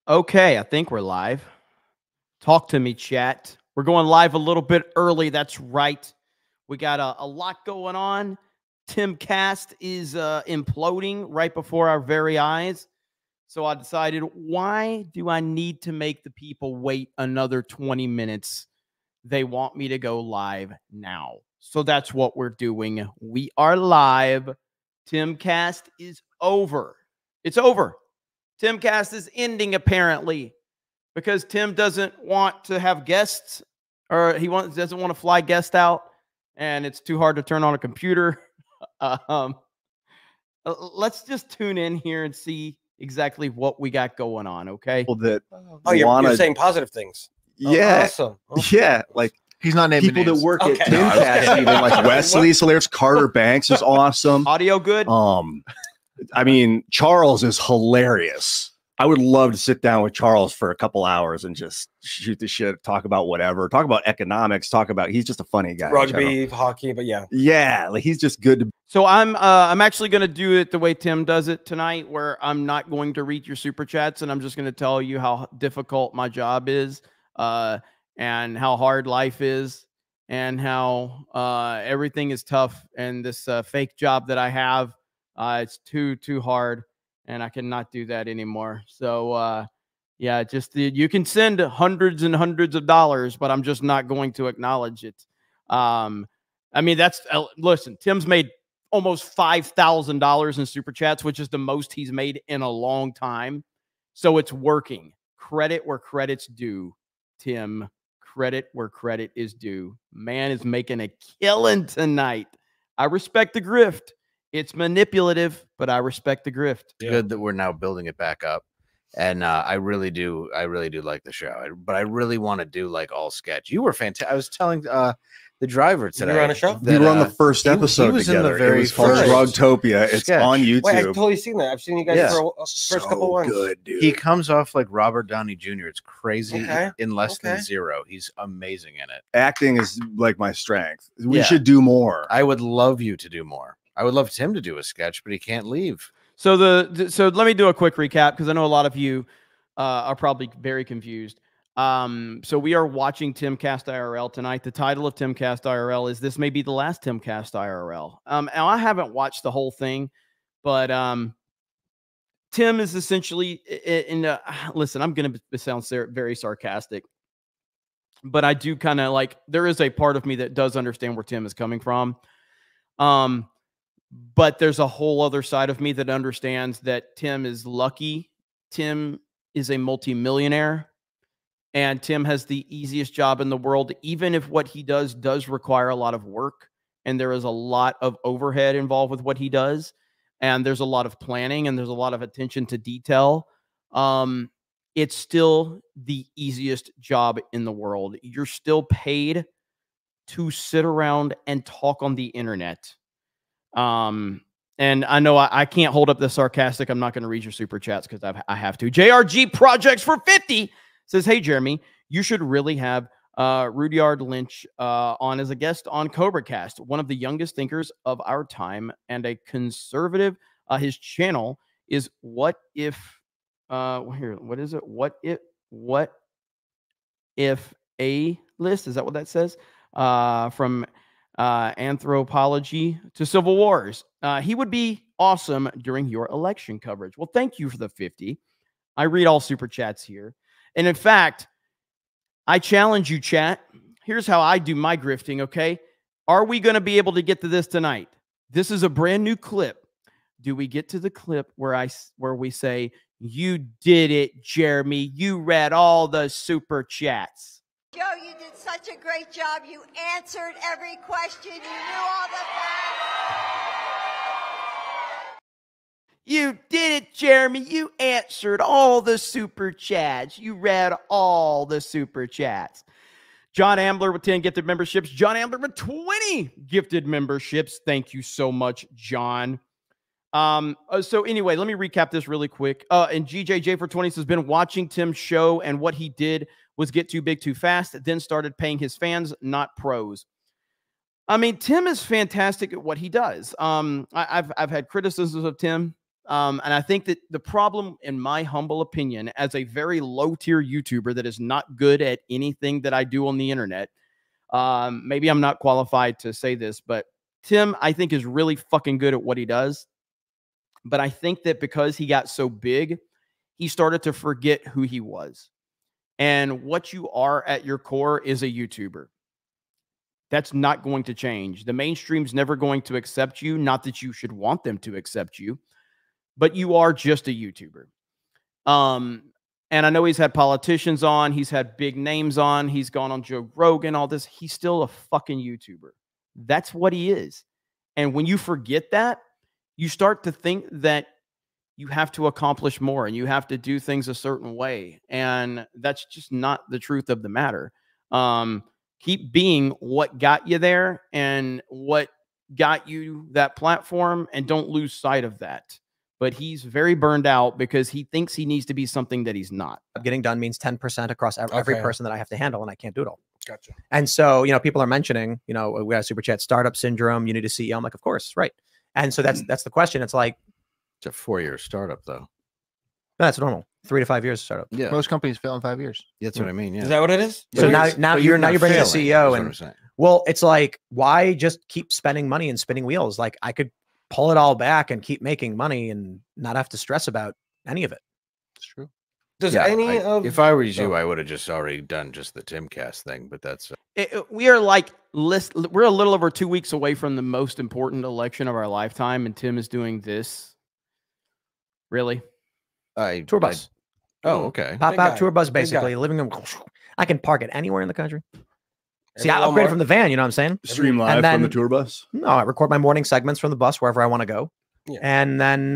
Okay, I think we're live. Talk to me, chat. We're going live a little bit early. That's right. We got a lot going on. Timcast is imploding right before our very eyes. So I decided, why do I need to make the people wait another 20 minutes? They want me to go live now. So that's what we're doing. We are live. Timcast is over. It's over. Timcast is ending, apparently, because Tim doesn't want to have guests, or doesn't want to fly guests out, and it's too hard to turn on a computer. um, let's just tune in here and see exactly what we got going on. Okay. People that you're saying positive things. Yeah. Awesome. Okay. Yeah. Like he's not naming people names. that work Okay. at Timcast, even like Wesley's hilarious. Carter Banks is awesome. Audio good? I mean, Charles is hilarious. I would love to sit down with Charles for a couple hours and just shoot the shit, talk about whatever, talk about economics, he's just a funny guy. Rugby, hockey, but yeah. Yeah, like he's just good to. So I'm actually going to do it the way Tim does it tonight, where I'm not going to read your super chats, and I'm just going to tell you how difficult my job is, and how hard life is, and how everything is tough, and this fake job that I have, it's too hard, and I cannot do that anymore. So yeah, just you can send hundreds and hundreds of dollars, but I'm just not going to acknowledge it. I mean, that's listen, Tim's made almost $5,000 in super chats, which is the most he's made in a long time. So it's working. Credit where credit's due, Tim. Credit where credit is due. Man is making a killing tonight. I respect the grift. It's manipulative, but I respect the grift. Yeah. Good that we're now building it back up. And I really do like the show. But I really want to do like all sketch. You were fantastic. I was telling the driver today. You were on a show? We were on the first episode he was together. In the very it was called Drugtopia. It's on YouTube. Wait, I've totally seen that. I've seen you guys for first couple ones. Good, dude. He comes off like Robert Downey Jr. It's crazy in less than zero. He's amazing in it. Acting is like my strength. We should do more. I would love you to do more. I would love Tim to do a sketch, but he can't leave. So so let me do a quick recap, because I know a lot of you are probably very confused. So we are watching Timcast IRL tonight. The title of Timcast IRL is "This May Be the Last Timcast IRL." Now I haven't watched the whole thing, but Tim is essentially listen, I'm going to sound very sarcastic, but I do kind of like, there is a part of me that does understand where Tim is coming from. But there's a whole other side of me that understands that Tim is lucky. Tim is a multimillionaire, and Tim has the easiest job in the world, even if what he does require a lot of work, and there is a lot of overhead involved with what he does, and there's a lot of planning, and there's a lot of attention to detail. It's still the easiest job in the world. You're still paid to sit around and talk on the internet. And I know I can't hold up the sarcastic. I'm not going to read your super chats because I have to. JRG Projects for 50 says, "Hey, Jeremy, you should really have Rudyard Lynch on as a guest on CobraCast, one of the youngest thinkers of our time and a conservative. His channel is What If what is it? What if a list? Is that what that says? From anthropology to civil wars. He would be awesome during your election coverage." Well, thank you for the 50. I read all super chats here. And in fact, I challenge you, chat. Here's how I do my grifting, okay? Are we going to be able to get to this tonight? This is a brand new clip. Do we get to the clip where we say, "You did it, Jeremy. You read all the super chats"? Joe, you did such a great job. You answered every question. You knew all the facts. You did it, Jeremy. You answered all the super chats. You read all the super chats. John Ambler with 10 gifted memberships. John Ambler with 20 gifted memberships. Thank you so much, John. So anyway, let me recap this really quick. And GJJ for 20 says, "Been watching Tim's show, and what he did was get too big too fast, then started paying his fans, not pros." I mean, Tim is fantastic at what he does. I've had criticisms of Tim And I think that the problem, in my humble opinion, as a very low tier YouTuber that is not good at anything that I do on the internet, maybe I'm not qualified to say this, but Tim, I think, is really fucking good at what he does. But I think that because he got so big, he started to forget who he was. And what you are at your core is a YouTuber. That's not going to change. The mainstream's never going to accept you. Not that you should want them to accept you, but you are just a YouTuber. And I know he's had politicians on. He's had big names on. He's gone on Joe Rogan, all this. He's still a fucking YouTuber. That's what he is. And when you forget that, you start to think that you have to accomplish more and you have to do things a certain way. And that's just not the truth of the matter. Keep being what got you there and what got you that platform, and don't lose sight of that. But he's very burned out because he thinks he needs to be something that he's not. Getting done means 10% across every person that I have to handle, and I can't do it all. Gotcha. And so, people are mentioning, we got a super chat, startup syndrome, you need a CEO. I'm like, of course, right. And so that's the question. It's like, it's a 4-year startup though. That's normal. 3 to 5 years startup. Yeah. Most companies fail in 5 years. That's what I mean. Yeah. Is that what it is? So now you're bringing the CEO, and well, it's like, why just keep spending money and spinning wheels? Like, I could pull it all back and keep making money and not have to stress about any of it. It's true. Does if I were you, I would have just already done just the Timcast thing, but that's we are like we're a little over 2 weeks away from the most important election of our lifetime, and Tim is doing this. Really? Tour bus. Okay. Pop out tour bus, basically. Living room. I can park it anywhere in the country. See, I upgraded from the van, you know what I'm saying? Stream live from the tour bus? No, I record my morning segments from the bus wherever I want to go. Yeah. And then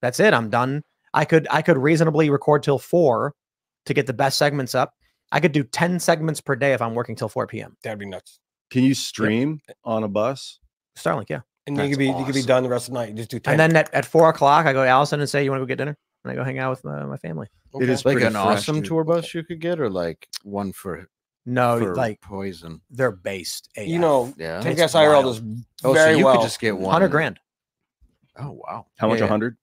that's it. I'm done. I could reasonably record till 4 to get the best segments up. I could do 10 segments per day if I'm working till 4 p.m. That'd be nuts. Can you stream on a bus? Starlink, yeah. And you could be done the rest of the night. You just do 10. And then at 4 o'clock, I go to Allison and say, "You want to go get dinner?" And I go hang out with my family. Okay. It is like an awesome tour bus you could get, or like one for like poison. They're based. AF. Yeah. Timcast IRL does very so you well. could just get one. 100 grand. Oh wow. How much? 100?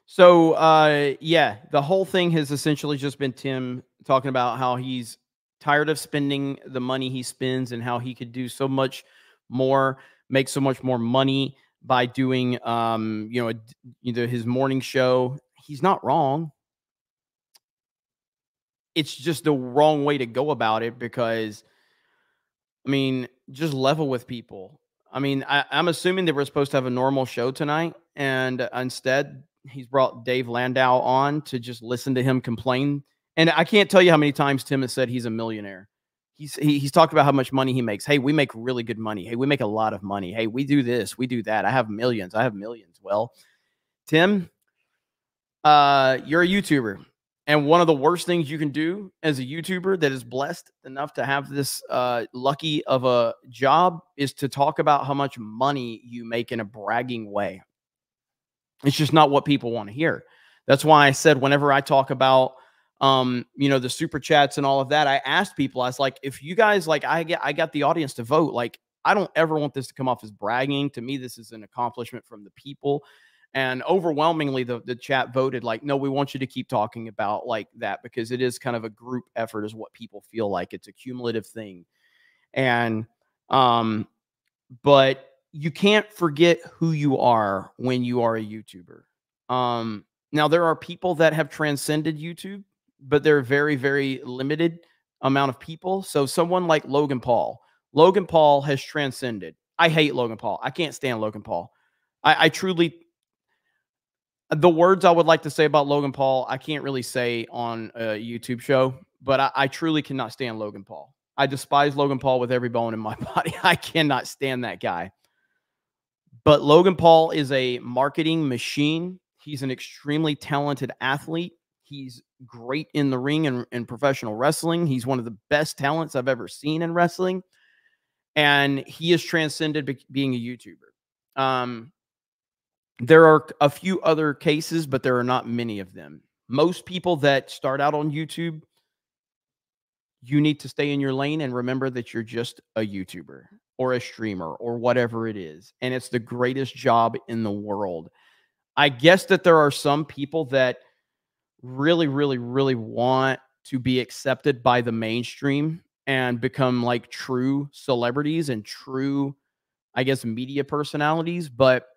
So yeah, the whole thing has essentially just been Tim talking about how he's tired of spending the money he spends and how he could do so much more, make so much more money by doing his morning show. He's not wrong. It's just the wrong way to go about it because, I mean, just level with people. I mean, I'm assuming that we're supposed to have a normal show tonight, and instead he's brought Dave Landau on to just listen to him complain. And I can't tell you how many times Tim has said he's a millionaire. He's talked about how much money he makes. Hey, we make really good money. Hey, we make a lot of money. Hey, we do this, we do that. I have millions. Well, Tim, you're a YouTuber. And one of the worst things you can do as a YouTuber that is blessed enough to have this lucky of a job is to talk about how much money you make in a bragging way. It's just not what people want to hear. That's why I said whenever I talk about the super chats and all of that, I asked people, I was like, if you guys I got the audience to vote, like, I don't ever want this to come off as bragging. To me, this is an accomplishment from the people. And overwhelmingly, the chat voted like, no, we want you to keep talking about like that because it is kind of a group effort is what people feel like. It's a cumulative thing. And, but you can't forget who you are when you are a YouTuber. Now, there are people that have transcended YouTube, but they're very, very limited amount of people. So someone like Logan Paul has transcended. I hate Logan Paul. I can't stand Logan Paul. I truly... The words I would like to say about Logan Paul, I can't really say on a YouTube show, but I truly cannot stand Logan Paul. I despise Logan Paul with every bone in my body. I cannot stand that guy. But Logan Paul is a marketing machine. He's an extremely talented athlete. He's great in the ring and professional wrestling. He's one of the best talents I've ever seen in wrestling. And he has transcended being a YouTuber. There are a few other cases, but there are not many of them. Most people that start out on YouTube, you need to stay in your lane and remember that you're just a YouTuber or a streamer or whatever it is. And it's the greatest job in the world. I guess that there are some people that really, really, really want to be accepted by the mainstream and become like true celebrities and true, I guess, media personalities. But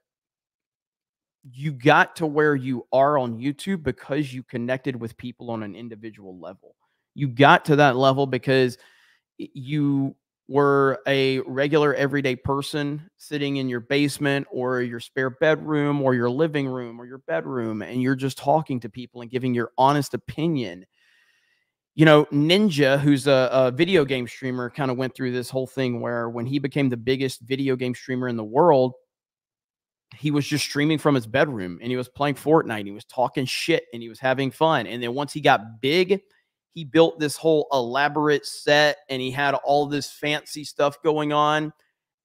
you got to where you are on YouTube because you connected with people on an individual level. You got to that level because you were a regular everyday person sitting in your basement or your spare bedroom or your living room or your bedroom, and you're just talking to people and giving your honest opinion. You know, Ninja, who's a video game streamer, kind of went through this whole thing where when he became the biggest video game streamer in the world, he was just streaming from his bedroom and he was playing Fortnite and he was talking shit and he was having fun. And then once he got big, he built this whole elaborate set and he had all this fancy stuff going on.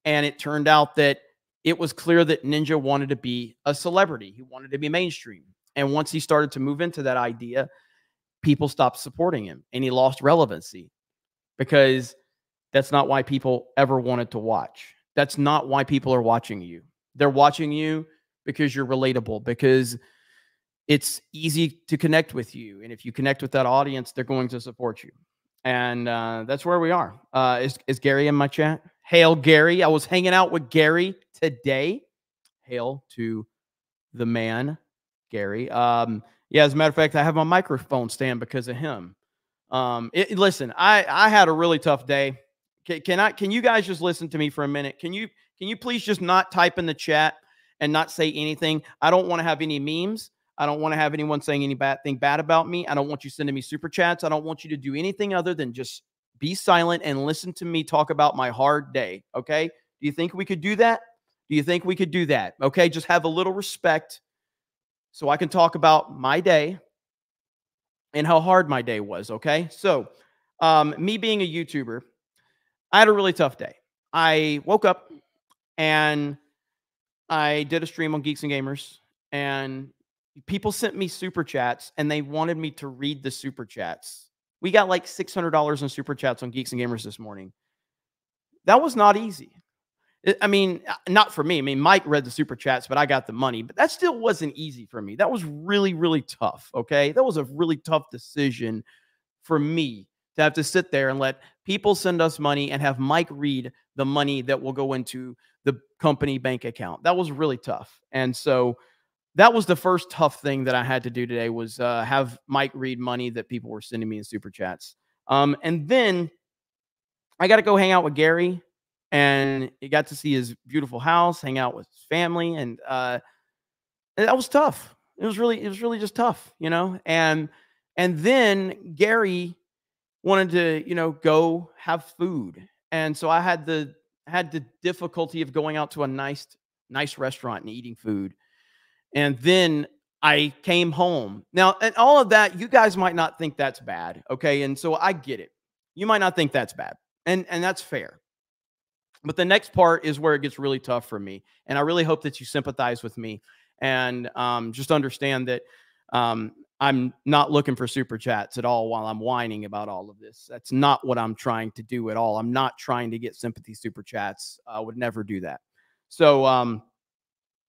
And it turned out that it was clear that Ninja wanted to be a celebrity. He wanted to be mainstream. And once he started to move into that idea, people stopped supporting him and he lost relevancy because that's not why people ever wanted to watch. That's not why people are watching you. They're watching you because you're relatable, because it's easy to connect with you. And if you connect with that audience, they're going to support you. And that's where we are. Is Gary in my chat? Hail, Gary. I was hanging out with Gary today. Hail to the man, Gary. Yeah, as a matter of fact, I have my microphone stand because of him. Listen, I had a really tough day. Can you guys just listen to me for a minute? Can you please just not type in the chat and not say anything? I don't want to have any memes. I don't want to have anyone saying any bad about me. I don't want you sending me super chats. I don't want you to do anything other than just be silent and listen to me talk about my hard day. Okay. Do you think we could do that? Do you think we could do that? Okay. Just have a little respect so I can talk about my day and how hard my day was. Okay. So, me being a YouTuber, I had a really tough day. I woke up and I did a stream on Geeks and Gamers, and people sent me super chats and they wanted me to read the super chats. We got like $600 in super chats on Geeks and Gamers this morning. That was not easy. I mean, not for me. I mean, Mike read the super chats, but I got the money. But that still wasn't easy for me. That was really, really tough. Okay. That was a really tough decision for me to have to sit there and let people send us money and have Mike read the money that will go into the company bank account. That was really tough. And so that was the first tough thing that I had to do today was have Mike read money that people were sending me in super chats. And then I got to go hang out with Gary, and he got to see his beautiful house, hang out with his family. And that was tough. It was really just tough, you know? And then Gary wanted to, go have food. And so I had the difficulty of going out to a nice restaurant and eating food. And then I came home. Now, and all of that, you guys might not think that's bad. Okay. And so I get it. You might not think that's bad. And that's fair. But the next part is where it gets really tough for me. And I really hope that you sympathize with me and just understand that I'm not looking for super chats at all while I'm whining about all of this. That's not what I'm trying to do at all. I'm not trying to get sympathy super chats. I would never do that. So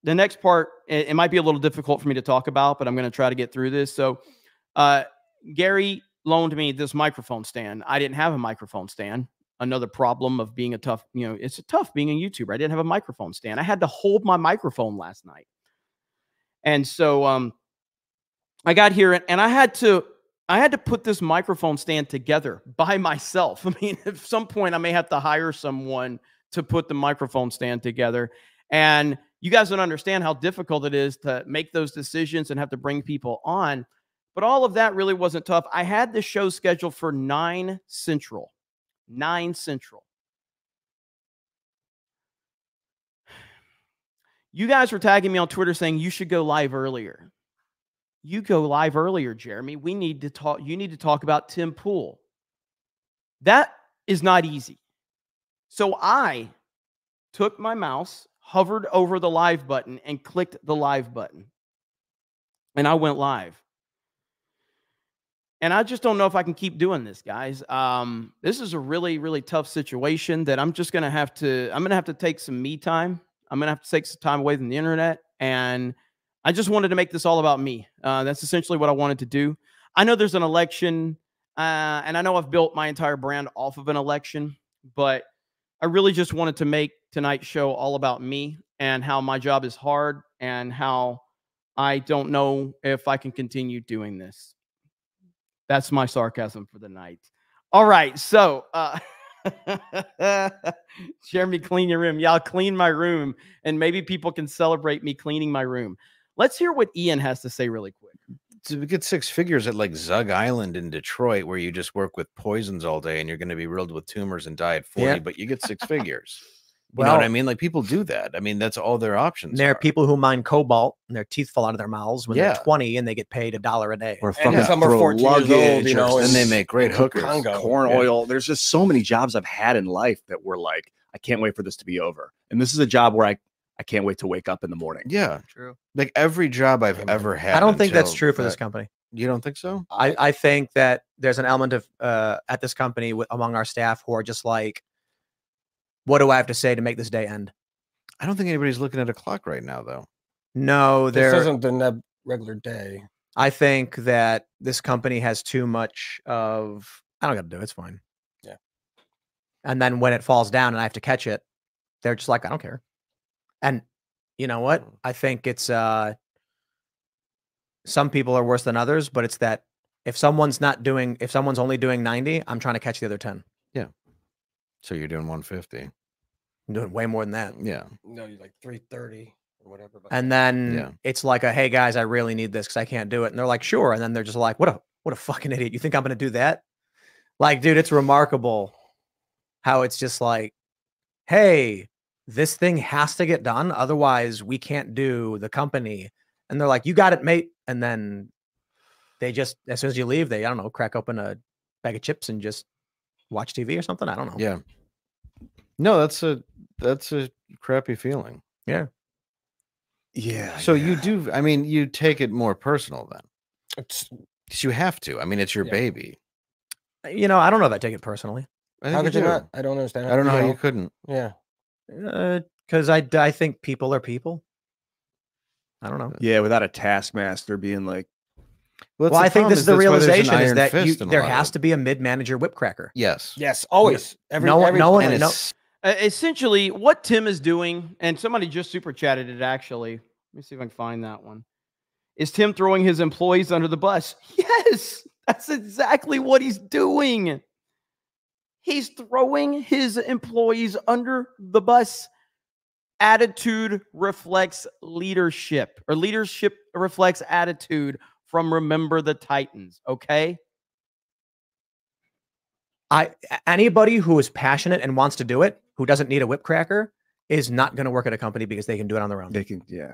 the next part, it might be a little difficult for me to talk about, but I'm going to try to get through this. So Gary loaned me this microphone stand. I didn't have a microphone stand. Another problem of being it's tough being a YouTuber. I didn't have a microphone stand. I had to hold my microphone last night. And so I got here and I had to put this microphone stand together by myself. I mean, at some point I may have to hire someone to put the microphone stand together. And you guys don't understand how difficult it is to make those decisions and have to bring people on. But all of that really wasn't tough. I had the show scheduled for 9 Central. 9 Central. You guys were tagging me on Twitter saying you should go live earlier. You go live earlier, Jeremy. We need to talk. You need to talk about Tim Pool. That is not easy. So I took my mouse, hovered over the live button, and clicked the live button. And I went live. And I just don't know if I can keep doing this, guys. This is a really, really tough situation that I'm just going to have to take some me time. I'm going to have to take some time away from the internet. And I just wanted to make this all about me. That's essentially what I wanted to do. I know there's an election, and I know I've built my entire brand off of an election, but I really just wanted to make tonight's show all about me and how my job is hard and how I don't know if I can continue doing this. That's my sarcasm for the night. All right, so Jeremy, clean your room. Yeah, I'll clean my room, and maybe people can celebrate me cleaning my room. Let's hear what Ian has to say really quick. To get 6 figures at like Zug Island in Detroit, where you just work with poisons all day and you're going to be riddled with tumors and die at 40, but you get 6 figures. You know what I mean? Like, people do that. I mean, that's all their options. There are people who mine cobalt and their teeth fall out of their mouths when they're 20 and they get paid $1 a day. Or fucking some are 14 years old, you know, and they make great hookers, corn oil. There's just so many jobs I've had in life that were like, I can't wait for this to be over. And this is a job where I can't wait to wake up in the morning. Yeah, true. Like every job I've ever had. I don't think that's true for this company. You don't think so? I think that there's an element of at this company among our staff who are just like, what do I have to say to make this day end? I don't think anybody's looking at a clock right now, though. No, this isn't the regular day. I think that this company has too much of, I don't got to do it. It's fine. Yeah. And then when it falls down and I have to catch it, they're just like, I don't care. And you know what? I think it's some people are worse than others, but it's that if someone's only doing 90, I'm trying to catch the other 10. Yeah. So you're doing 150. I'm doing way more than that. Yeah. No, you're like 330 or whatever. And then it's like hey guys, I really need this because I can't do it. And they're like, sure. And then they're just like, what a fucking idiot. You think I'm going to do that? Like, dude, it's remarkable how it's just like, hey, this thing has to get done. Otherwise we can't do the company. And they're like, you got it, mate. And then they just, as soon as you leave, they, I don't know, crack open a bag of chips and just watch TV or something. I don't know. Yeah. No, that's a crappy feeling. Yeah. Yeah. So you do, I mean, you take it more personal then. You have to. I mean, it's your baby. You know, I don't know if I take it personally. How could you not? I don't understand. I don't know how you couldn't. Yeah. Because I think people are people. I don't know. Yeah, without a taskmaster being like, well, I think this is the realization is that there has to be a mid-manager whipcracker. Yes. Yes, always. Essentially, what Tim is doing, and somebody just super chatted it actually. Let me see if I can find that one. Is Tim throwing his employees under the bus? Yes, that's exactly what he's doing. He's throwing his employees under the bus. Attitude reflects leadership, or leadership reflects attitude from Remember the Titans, okay? Anybody who is passionate and wants to do it, who doesn't need a whipcracker, is not going to work at a company because they can do it on their own. They can, yeah.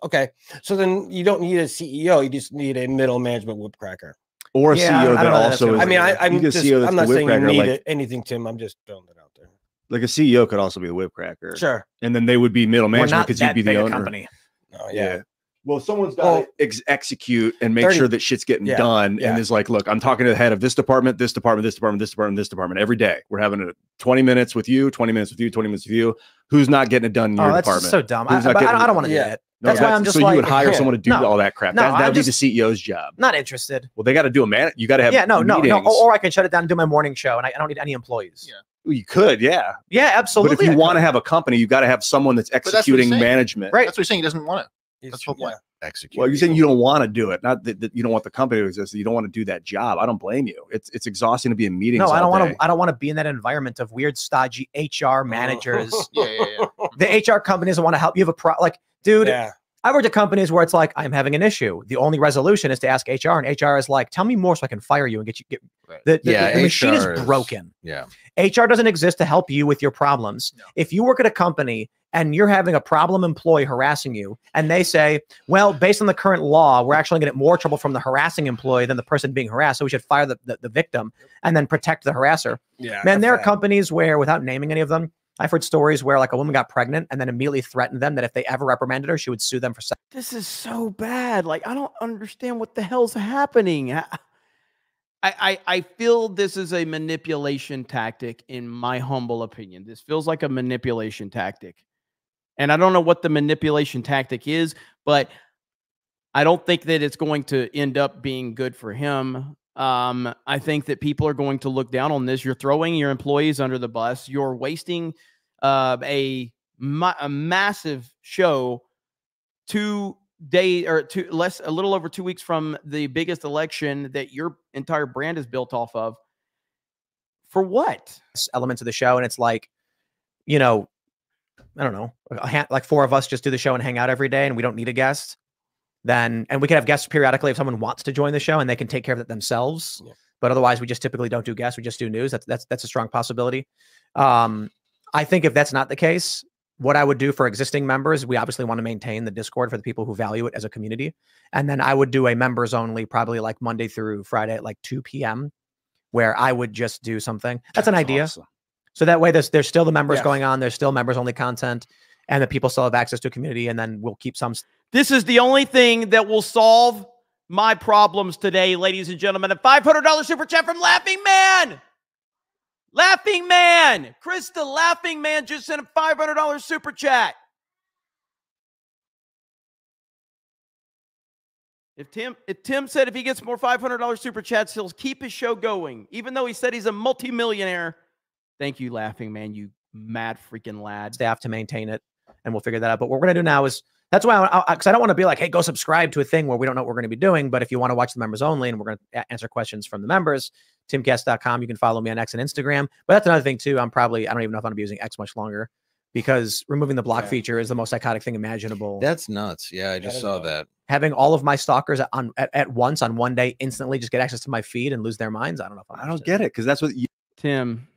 Okay, so then you don't need a CEO; you just need a middle management whipcracker, or a CEO that also. I mean, I'm not saying you need anything, Tim. I'm just throwing it out there. Like a CEO could also be a whipcracker. Sure. And then they would be middle management because you'd be the owner. Company. Oh, yeah. Well, someone's got to execute and make sure that shit's getting done. And is like, look, I'm talking to the head of this department, this department, this department, this department, this department every day. We're having a 20 minutes with you, 20 minutes with you, 20 minutes with you. Who's not getting it done in your department? That's so dumb. I don't want to do that. That's why I'm just like, you would hire someone to do all that crap. That would be the CEO's job. Not interested. Well, they got to do you got to have meetings. Or I can shut it down and do my morning show, and I don't need any employees. Yeah. Well, you could, yeah. Yeah, absolutely. But if you want to have a company, you got to have someone that's executing management. Right. That's what he's saying. He doesn't want it. That's the whole point. Execute. Well, you're saying you don't want to do it, not that you don't want the company to exist. You don't want to do that job. I don't blame you. It's exhausting to be in meetings. No, I don't want to. I don't want to be in that environment of weird, stodgy HR managers. The HR companies want to help you have a like, dude. Yeah. I worked at companies where it's like, I'm having an issue. The only resolution is to ask HR, and HR is like, tell me more so I can fire you and get you. The machine is broken. Yeah. HR doesn't exist to help you with your problems. No. If you work at a company and you're having a problem employee harassing you, and they say, well, based on the current law, we're actually going to get more trouble from the harassing employee than the person being harassed, so we should fire the victim and then protect the harasser. Yeah. Man, there are companies where, without naming any of them, I've heard stories where like a woman got pregnant and then immediately threatened them that if they ever reprimanded her, she would sue them for sex. This is so bad. Like, I don't understand what the hell's happening. I feel this is a manipulation tactic, in my humble opinion. This feels like a manipulation tactic. And I don't know what the manipulation tactic is, but I don't think that it's going to end up being good for him. I think that people are going to look down on this. You're throwing your employees under the bus. You're wasting a massive show a little over 2 weeks from the biggest election that your entire brand is built off of. For what? Elements of the show, and it's like, you know, I don't know, like 4 of us just do the show and hang out every day, and we don't need a guest. And we can have guests periodically if someone wants to join the show and they can take care of it themselves. Yeah. But otherwise, we just typically don't do guests. We just do news. That's a strong possibility. I think if that's not the case, what I would do for existing members, we obviously want to maintain the Discord for the people who value it as a community. And then I would do a members only, probably like Monday through Friday at like 2 p.m. where I would just do something. That's an idea. Awesome. So that way there's still the members going on. There's still members only content, and the people still have access to a community, and then we'll keep some. This is the only thing that will solve my problems today, ladies and gentlemen. A $500 super chat from Laughing Man. Laughing Man. Krista, Laughing Man just sent a $500 super chat. If Tim said if he gets more $500 super chats, he'll keep his show going, even though he said he's a multimillionaire. Thank you, Laughing Man, you mad freaking lad. Staff to maintain it, and we'll figure that out. But what we're going to do now is, that's why, because I don't want to be like, hey, go subscribe to a thing where we don't know what we're going to be doing. But if you want to watch the members only, and we're going to answer questions from the members, timcast.com, you can follow me on X and Instagram. But that's another thing too. I don't even know if I'm going to be using X much longer, because removing the block feature is the most psychotic thing imaginable. That's nuts. Yeah, I just saw that. Having all of my stalkers at once on one day instantly just get access to my feed and lose their minds. I don't know if I don't get it, because that's what you... Tim.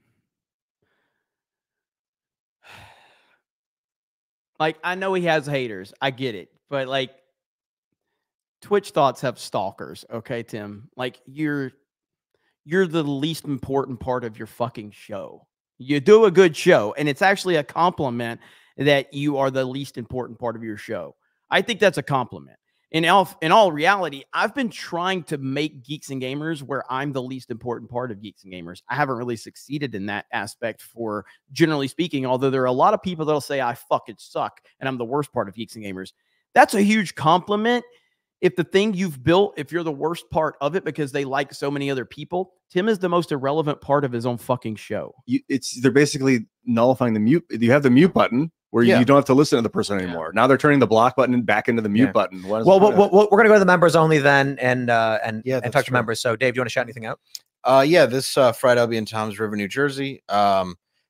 Like, I know he has haters. I get it. But, like, Twitch thoughts have stalkers, okay, Tim? Like, you're the least important part of your fucking show. You do a good show, and it's actually a compliment that you are the least important part of your show. I think that's a compliment. In all reality, I've been trying to make Geeks and Gamers where I'm the least important part of Geeks and Gamers. I haven't really succeeded in that aspect, for generally speaking, although there are a lot of people that'll say I fucking suck and I'm the worst part of Geeks and Gamers. That's a huge compliment. If the thing you've built, if you're the worst part of it because they like so many other people, Tim is the most irrelevant part of his own fucking show. They're basically nullifying the mute. You have the mute button where you don't have to listen to the person anymore. Now they're turning the block button back into the mute button. Well, we're going to go to the members only then and talk to members. So Dave, do you want to shout anything out? This Friday I'll be in Toms River, New Jersey.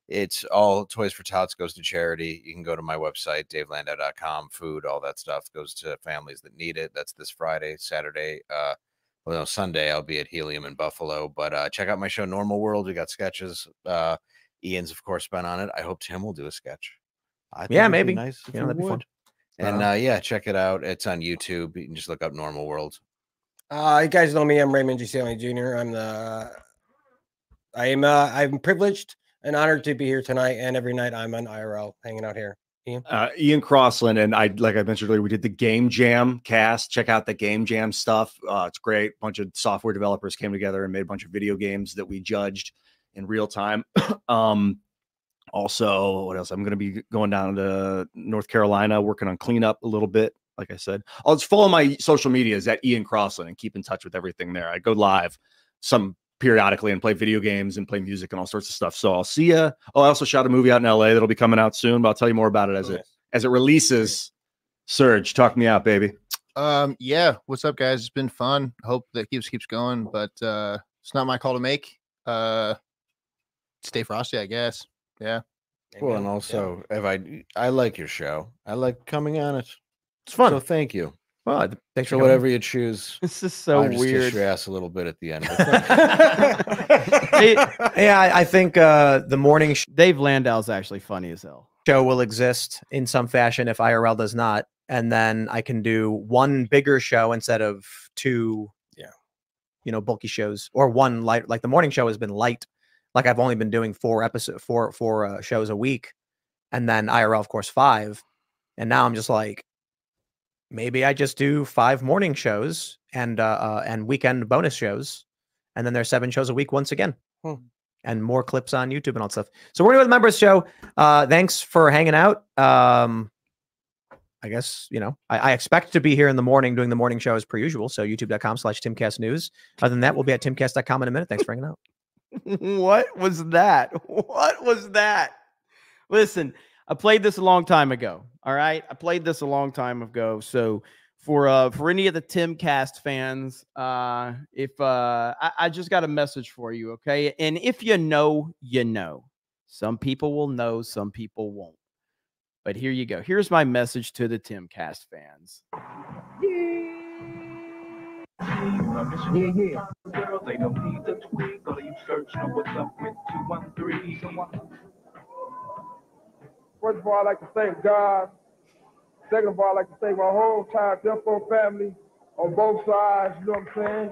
It's all Toys for Tots goes to charity. You can go to my website, davelandau.com. Food, all that stuff goes to families that need it. That's this Friday. Saturday, Sunday, I'll be at Helium in Buffalo. But check out my show, Normal World. We got sketches. Ian's, of course, been on it. I hope Tim will do a sketch. Maybe. Nice. That'd be fun. And check it out. It's on YouTube. You can just look up Normal World. You guys know me. I'm Raymond G. Stanley Jr. I'm privileged and honored to be here tonight, and every night I'm on IRL hanging out here. Ian Crossland, and like I mentioned earlier, we did the Game Jam cast. Check out the Game Jam stuff. It's great. A bunch of software developers came together and made a bunch of video games that we judged in real time. Also, what else? I'm going to be going down to North Carolina, working on cleanup a little bit. Like I said, I'll just follow my social medias at Ian Crossland and keep in touch with everything there. I go live periodically and play video games and play music and all sorts of stuff. So I'll see you. Oh, I also shot a movie out in LA that'll be coming out soon, but I'll tell you more about it as it releases. Serge, talk me out, baby. What's up, guys? It's been fun. Hope that keeps going, but it's not my call to make. Stay frosty, I guess. Yeah. Well, and also, I like your show. I like coming on it. It's fun. So thank you. Well, thanks for whatever you choose. This is so I'll just weird. kiss your ass a little bit at the end. I think the morning Dave Landau's actually funny as hell. Show will exist in some fashion if IRL does not, and then I can do one bigger show instead of two, bulky shows, or one light. Like the morning show has been light. Like I've only been doing four shows a week, and then IRL, of course, 5. And now I'm just like, maybe I just do 5 morning shows and weekend bonus shows, and then there's 7 shows a week once again, and more clips on YouTube and all that stuff. So we're gonna go to the members show. Thanks for hanging out. I guess, you know, I expect to be here in the morning doing the morning show as per usual. So youtube.com/Timcast News. Other than that, we'll be at timcast.com in a minute. Thanks for hanging out. What was that? What was that? Listen, I played this a long time ago. All right. I played this a long time ago. So for any of the Timcast fans, I just got a message for you. Okay. And if you know, you know. Some people will know, some people won't. But here you go. Here's my message to the Timcast fans. Girl, they don't need the tweak. All you search know what's up with 213. First of all, I'd like to thank God. Second of all, I'd like to thank my whole entire Defo family on both sides. You know what I'm saying?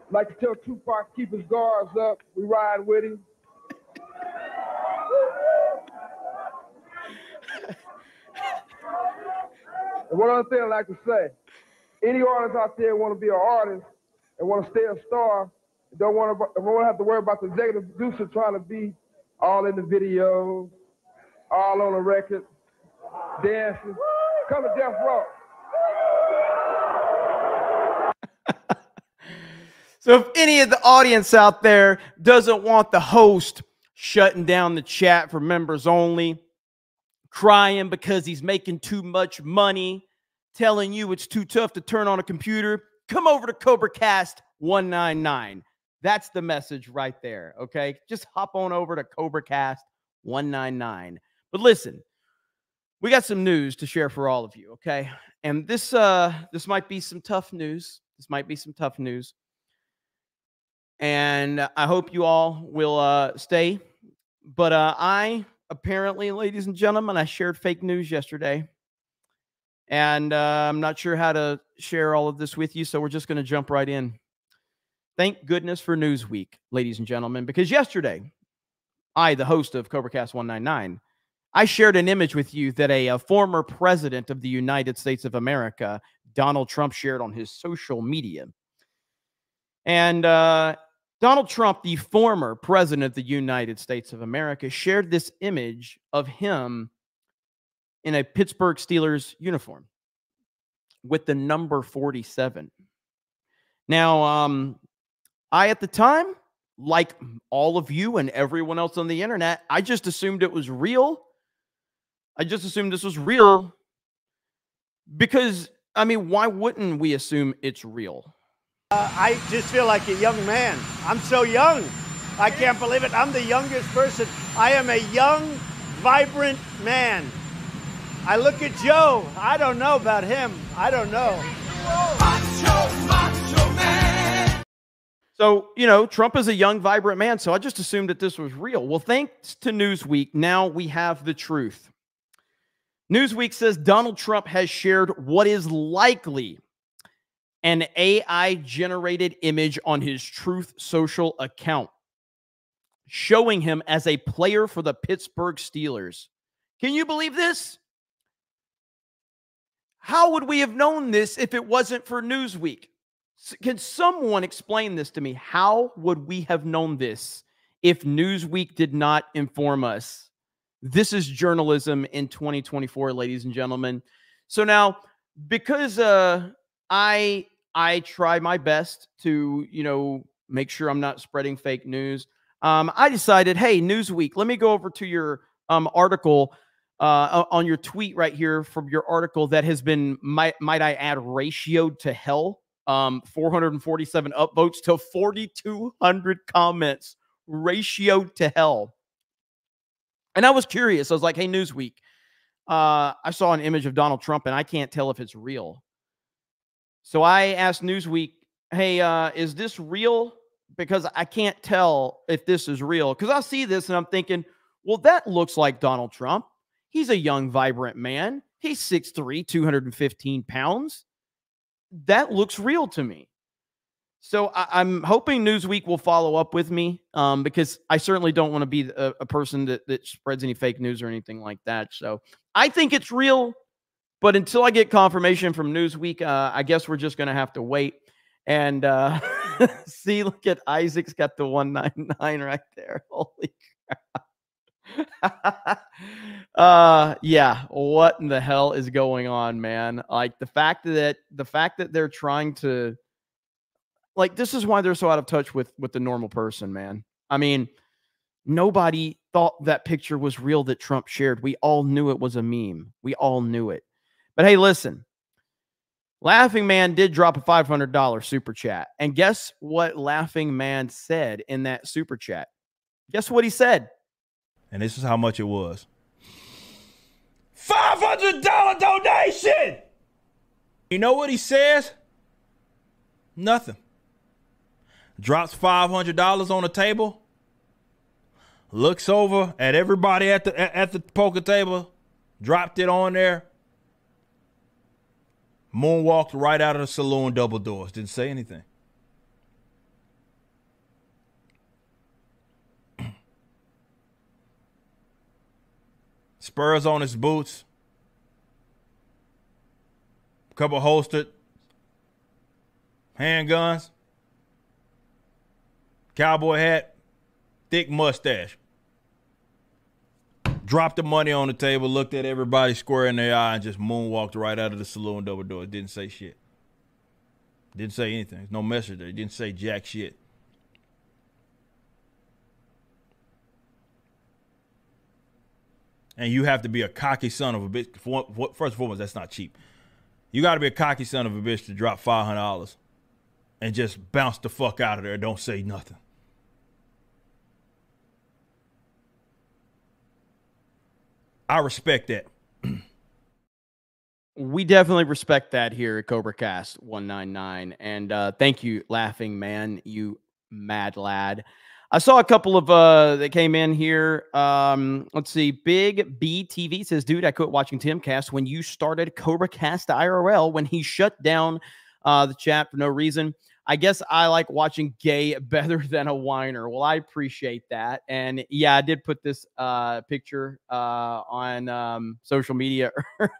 I'd like to tell Tupac, keep his guards up. We ride with him. And one other thing I'd like to say, any artists out there want to be an artist and want to stay a star, don't want to have to worry about the executive producer trying to be all in the videos, all on the record, dancing. Come to Death Row. So if any of the audience out there doesn't want the host shutting down the chat for members only, crying because he's making too much money, telling you it's too tough to turn on a computer, come over to CobraCast 199. That's the message right there, okay? Just hop on over to CobraCast 199. But listen, we got some news to share for all of you, okay? And this might be some tough news. This might be some tough news. And I hope you all will stay. But I apparently, ladies and gentlemen, I shared fake news yesterday. And I'm not sure how to share all of this with you, so we're just going to jump right in. Thank goodness for Newsweek, ladies and gentlemen, because yesterday, I, the host of CobraCast 199, I shared an image with you that a former president of the United States of America, Donald Trump, shared on his social media. And Donald Trump, the former president of the United States of America, shared this image of him in a Pittsburgh Steelers uniform with the number 47. Now, I, at the time, like all of you and everyone else on the internet, I just assumed it was real. I just assumed this was real because, I mean, why wouldn't we assume it's real? I just feel like a young man. I'm so young. I can't believe it. I'm the youngest person. I am a young, vibrant man. I look at Joe. I don't know about him. I don't know. Macho man. So, you know, Trump is a young, vibrant man, so I just assumed that this was real. Well, thanks to Newsweek, now we have the truth. Newsweek says Donald Trump has shared what is likely an AI-generated image on his Truth Social account, showing him as a player for the Pittsburgh Steelers. Can you believe this? How would we have known this if it wasn't for Newsweek? Can someone explain this to me? How would we have known this if Newsweek did not inform us? This is journalism in 2024, ladies and gentlemen. So now, because I try my best to, you know, make sure I'm not spreading fake news, I decided, hey, Newsweek, let me go over to your article on your tweet right here from your article that has been, might I add, ratioed to hell. 447 upvotes to 4,200 comments, ratioed to hell. And I was curious. I was like, hey, Newsweek, I saw an image of Donald Trump and I can't tell if it's real. So I asked Newsweek, hey, is this real? Because I can't tell if this is real. Because I see this and I'm thinking, well, that looks like Donald Trump. He's a young, vibrant man. He's 6'3", 215 pounds. That looks real to me. So I'm hoping Newsweek will follow up with me because I certainly don't want to be a person that spreads any fake news or anything like that. So I think it's real, but until I get confirmation from Newsweek, I guess we're just going to have to wait and see. Look at Isaac's got the 199 right there. Holy crap. Yeah, what in the hell is going on, man? Like the fact that they're trying to, like, this is why they're so out of touch with the normal person, man. I mean, nobody thought that picture was real that Trump shared. We all knew it was a meme. We all knew it. But hey, listen, Laughing Man did drop a $500 super chat. And guess what Laughing Man said in that super chat? Guess what he said? And this is how much it was. $500 donation! You know what he says? Nothing. Drops $500 on the table. Looks over at everybody at the poker table. Dropped it on there. Moonwalked right out of the saloon, double doors. Didn't say anything. Spurs on his boots. Couple holstered handguns. Cowboy hat. Thick mustache. Dropped the money on the table, looked at everybody square in their eye, and just moonwalked right out of the saloon, double doors. Didn't say shit. Didn't say anything. There's no message there. Didn't say jack shit. And you have to be a cocky son of a bitch. First and foremost, that's not cheap. You got to be a cocky son of a bitch to drop $500 and just bounce the fuck out of there and don't say nothing. I respect that. We definitely respect that here at CobraCast 199. And thank you, Laughing Man, you mad lad. I saw a couple of that came in here. Let's see. Big B TV says, dude, I quit watching Timcast when you started CobraCast IRL when he shut down the chat for no reason. I guess I like watching gay better than a whiner. Well, I appreciate that. And yeah, I did put this picture on social media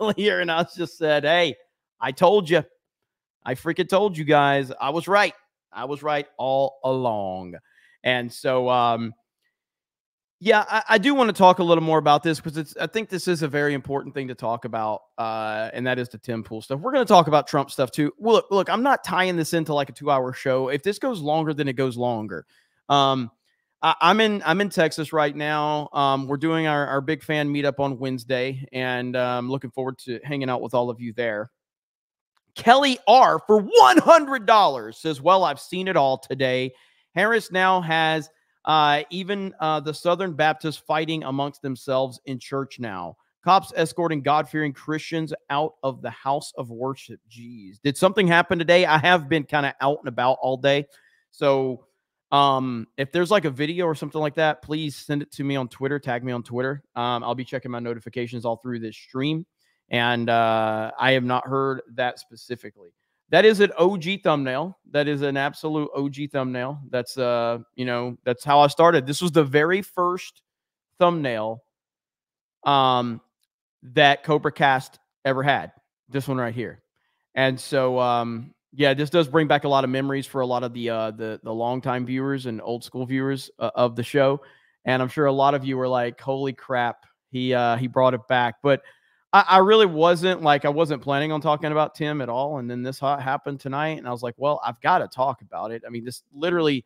earlier, and I just said, hey, I told you. I freaking told you guys. I was right. I was right all along. And so, yeah, I do want to talk a little more about this because I think this is a very important thing to talk about, and that is the Tim Pool stuff. We're going to talk about Trump stuff too. Well, look, I'm not tying this into like a 2-hour show. If this goes longer, then it goes longer. I'm in Texas right now. We're doing our big fan meetup on Wednesday, and I'm looking forward to hanging out with all of you there. Kelly R for $100 says, well, I've seen it all today. Harris now has even the Southern Baptists fighting amongst themselves in church now. Cops escorting God-fearing Christians out of the house of worship. Jeez. Did something happen today? I have been kind of out and about all day. So if there's like a video or something like that, please send it to me on Twitter. Tag me on Twitter. I'll be checking my notifications all through this stream. And I have not heard that specifically. That is an OG thumbnail. That is an absolute OG thumbnail. That's, that's how I started. This was the very first thumbnail that CobraCast ever had. This one right here. And so, yeah, this does bring back a lot of memories for a lot of the longtime viewers and old school viewers of the show. And I'm sure a lot of you were like, holy crap, he brought it back. But I really wasn't I wasn't planning on talking about Tim at all. And then this happened tonight. And I was like, well, I've got to talk about it. I mean, this literally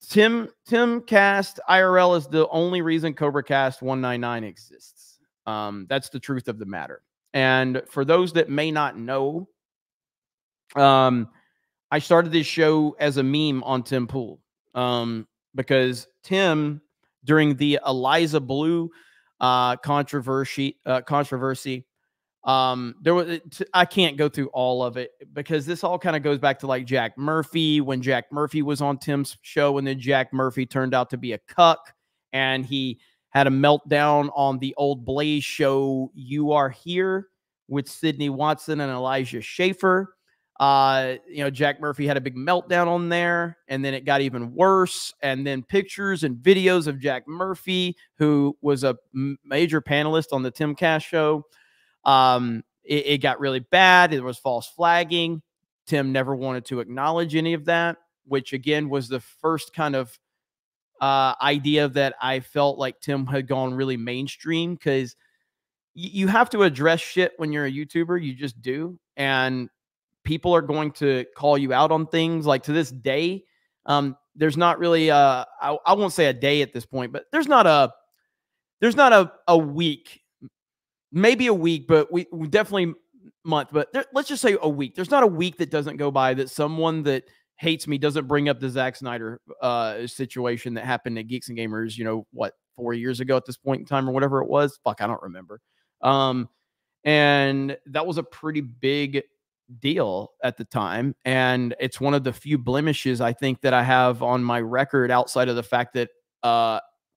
Timcast IRL is the only reason CobraCast 199 exists. That's the truth of the matter. And for those that may not know, I started this show as a meme on Tim Pool. Because Tim, during the Eliza Blue controversy, there was, I can't go through all of it because this all kind of goes back to like Jack Murphy, when Jack Murphy was on Tim's show, and then Jack Murphy turned out to be a cuck, and he had a meltdown on the old Blaze show, You Are Here, with Sydney Watson and Elijah Schaefer. Jack Murphy had a big meltdown on there, and then it got even worse. And then pictures and videos of Jack Murphy, who was a major panelist on the Timcast show. It got really bad. It was false flagging. Tim never wanted to acknowledge any of that, which again was the first kind of idea that I felt like Tim had gone really mainstream, because you have to address shit when you're a YouTuber. You just do. And people are going to call you out on things. Like, to this day, there's not really I won't say a day at this point, but there's not a week, maybe a week, but we definitely month, but let's just say a week. There's not a week that doesn't go by that someone that hates me doesn't bring up the Zack Snyder situation that happened at Geeks and Gamers, 4 years ago at this point in time, or whatever it was. Fuck, I don't remember. And that was a pretty big deal at the time. And it's one of the few blemishes I think that I have on my record, outside of the fact that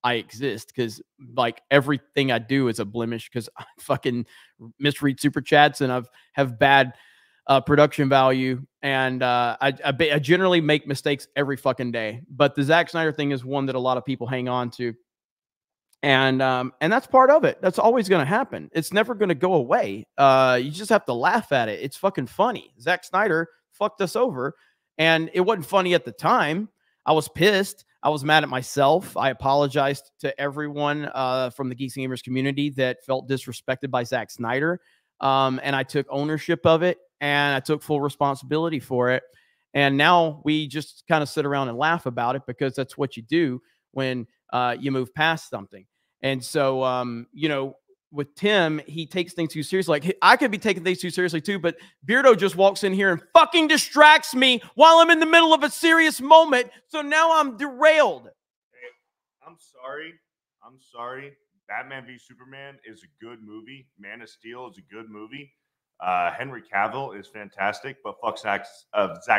I exist, because like everything I do is a blemish, because I fucking misread super chats and have bad production value, and I generally make mistakes every fucking day. But the Zack Snyder thing is one that a lot of people hang on to, and that's part of it. That's always going to happen. It's never going to go away. You just have to laugh at it. It's fucking funny. Zack Snyder fucked us over, and it wasn't funny at the time. I was pissed. I was mad at myself. I apologized to everyone from the Geeks and Gamers community that felt disrespected by Zack Snyder. And I took ownership of it, and I took full responsibility for it. And now we just kind of sit around and laugh about it, because that's what you do when you move past something. And so, with Tim, he takes things too seriously. Like, I could be taking things too seriously too, but Beardo just walks in here and fucking distracts me while I'm in the middle of a serious moment. So now I'm derailed. Hey, I'm sorry. Batman v Superman is a good movie. Man of Steel is a good movie. Henry Cavill is fantastic, but fuck Zack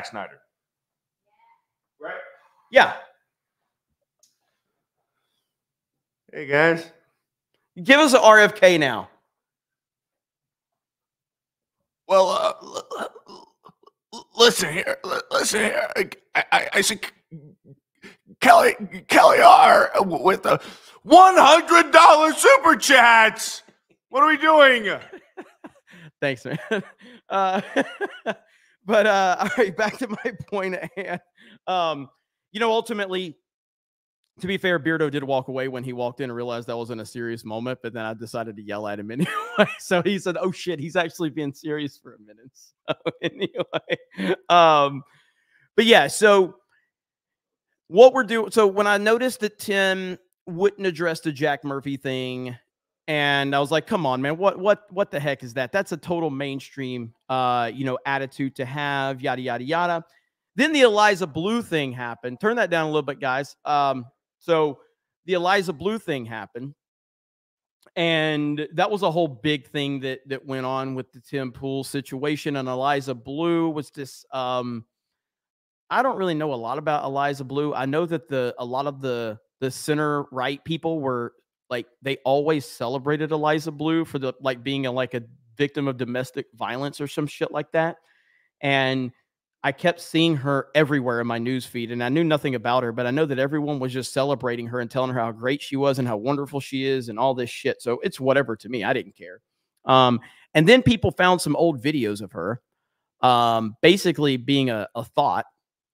Snyder. Right? Yeah. Hey, guys. Give us an RFK now. Well, listen here. I see Kelly R with the $100 super chats. What are we doing? Thanks, man. But all right, back to my point at hand. Ultimately, to be fair, Beardo did walk away when he walked in and realized that wasn't a serious moment, but then I decided to yell at him anyway. So he said, oh shit, he's actually being serious for a minute. So anyway, but yeah, so what we're doing. So when I noticed that Tim wouldn't address the Jack Murphy thing, and I was like, come on, man, what the heck is that? That's a total mainstream, attitude to have, yada, yada, yada. Then the Eliza Blue thing happened. Turn that down a little bit, guys. So the Eliza Blue thing happened, and that was a whole big thing that went on with the Tim Pool situation. And Eliza Blue was this, I don't really know a lot about Eliza Blue. I know that a lot of the center right people were like, they always celebrated Eliza Blue for being a victim of domestic violence or some shit like that. And I kept seeing her everywhere in my news feed, and I knew nothing about her, but I know that everyone was just celebrating her and telling her how great she was and how wonderful she is and all this shit. So it's whatever to me. I didn't care. And then people found some old videos of her, basically being a thought,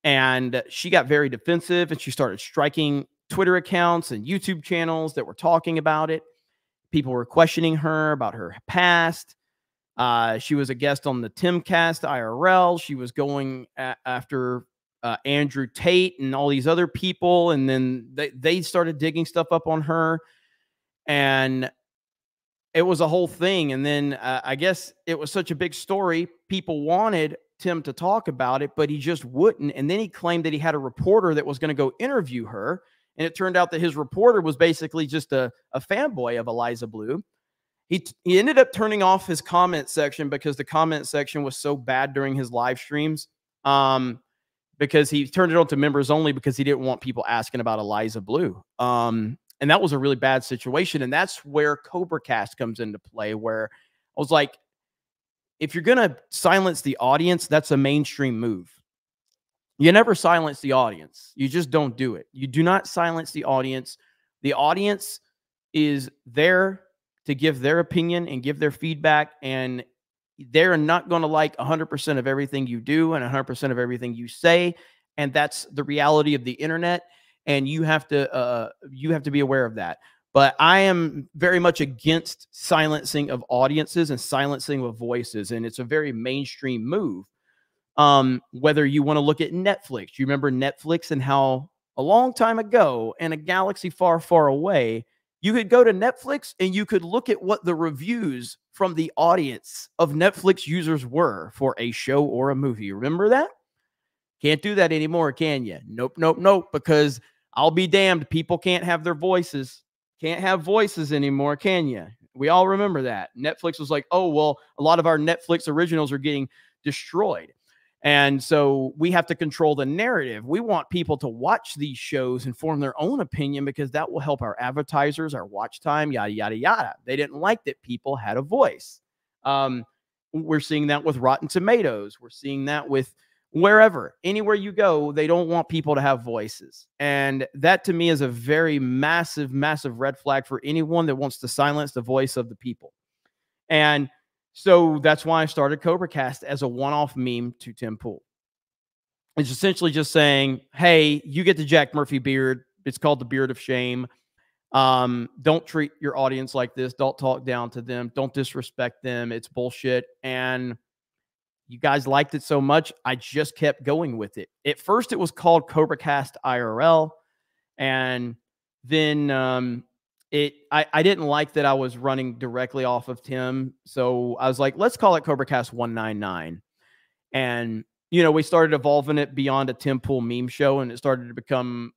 and she got very defensive, and she started striking Twitter accounts and YouTube channels that were talking about it. People were questioning her about her past. She was a guest on the Timcast IRL. She was going after Andrew Tate and all these other people. And then they started digging stuff up on her. And it was a whole thing. And then I guess it was such a big story. People wanted Tim to talk about it, but he just wouldn't. And then he claimed that he had a reporter that was going to go interview her. And it turned out that his reporter was basically just a fanboy of Eliza Blue. He ended up turning off his comment section because the comment section was so bad during his live streams, because he turned it on to members only because he didn't want people asking about Eliza Blue. And that was a really bad situation. And that's where CobraCast comes into play, where I was like, if you're going to silence the audience, that's a mainstream move. You never silence the audience. You just don't do it. You do not silence the audience. The audience is there to give their opinion and give their feedback, and they're not going to like 100% of everything you do and 100% of everything you say, and that's the reality of the internet. and you have to be aware of that. But I am very much against silencing of audiences and silencing of voices, and it's a very mainstream move. Whether you want to look at Netflix, you remember Netflix and how a long time ago in a galaxy far, far away, you could go to Netflix and you could look at what the reviews from the audience of Netflix users were for a show or a movie. Remember that? Can't do that anymore, can you? Nope, nope, nope, because I'll be damned. People can't have their voices. Can't have voices anymore, can you? We all remember that. Netflix was like, oh, well, a lot of our Netflix originals are getting destroyed. And so we have to control the narrative. We want people to watch these shows and form their own opinion because that will help our advertisers, our watch time, yada, yada, yada. They didn't like that people had a voice. We're seeing that with Rotten Tomatoes. We're seeing that with wherever, anywhere you go, they don't want people to have voices. And that to me is a very massive, massive red flag for anyone that wants to silence the voice of the people. And so that's why I started CobraCast as a one-off meme to Tim Pool. It's essentially just saying, hey, you get the Jack Murphy beard. It's called the beard of shame. Don't treat your audience like this. Don't talk down to them. Don't disrespect them. It's bullshit. And you guys liked it so much, I just kept going with it. At first, it was called CobraCast IRL. And then I didn't like that I was running directly off of Tim. So I was like, let's call it CobraCast 199. And, you know, we started evolving it beyond a Tim Pool meme show, and it started to become,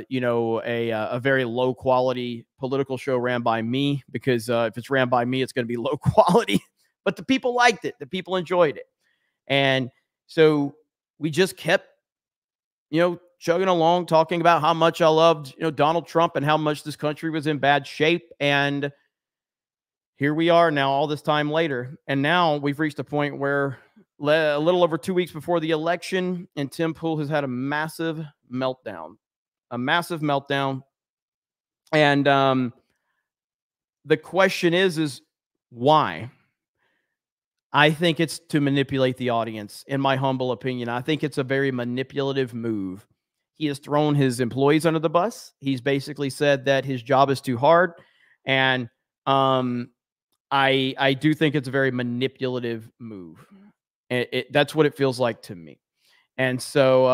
you know, a very low quality political show ran by me, because if it's ran by me, it's going to be low quality. But the people liked it. The people enjoyed it. And so we just kept, you know, chugging along, talking about how much I loved, you know, Donald Trump and how much this country was in bad shape. And here we are now, all this time later. And now we've reached a point where a little over 2 weeks before the election, and Tim Pool has had a massive meltdown. And the question is why? I think it's to manipulate the audience, in my humble opinion. I think it's a very manipulative move. He has thrown his employees under the bus. He's basically said that his job is too hard. And I do think it's a very manipulative move. That's what it feels like to me. And so,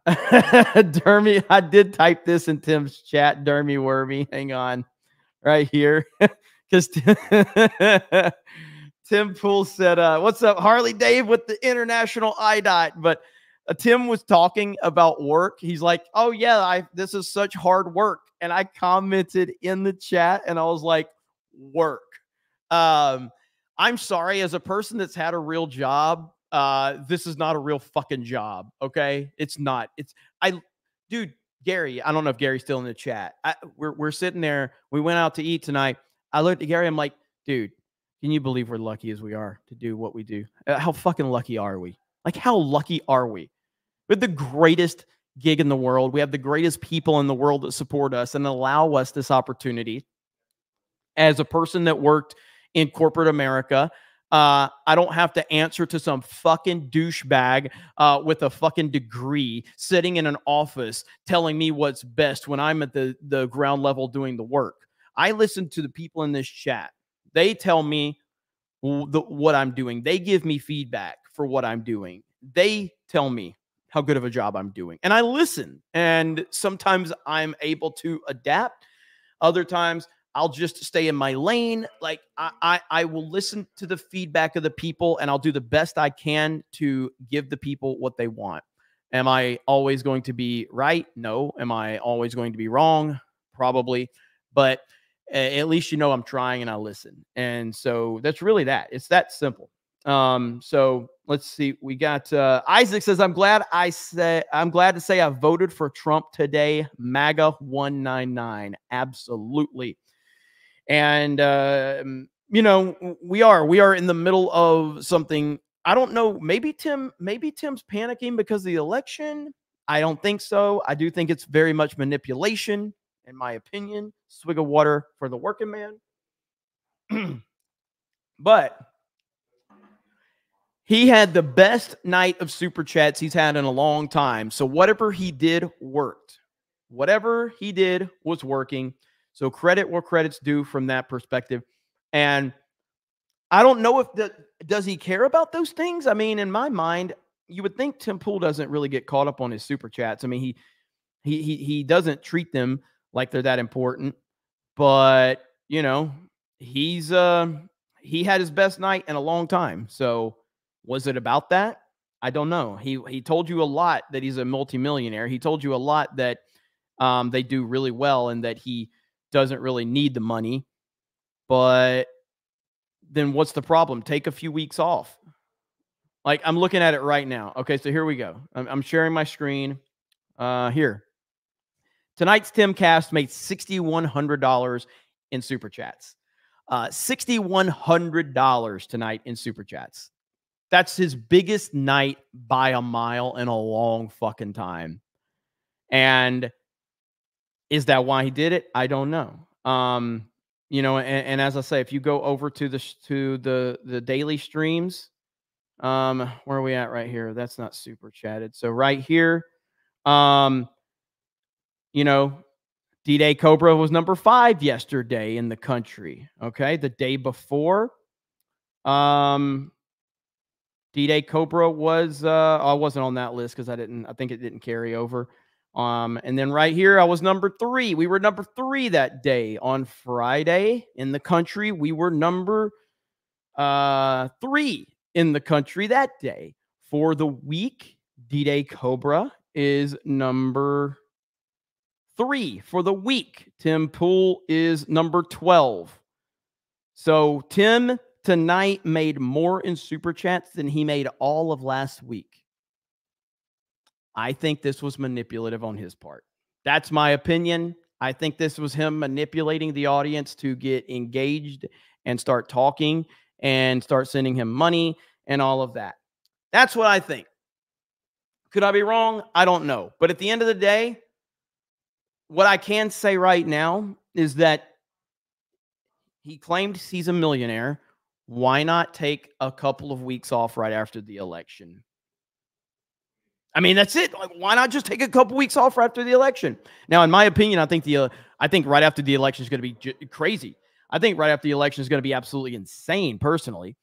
Dermy, I did type this in Tim's chat, Dermy Wormy. Hang on, right here. Because Tim Pool said, what's up, Harley Dave with the international IDOT? But Tim was talking about work. He's like, oh, yeah, this is such hard work. And I commented in the chat, and I was like, work. I'm sorry, as a person that's had a real job, this is not a real fucking job, okay? It's not. Dude, Gary, I don't know if Gary's still in the chat. We're sitting there. We went out to eat tonight. I looked at Gary. I'm like, dude, can you believe we're lucky as we are to do what we do? How fucking lucky are we? Like, how lucky are we? We have the greatest gig in the world. We have the greatest people in the world that support us and allow us this opportunity. As a person that worked in corporate America, I don't have to answer to some fucking douchebag with a fucking degree sitting in an office telling me what's best when I'm at the ground level doing the work. I listen to the people in this chat. They tell me what I'm doing. They give me feedback for what I'm doing. They tell me how good of a job I'm doing. And I listen. And sometimes I'm able to adapt. Other times I'll just stay in my lane. Like I will listen to the feedback of the people, and I'll do the best I can to give the people what they want. Am I always going to be right? No. Am I always going to be wrong? Probably. But at least, you know, I'm trying and I listen. And so that's really that. It's that simple. So let's see. We got Isaac says, I'm glad to say I voted for Trump today. MAGA 199. Absolutely. And you know, we are in the middle of something. I don't know. Maybe Tim's panicking because of the election. I don't think so. I do think it's very much manipulation, in my opinion. Swig of water for the working man. But he had the best night of super chats he's had in a long time. So whatever he did worked. Whatever he did was working. So credit where credit's due from that perspective. And I don't know if does he care about those things? I mean, in my mind, you would think Tim Pool doesn't really get caught up on his super chats. I mean, he doesn't treat them like they're that important. But, you know, he had his best night in a long time. So was it about that? I don't know. He told you a lot that he's a multimillionaire. He told you a lot that they do really well and that he doesn't really need the money. But then what's the problem? Take a few weeks off. Like, I'm looking at it right now. Okay, so here we go. I'm sharing my screen here. Tonight's Timcast made $6,100 in super chats. $6,100 tonight in super chats. That's his biggest night by a mile in a long fucking time. And is that why he did it? I don't know. You know, and as I say, if you go over to the daily streams, where are we at right here? That's not super chatted. So right here, you know, D-Day Cobra was number 5 yesterday in the country. Okay, the day before, D-Day Cobra was I wasn't on that list because I think it didn't carry over. And then right here, I was number 3. We were number 3 that day. On Friday in the country, we were number 3 in the country that day. For the week, D-Day Cobra is number 3 for the week. Tim Pool is number 12. So Tim tonight made more in super chats than he made all of last week. I think this was manipulative on his part. That's my opinion. I think this was him manipulating the audience to get engaged and start talking and start sending him money and all of that. That's what I think. Could I be wrong? I don't know. But at the end of the day, what I can say right now is that he claimed he's a millionaire. Why not take a couple of weeks off right after the election? I mean, that's it. Like, why not just take a couple weeks off right after the election? Now, in my opinion, I think right after the election is going to be crazy. I think right after the election is going to be absolutely insane, personally.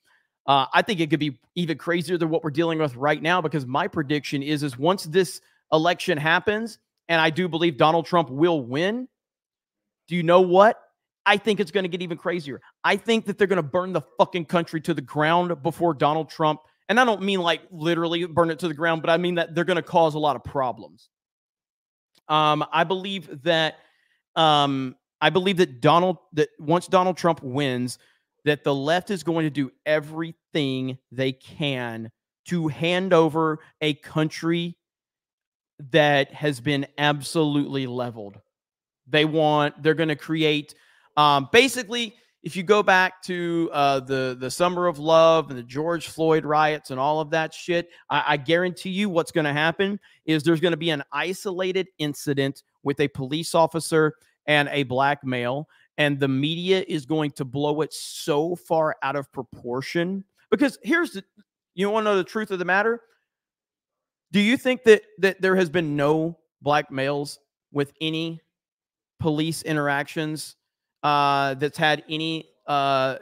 I think it could be even crazier than what we're dealing with right now, because my prediction is once this election happens, and I do believe Donald Trump will win, do you know what? I think it's going to get even crazier. I think that they're going to burn the fucking country to the ground before Donald Trump. And I don't mean like literally burn it to the ground, but I mean that they're going to cause a lot of problems. I believe that that once Donald Trump wins, that the left is going to do everything they can to hand over a country that has been absolutely leveled. They're going to create, basically, if you go back to the Summer of Love and the George Floyd riots and all of that shit, I guarantee you what's going to happen is there's going to be an isolated incident with a police officer and a black male, and the media is going to blow it so far out of proportion. Because you want to know the truth of the matter? Do you think that there has been no black males with any police interactions that's had any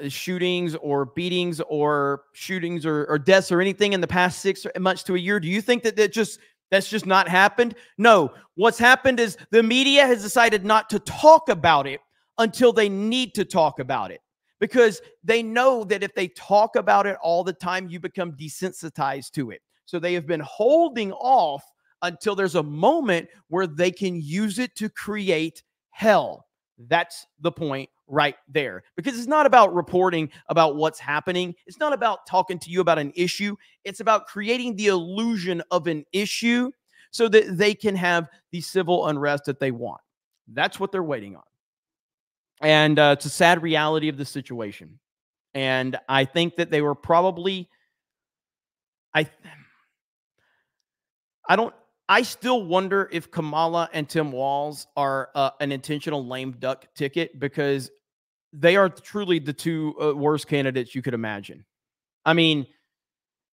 shootings or beatings or shootings or deaths or anything in the past 6 months to a year? Do you think that that's just not happened? No. What's happened is the media has decided not to talk about it until they need to talk about it, because they know that if they talk about it all the time, you become desensitized to it. So they have been holding off until there's a moment where they can use it to create hell. That's the point right there, because it's not about reporting about what's happening. It's not about talking to you about an issue. It's about creating the illusion of an issue so that they can have the civil unrest that they want. That's what they're waiting on. And it's a sad reality of the situation. And I think that they were probably, I still wonder if Kamala and Tim Walz are an intentional lame duck ticket, because they are truly the two worst candidates you could imagine. I mean,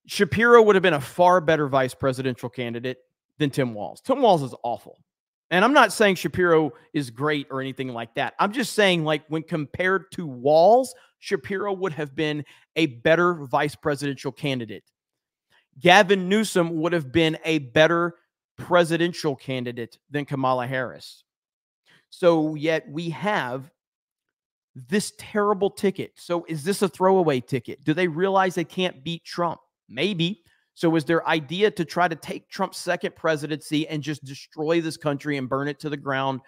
Shapiro would have been a far better vice presidential candidate than Tim Walz. Tim Walz is awful. And I'm not saying Shapiro is great or anything like that. I'm just saying, like, when compared to Walz, Shapiro would have been a better vice presidential candidate. Gavin Newsom would have been a better presidential candidate than Kamala Harris. So yet we have this terrible ticket. So is this a throwaway ticket? Do they realize they can't beat Trump? Maybe. So is their idea to try to take Trump's second presidency and just destroy this country and burn it to the ground,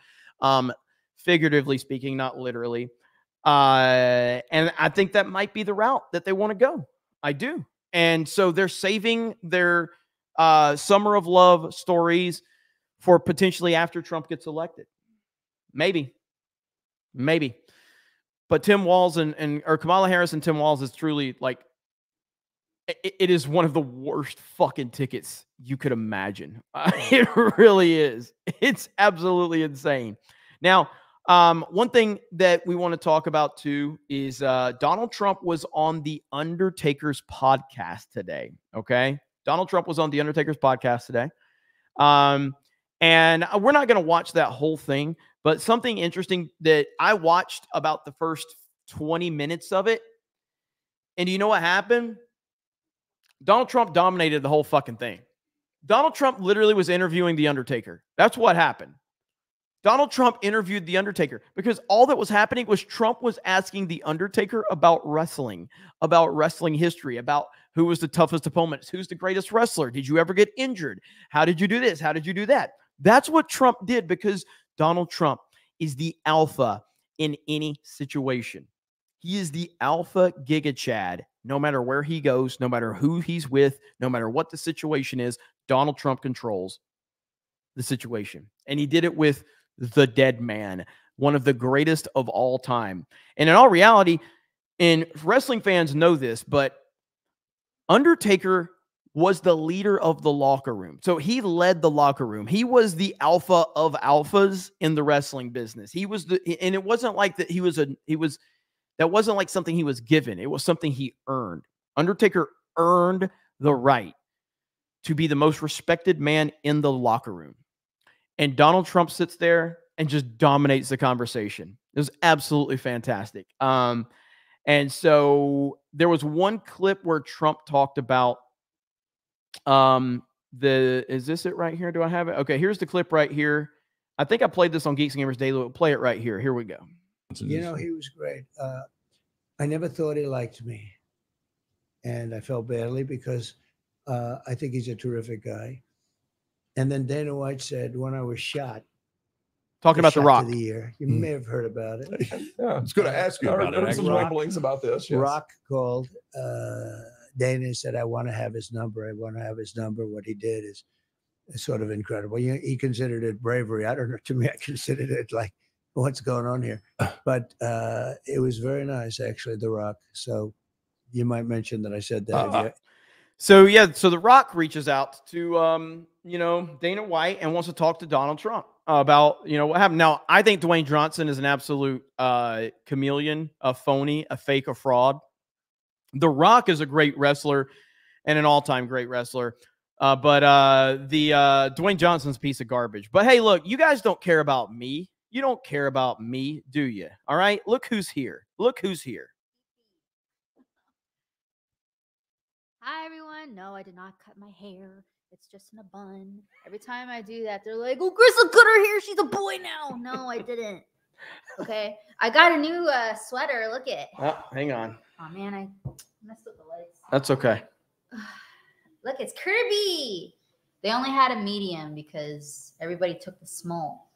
figuratively speaking, not literally. And I think that might be the route that they want to go. I do. And so they're saving their summer of love stories for potentially after Trump gets elected. Maybe. But Tim Walz or Kamala Harris and Tim Walz is truly, like, it is one of the worst fucking tickets you could imagine. It really is. It's absolutely insane. Now, one thing that we want to talk about too is Donald Trump was on the Undertaker's podcast today. Okay. Donald Trump was on the Undertaker's podcast today. And we're not going to watch that whole thing, but something interesting that I watched about the first 20 minutes of it. And do you know what happened? Donald Trump dominated the whole fucking thing. Donald Trump literally was interviewing The Undertaker. That's what happened. Donald Trump interviewed The Undertaker because all that was happening was Trump was asking The Undertaker about wrestling history, about who was the toughest opponent, who's the greatest wrestler, did you ever get injured, how did you do this, how did you do that? That's what Trump did because Donald Trump is the alpha in any situation. He is the alpha giga Chad. No matter where he goes, no matter who he's with, no matter what the situation is, Donald Trump controls the situation. And he did it with the dead man, one of the greatest of all time. And in all reality, and wrestling fans know this, but Undertaker was the leader of the locker room. So he led the locker room. He was the alpha of alphas in the wrestling business. He was and it wasn't like that that wasn't like something he was given. It was something he earned. Undertaker earned the right to be the most respected man in the locker room. And Donald Trump sits there and just dominates the conversation. It was absolutely fantastic. And so there was one clip where Trump talked about is this it right here? Do I have it? Okay, here's the clip right here. I think I played this on Geeks and Gamers Daily. We'll play it right here. Here we go. You know, he was great. I never thought he liked me. And I felt badly because I think he's a terrific guy. And then Dana White said, when I was shot, talking about The Rock of the year, you may have heard about it. Yeah, it's going to ask you about it. Some rumblings about this. Yes. Rock called Dana and said, I want to have his number. I want to have his number. What he did is sort of incredible. He considered it bravery. I don't know. To me, I considered it like, what's going on here? But it was very nice, actually, The Rock. So you might mention that I said that. So The Rock reaches out to Dana White and wants to talk to Donald Trump about what happened. Now, I think Dwayne Johnson is an absolute chameleon, a phony, a fake, a fraud. The Rock is a great wrestler and an all-time great wrestler. But Dwayne Johnson's a piece of garbage. But hey, look, you guys don't care about me. You don't care about me, do you? All right. Look who's here. Look who's here. Hi, everyone. No, I did not cut my hair. It's just in a bun. Every time I do that, they're like, oh, Crystal cut her hair. She's a boy now. No, I didn't. Okay. I got a new sweater. Look at it. Oh, hang on. Oh, man. I messed up the lights. That's okay. Look, it's Kirby. They only had a medium because everybody took the small.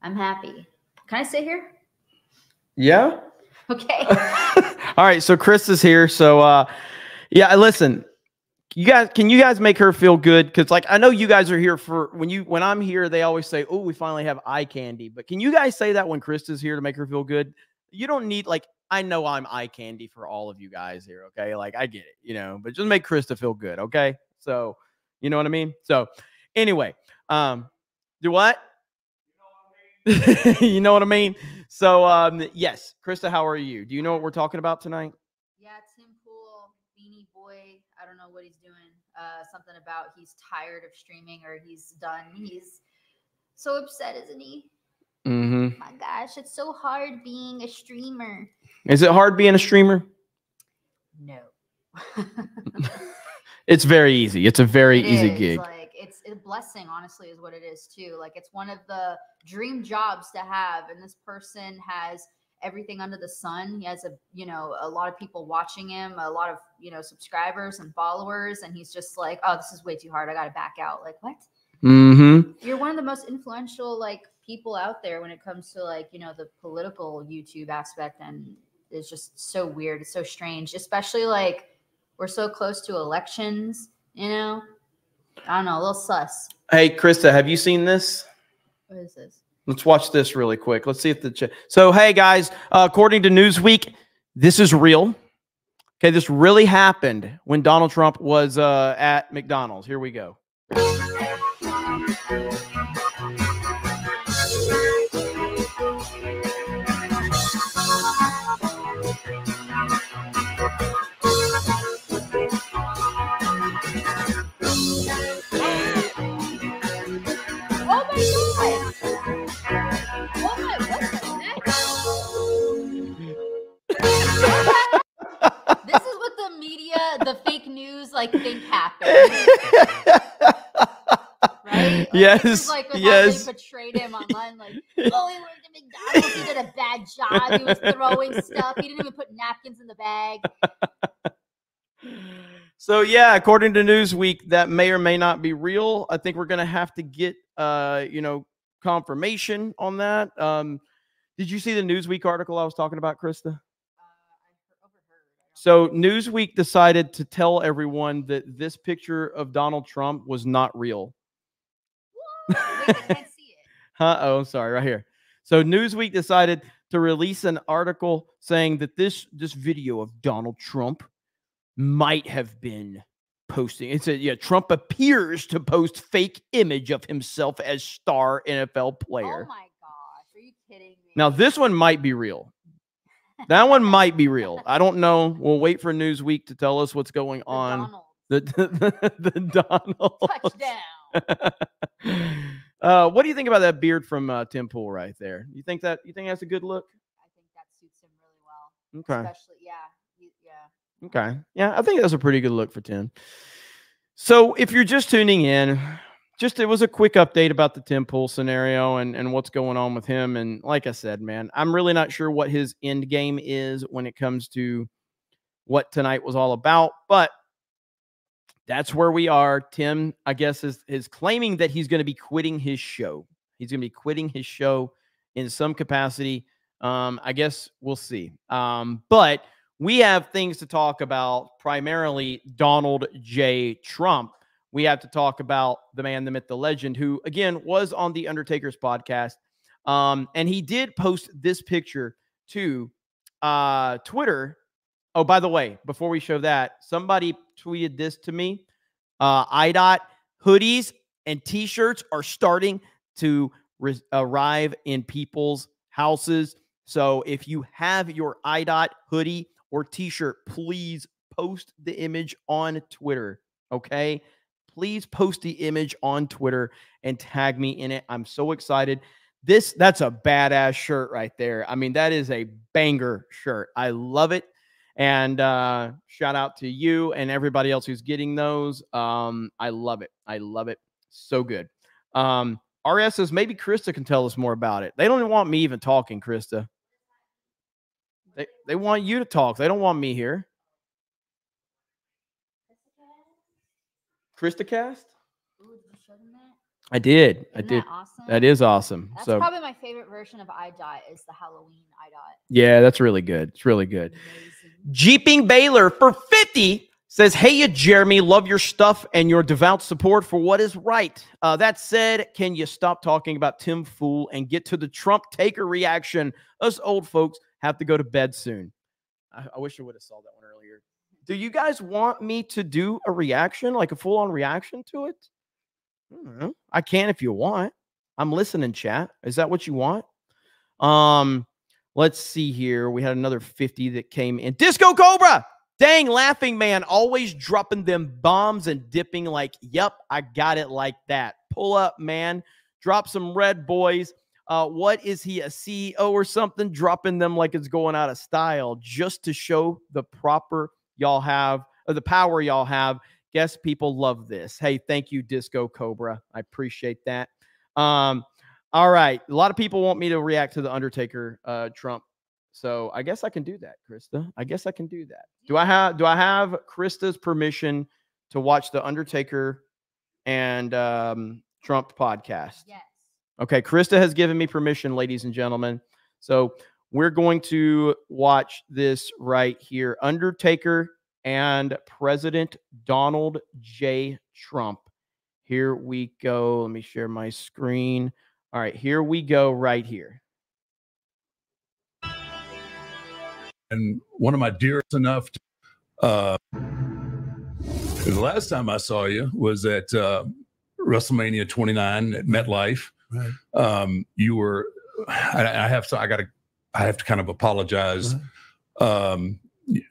I'm happy. Can I sit here? Yeah. Okay. All right. So Chris is here. So, yeah, listen, can you guys make her feel good? Cause like, I know you guys are here for when I'm here, they always say, oh, we finally have eye candy, but can you guys say that when Chris is here to make her feel good? You don't need, like, I know I'm eye candy for all of you guys here. Okay. Like I get it, but just make Krista feel good. Okay. So, you know what I mean? So anyway, do what? You know what I mean? So, yes, Krista, how are you? Do you know what we're talking about tonight? Yeah, Tim Pool, Beanie Boy. I don't know what he's doing. Something about he's tired of streaming or he's done. He's So upset, isn't he? Mm-hmm. My gosh, it's so hard being a streamer. Is it hard being a streamer? No. It's very easy. It's a very easy gig. Like it's a blessing, honestly, is what it is too. Like it's one of the dream jobs to have, and this person has everything under the sun. He has a lot of people watching him, a lot of subscribers and followers, and he's just like, oh, this is way too hard. I gotta back out. Like what? Mm-hmm. You're one of the most influential people out there when it comes to the political YouTube aspect, and it's just so weird. It's so strange, especially we're so close to elections, I don't know, a little sus. Hey, Krista, have you seen this? What is this? Let's watch this really quick. Let's see if so, hey, guys, according to Newsweek, this is real. Okay, this really happened when Donald Trump was at McDonald's. Here we go. This is what the media, the fake news, think happened. Right? Yes. This is how yes. they portrayed him online. Oh, he worked at McDonald's. He did a bad job. He was throwing stuff. He didn't even put napkins in the bag. So yeah, according to Newsweek, that may or may not be real. I think we're gonna have to get confirmation on that. Did you see the Newsweek article I was talking about, Krista? So Newsweek decided to tell everyone that this picture of Donald Trump was not real. Wait, I can't see it. Oh, sorry, right here. So Newsweek decided to release an article saying that this video of Donald Trump might have been posting. It said, yeah, Trump appears to post fake image of himself as star NFL player. Oh my gosh, are you kidding me? Now this one might be real. That one might be real. I don't know. We'll wait for Newsweek to tell us what's going on. The Donald touchdown. What do you think about that beard from Tim Pool right there? You think that's a good look? I think that suits him really well. Okay. Especially, yeah. Okay. Yeah, I think that's a pretty good look for Tim. So if you're just tuning in, it was a quick update about the Tim Pool scenario and what's going on with him. And like I said, man, I'm really not sure what his end game is when it comes to what tonight was all about, but that's where we are. Tim, I guess, is claiming that he's going to be quitting his show. He's going to be quitting his show in some capacity. I guess we'll see. But we have things to talk about, primarily Donald J. Trump. We have to talk about the man, the myth, the legend, who, again, was on the Undertaker's podcast. And he did post this picture to Twitter. Oh, by the way, before we show that, somebody tweeted this to me. IDOT hoodies and T-shirts are starting to arrive in people's houses. So if you have your IDOT hoodie or T-shirt, please post the image on Twitter, okay? Please post the image on Twitter and tag me in it. I'm so excited. That's a badass shirt right there. I mean, that is a banger shirt. I love it. And shout out to you and everybody else who's getting those. I love it. I love it. So good. RS says maybe Krista can tell us more about it. They don't even want me even talking, Krista. They want you to talk. They don't want me here. CobraCast? I did. Isn't that awesome? That is awesome. That's so probably my favorite version of IDOT is the Halloween IDOT. Yeah, that's really good. It's really good. Jeeping Baylor for 50 says, hey, you Jeremy, love your stuff and your devout support for what is right. That said, can you stop talking about Tim Fool and get to the Trump taker reaction? Us old folks have to go to bed soon. I wish I would have saw that one earlier. Do you guys want me to do a reaction, like a full-on reaction to it? I don't know. I can if you want. I'm listening, chat. Is that what you want? Let's see here. We had another 50 that came in. Disco Cobra! Dang, laughing man, always dropping them bombs and dipping like, yep, I got it like that. Pull up, man. Drop some red, boys. What is he, a CEO or something? Dropping them like it's going out of style just to show the proper y'all have, or the power y'all have. Guess people love this. Hey, thank you, Disco Cobra. I appreciate that. All right. A lot of people want me to react to the Undertaker Trump. So I guess I can do that, Krista. I guess I can do that. Do I have Krista's permission to watch the Undertaker and Trump podcast? Yes. Okay, Krista has given me permission, ladies and gentlemen. So we're going to watch this right here. Undertaker and President Donald J. Trump. Here we go. Let me share my screen. All right, here we go right here. And one of my dearest enough to, the last time I saw you was at WrestleMania 29 at MetLife. Right. You were, I have to kind of apologize. Right.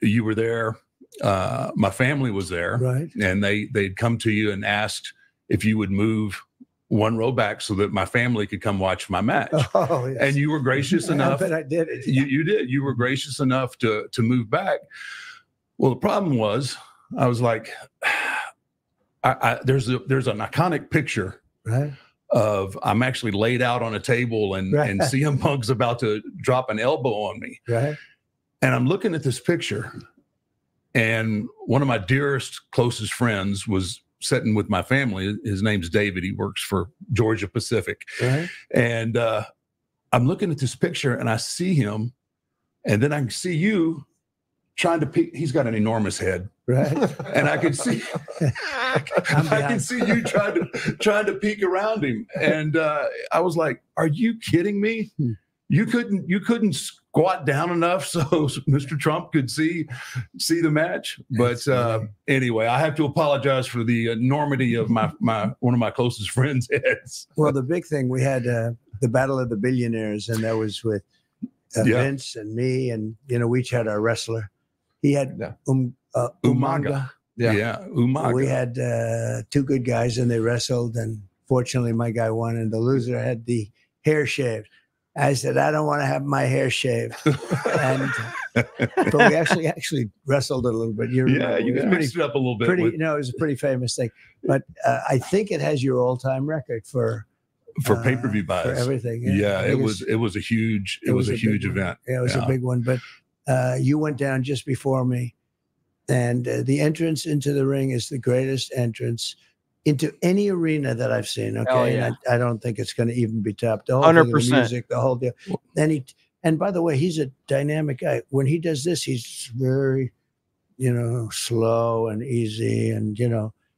You were there. My family was there, right? And they'd come to you and asked if you would move one row back so that my family could come watch my match. Oh, yes. And you were gracious enough. I did it. You did. You were gracious enough to move back. Well, the problem was, I was like, there's an iconic picture, right, of I'm actually laid out on a table and CM Punk's about to drop an elbow on me. Right. And I'm looking at this picture, and one of my dearest, closest friends was sitting with my family. His name's David. He works for Georgia Pacific. Right. And I'm looking at this picture and I see him, and then I can see you trying to peek. He's got an enormous head. Right. And I can see I can see you trying to peek around him. And I was like, are you kidding me? You couldn't squat down enough so Mr. Trump could see the match. But anyway, I have to apologize for the enormity of my one of my closest friends' heads. Well, the big thing, we had the Battle of the Billionaires, and that was with Vince and me, and we each had our wrestler. He had Umaga. Umaga. We had two good guys, and they wrestled, and fortunately my guy won, and the loser had the hair shaved. I said, I don't want to have my hair shaved. But we actually wrestled a little bit. You mixed it up a little bit. It was a pretty famous thing. But I think it has your all-time record for pay-per-view buys. For everything. Yeah, it was a huge event. Yeah, it was a big one. But you went down just before me. And the entrance into the ring is the greatest entrance into any arena that I've seen. Okay. Yeah. And I don't think it's going to even be topped. The whole 100%. thing, the music, the whole deal. And by the way, he's a dynamic guy. When he does this, he's very, slow and easy. And,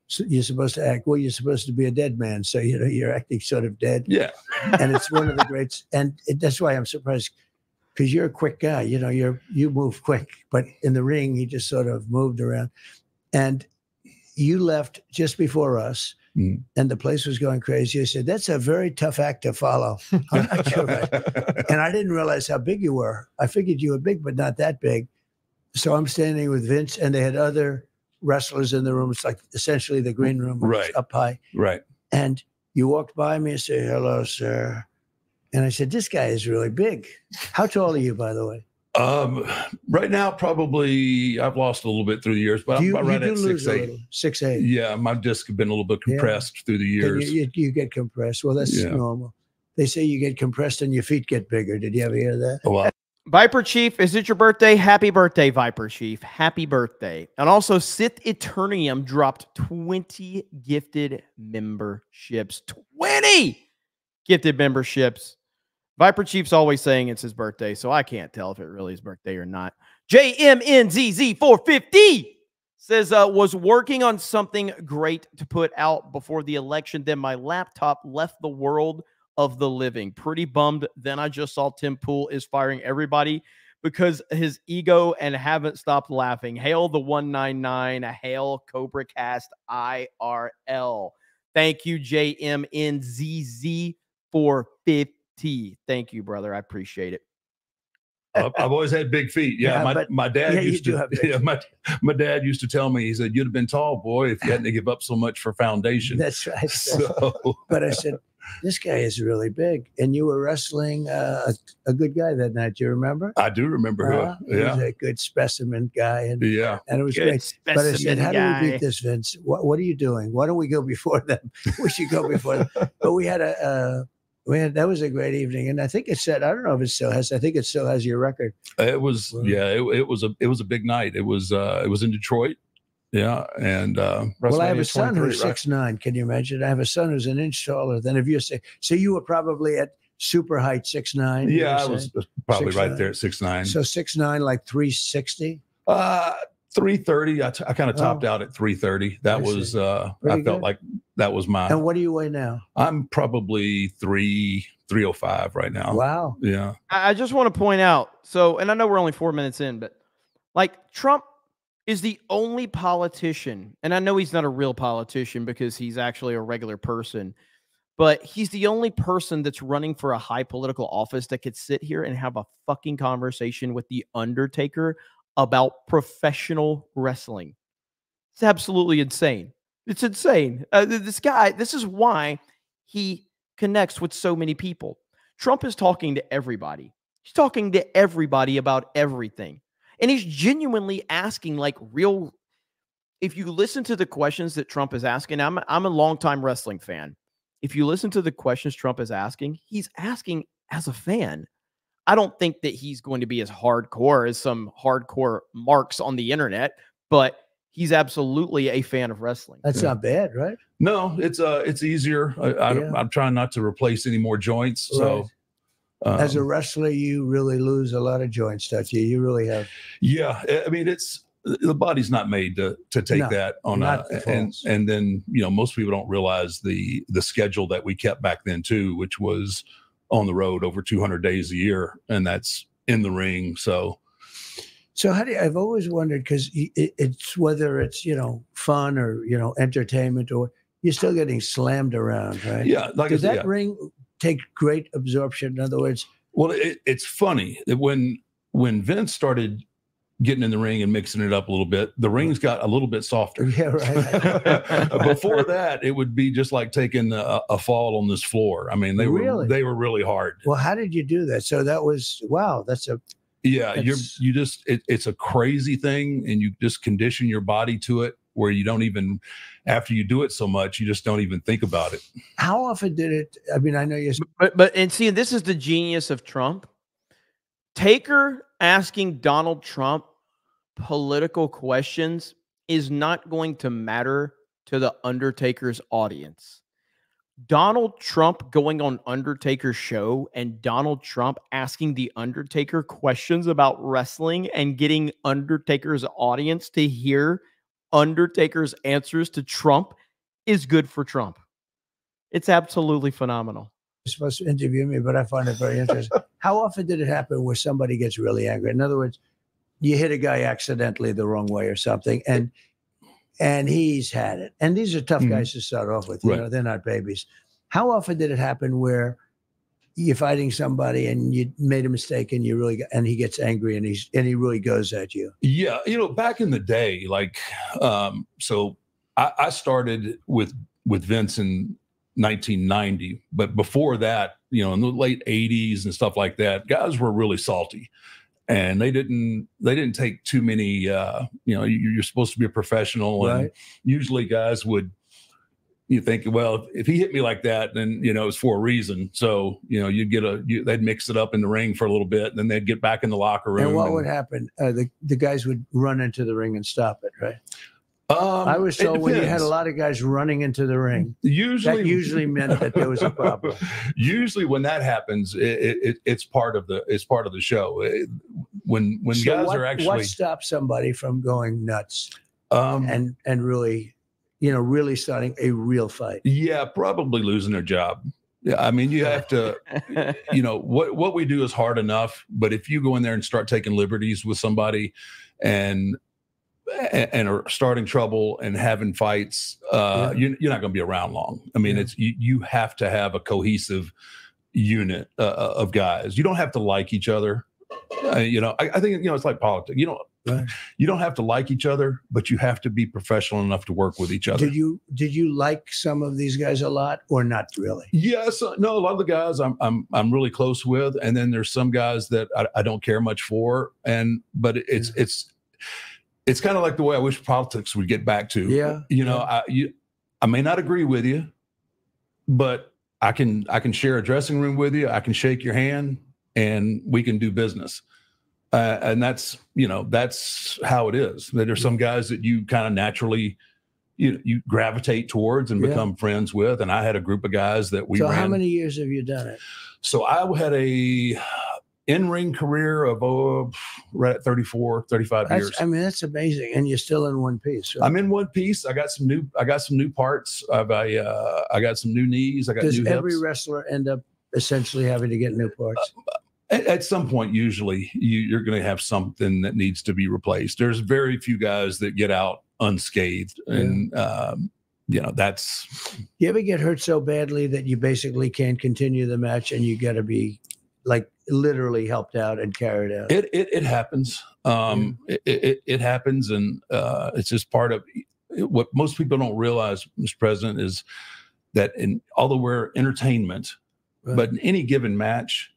so you're supposed to act, you're supposed to be a dead man. So, you're acting sort of dead. Yeah. And it's one of the greats. And that's why I'm surprised, because you're a quick guy. You move quick. But in the ring, he just sort of moved around. And you left just before us, and the place was going crazy. I said, that's a very tough act to follow. I'm not sure. And I didn't realize how big you were. I figured you were big, but not that big. So I'm standing with Vince, and they had other wrestlers in the room. It's like essentially the green room, right, up high. Right. And you walked by me and said, hello, sir. And I said, this guy is really big. How tall are you, by the way? Right now, probably I've lost a little bit through the years, but I'm right at 6'8". 6'8". Yeah, my disc have been a little bit compressed through the years. You get compressed. Well, that's normal. They say you get compressed and your feet get bigger. Did you ever hear that? Well, Viper Chief, is it your birthday? Happy birthday, Viper Chief. Happy birthday. And also, Sith Eternium dropped 20 gifted memberships. 20 gifted memberships. Viper Chief's always saying it's his birthday, so I can't tell if it really is his birthday or not. JMNZZ450 says, was working on something great to put out before the election. Then my laptop left the world of the living. Pretty bummed. Then I just saw Tim Pool is firing everybody because his ego, and haven't stopped laughing. Hail the 199. Hail CobraCast IRL. Thank you, JMNZZ450. Thank you, brother. I appreciate it. I've always had big feet. Yeah, my dad used to. Yeah, my dad used to tell me. He said, "You'd have been tall, boy, if you hadn't to give up so much for foundation." That's right. So, but I said, this guy is really big. And you were wrestling a good guy that night. Do you remember? I do remember. He was a good specimen guy. And, and it was Good great. But I said, specimen how do we guy. beat this, Vince? What are you doing? Why don't we go before them? We should go before them. But we had that was a great evening. And I think it said, I don't know if it still has, I think it still has your record. It was, it was a big night. It was in Detroit. Yeah. And well, I have a son who's 6'9". Can you imagine? I have a son who's an inch taller than if you say. So you were probably at super height 6'9". Yeah, I was probably right there at 6'9". So 6'9", like 360. 330. I kind of topped out at 330. That was I felt like that was mine. And what do you weigh now? I'm probably 305 right now. Wow. Yeah. I just want to point out. So, and I know we're only 4 minutes in, but like Trump is the only politician, and I know he's not a real politician because he's actually a regular person, but he's the only person that's running for a high political office that could sit here and have a fucking conversation with The Undertaker about professional wrestling. It's absolutely insane. It's insane. This guy, this is why he connects with so many people. Trump is talking to everybody. He's talking to everybody about everything. And he's genuinely asking like real, if you listen to the questions that Trump is asking, I'm a longtime wrestling fan. If you listen to the questions Trump is asking, he's asking as a fan. I don't think that he's going to be as hardcore as some hardcore marks on the internet, but he's absolutely a fan of wrestling. That's not bad, right? No, it's easier. I'm trying not to replace any more joints. So as a wrestler, you really lose a lot of joints, don't you? You really have. Yeah. I mean, the body's not made to take that on and then, most people don't realize the schedule that we kept back then too, which was on the road over 200 days a year. And that's in the ring. So how do you, I've always wondered, because it's whether it's, fun or, entertainment, or you're still getting slammed around, right? Yeah. Does that ring take great absorption? In other words, well, it's funny that when Vince started getting in the ring and mixing it up a little bit, the rings got a little bit softer. Yeah, right. Before that, it would be just like taking a fall on this floor. I mean, they were really hard. Well, how did you do that? So that was, wow, that's a. Yeah, it's a crazy thing, and you just condition your body to it where you don't even, after you do it so much, you just don't even think about it. How often did it, I mean, I know you, but and see, this is the genius of Trump. Taker asking Donald Trump political questions is not going to matter to the Undertaker's audience. Donald Trump going on Undertaker's show and Donald Trump asking the Undertaker questions about wrestling and getting Undertaker's audience to hear Undertaker's answers to Trump is good for Trump. It's absolutely phenomenal. You're supposed to interview me, but I find it very interesting. How often did it happen where somebody gets really angry? In other words, you hit a guy accidentally the wrong way or something, and he's had it. And these are tough guys to start off with. They're not babies. How often did it happen where you're fighting somebody and you made a mistake and he gets angry and he really goes at you? Yeah, back in the day, like, so I started with Vince in 1990, but before that, in the late 80s and stuff like that, guys were really salty. And they didn't take too many, you're supposed to be a professional. Right. And usually guys you think, well, if he hit me like that, then, it's for a reason. So, they'd mix it up in the ring for a little bit, and then they'd get back in the locker room. And what would happen? The guys would run into the ring and stop it, right? I was told when you had a lot of guys running into the ring, that usually meant that there was a problem. Usually, when that happens, it's part of the show. When guys are actually, what stops somebody from going nuts and really, really starting a real fight? Yeah, probably losing their job. Yeah, I mean, you have to, what we do is hard enough, but if you go in there and start taking liberties with somebody and are starting trouble and having fights, you're not going to be around long. I mean, you have to have a cohesive unit of guys. You don't have to like each other, I think it's like politics. You don't have to like each other, but you have to be professional enough to work with each other. Did you like some of these guys a lot, or not really? Yes, no. A lot of the guys I'm really close with, and then there's some guys that I don't care much for, but it's kind of like the way I wish politics would get back to. Yeah, I may not agree with you, but I can share a dressing room with you. I can shake your hand, and we can do business. And that's how it is. There's some guys that you kind of naturally you gravitate towards and become friends with. And I had a group of guys that we ran. How many years have you done it? So I had a in-ring career of right at 35 years. I mean, that's amazing. And you're still in one piece. Right? I'm in one piece. I got some new parts. I got some new knees. I got new hips. Does every wrestler end up essentially having to get new parts? At some point, usually you're going to have something that needs to be replaced. There's very few guys that get out unscathed, and that's. You ever get hurt so badly that you basically can't continue the match, and you got to be like literally helped out and carried out? It happens. It happens, and it's just part of what most people don't realize, Mr. President, is that although we're entertainment, but in any given match,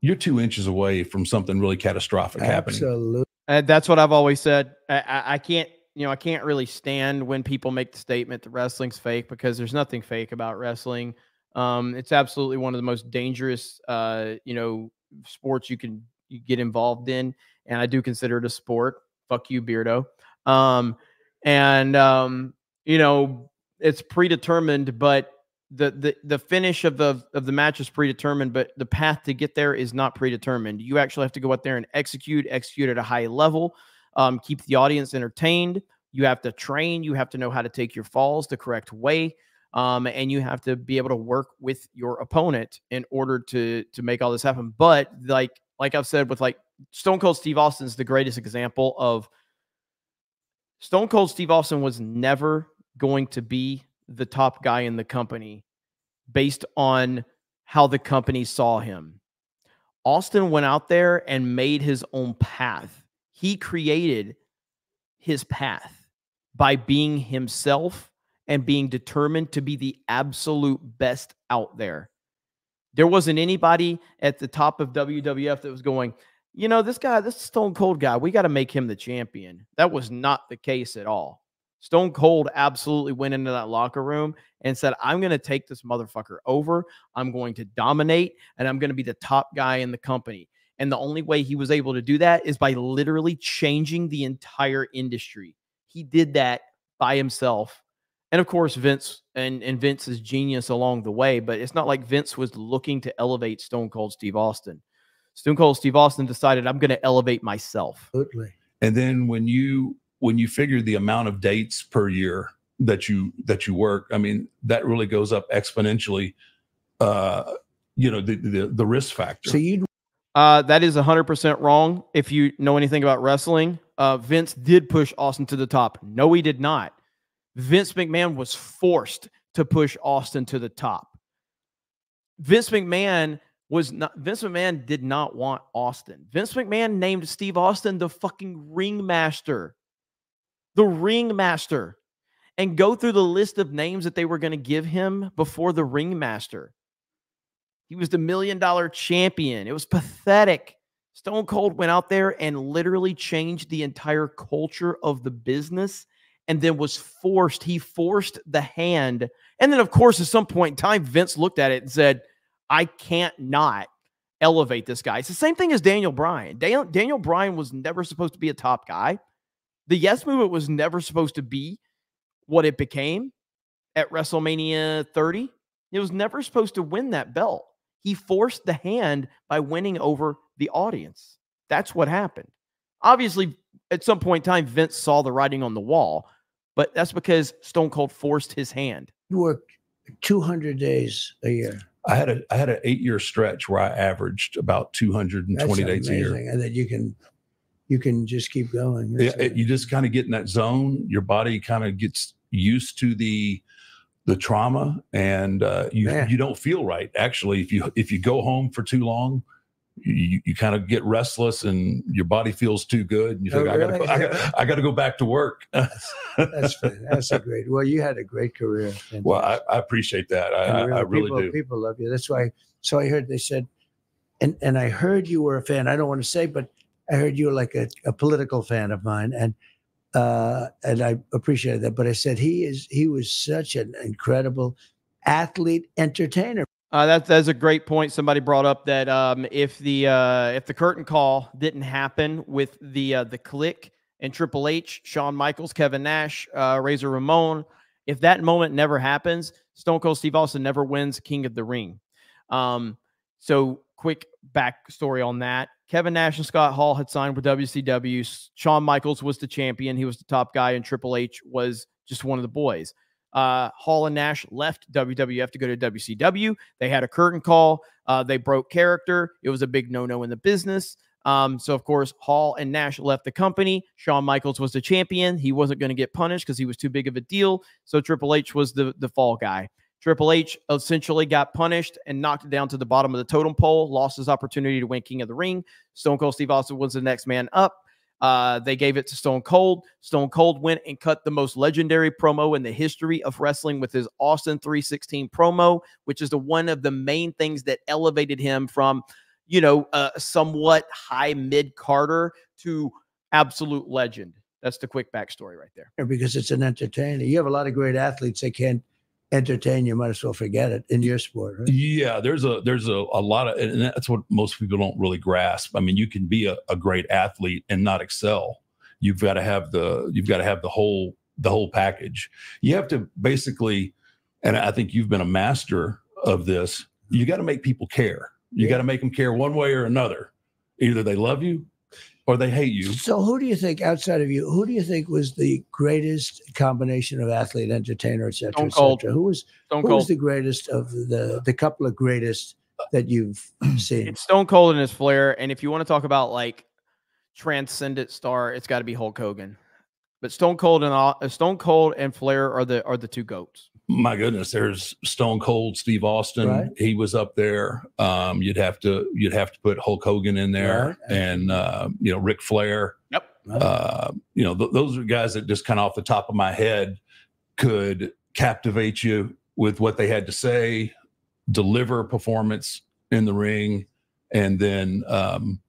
you're 2 inches away from something really catastrophic happening. Absolutely. That's what I've always said. I can't, I can't really stand when people make the statement that wrestling's fake, because there's nothing fake about wrestling. It's absolutely one of the most dangerous, sports you get involved in. And I do consider it a sport. Fuck you, Beardo. It's predetermined, but the finish of the match is predetermined, but the path to get there is not predetermined. You actually have to go out there and execute at a high level, keep the audience entertained. You have to train. You have to know how to take your falls the correct way. And you have to be able to work with your opponent in order to make all this happen. But like I've said, with like Stone Cold Steve Austin is the greatest example of Stone Cold Steve Austin was never going to be the top guy in the company based on how the company saw him. Austin went out there and made his own path. He created his path by being himself and being determined to be the absolute best out there. There wasn't anybody at the top of WWF that was going, this Stone Cold guy, we got to make him the champion. That was not the case at all. Stone Cold absolutely went into that locker room and said, I'm going to take this motherfucker over. I'm going to dominate, and I'm going to be the top guy in the company. And the only way he was able to do that is by literally changing the entire industry. He did that by himself. And of course, Vince and Vince's genius along the way, but it's not like Vince was looking to elevate Stone Cold Steve Austin. Stone Cold Steve Austin decided, I'm going to elevate myself. Absolutely. And then when you figure the amount of dates per year that you work, I mean, that really goes up exponentially. The risk factor. So that is 100% wrong. If you know anything about wrestling, Vince did push Austin to the top. No, he did not. Vince McMahon was forced to push Austin to the top. Vince McMahon did not want Austin. Vince McMahon named Steve Austin the fucking ringmaster. The ringmaster. And go through the list of names that they were going to give him before the ringmaster. He was the $1 million champion. It was pathetic. Stone Cold went out there and literally changed the entire culture of the business, and then he forced the hand. And then, of course, at some point in time, Vince looked at it and said, I can't not elevate this guy. It's the same thing as Daniel Bryan. Daniel Bryan was never supposed to be a top guy. The Yes Movement was never supposed to be what it became at WrestleMania 30. It was never supposed to win that belt. He forced the hand by winning over the audience. That's what happened. Obviously, at some point in time, Vince saw the writing on the wall, but that's because Stone Cold forced his hand. You worked 200 days a year. I had an 8-year stretch where I averaged about 220 days a year. And then you can just keep going. You just kind of get in that zone. Your body kind of gets used to the trauma, and you don't feel right. Actually, if you go home for too long, you kind of get restless and your body feels too good. And you think, I got to go back to work. That's a great. Well, you had a great career. Well, I appreciate that. I really do. People love you. That's why. So I heard they said, and I heard you were a fan. I don't want to say, but I heard you were like a political fan of mine, and I appreciated that. But I said he was such an incredible athlete, entertainer. That's a great point. Somebody brought up that if the curtain call didn't happen with the Click and Triple H, Shawn Michaels, Kevin Nash, Razor Ramon, if that moment never happens, Stone Cold Steve Austin never wins King of the Ring. So quick backstory on that. Kevin Nash and Scott Hall had signed with WCW. Shawn Michaels was the champion. He was the top guy, and Triple H was just one of the boys. Hall and Nash left WWF to go to WCW. They had a curtain call. They broke character. It was a big no-no in the business. So, of course, Hall and Nash left the company. Shawn Michaels was the champion. He wasn't going to get punished because he was too big of a deal. So Triple H was the fall guy. Triple H essentially got punished and knocked down to the bottom of the totem pole, lost his opportunity to win King of the Ring. Stone Cold Steve Austin was the next man up. They gave it to Stone Cold. Stone Cold went and cut the most legendary promo in the history of wrestling with his Austin 316 promo, which is one of the main things that elevated him from, somewhat high mid-Carter to absolute legend. That's the quick backstory right there. Because it's an entertainer. You have a lot of great athletes that can't entertain. You might as well forget it in your sport, right? Yeah, there's a lot of, and that's what most people don't really grasp. I mean, you can be a great athlete and not excel. You've got to have the whole package. You have to basically, and I think you've been a master of this, you got to make people care. You got to make them care one way or another. Either they love you or they hate you. So who do you think, outside of you, who do you think was the greatest combination of athlete, entertainer, et cetera, et cetera? Who was the greatest of the couple of greatest that you've seen? It's Stone Cold and his Flair. And if you want to talk about like transcendent star, it's got to be Hulk Hogan. But Stone Cold and Flair are the two GOATs. My goodness, there's Stone Cold Steve Austin. Right. He was up there. You'd have to put Hulk Hogan in there, right. And Ric Flair. Yep. Those are guys that just kind of off the top of my head could captivate you with what they had to say, deliver a performance in the ring, and then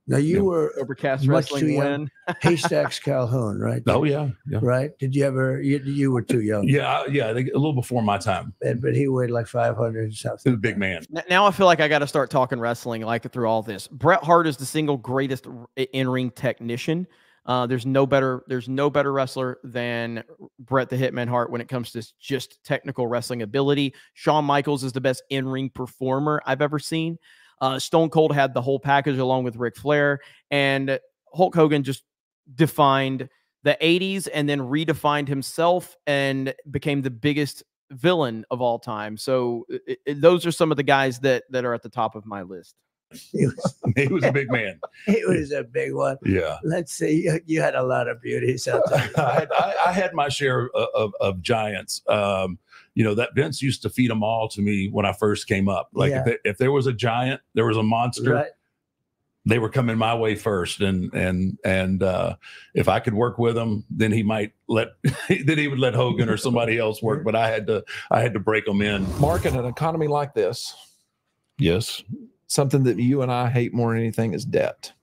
now you were CobraCast wrestling win. Haystacks Calhoun, right? Oh yeah. Right. Did you ever? You were too young. Yeah. A little before my time. But he weighed like 500 or something. He was a big man. Now I feel like I got to start talking wrestling like through all this. Bret Hart is the single greatest in-ring technician. There's no better wrestler than Bret the Hitman Hart when it comes to just technical wrestling ability. Shawn Michaels is the best in-ring performer I've ever seen. Stone Cold had the whole package along with Ric Flair, and Hulk Hogan just defined the 80s and then redefined himself and became the biggest villain of all time. So those are some of the guys that are at the top of my list. He was a big man. He was a big one. Yeah. Let's see. You had a lot of beauties out there. I had my share of giants. That Vince used to feed them all to me when I first came up. Like if there was a giant, there was a monster. Right. They were coming my way first, and if I could work with them, then he would let Hogan or somebody else work. But I had to break them in. Mark, in an economy like this, yes, something that you and I hate more than anything is debt.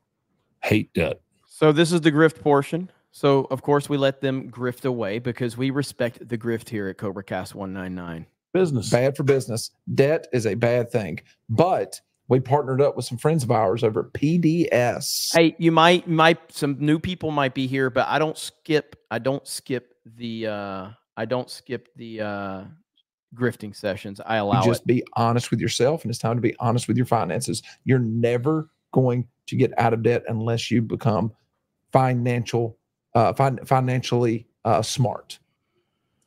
Hate debt. So this is the grift portion. So of course we let them grift away because we respect the grift here at CobraCast 199. Business. Bad for business. Debt is a bad thing, but we partnered up with some friends of ours over at PDS. Hey, you might some new people might be here, but I don't skip the grifting sessions. I allow just be honest with yourself, and it's time to be honest with your finances. You're never going to get out of debt unless you become financially smart.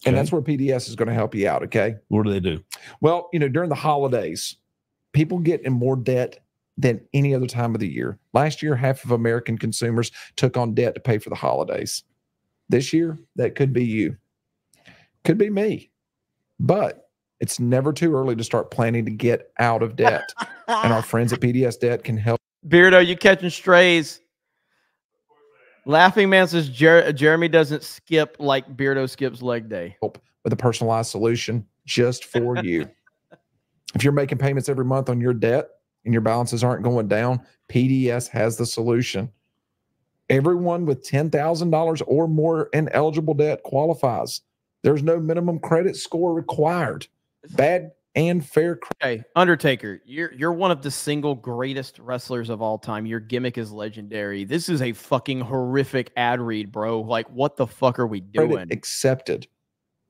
And that's where PDS is going to help you out. Okay. What do they do? Well, during the holidays, people get in more debt than any other time of the year. Last year, half of American consumers took on debt to pay for the holidays. This year, that could be you. Could be me. But it's never too early to start planning to get out of debt. And our friends at PDS Debt can help. Beardo, you catching strays? Laughing Man says Jeremy doesn't skip like Beardo skips leg day. With a personalized solution just for you. If you're making payments every month on your debt and your balances aren't going down, PDS has the solution. Everyone with $10,000 or more in eligible debt qualifies. There's no minimum credit score required. Bad and fair. Okay, Undertaker, you're one of the single greatest wrestlers of all time. Your gimmick is legendary. This is a fucking horrific ad read, bro. Like, what the fuck are we doing? Credit accepted.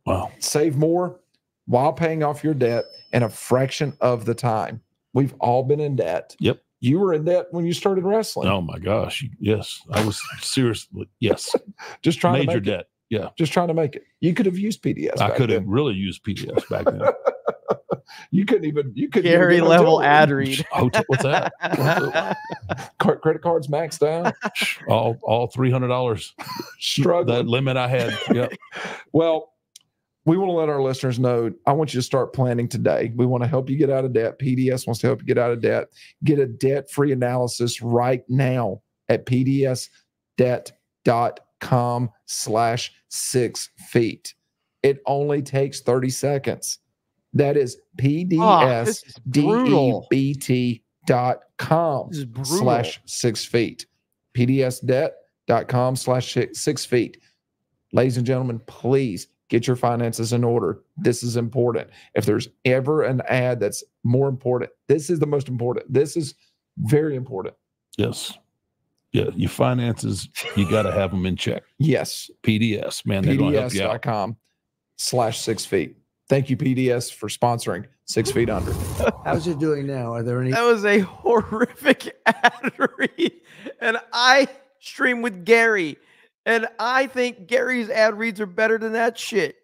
Wow. Save more while paying off your debt in a fraction of the time. We've all been in debt. Yep. You were in debt when you started wrestling. Oh my gosh. Yes. I was seriously. Yes. Just trying Major to make debt. it. Yeah. Just trying to make it. You could have used PDS. I back could have then. really used PDS back then. You couldn't even. Gary level ad read. What's that? Credit cards maxed out. all $300. Struggling. That limit I had. Yep. Well, we want to let our listeners know, I want you to start planning today. We want to help you get out of debt. PDS wants to help you get out of debt. Get a debt-free analysis right now at pdsdebt.com/6feet. It only takes 30 seconds. That is pdsdebt.com/6feet. pdsdebt.com/6feet. Ladies and gentlemen, please get your finances in order. This is important. If there's ever an ad that's more important, this is the most important. This is very important. Yes. Yeah. Your finances, you got to have them in check. Yes. PDS, man. They're going to help you out. PDS.com/6feet. Thank you, PDS, for sponsoring 6 Feet Under. How's it doing now? Are there any? That was a horrific ad read. And I stream with Gary. And I think Gary's ad reads are better than that shit.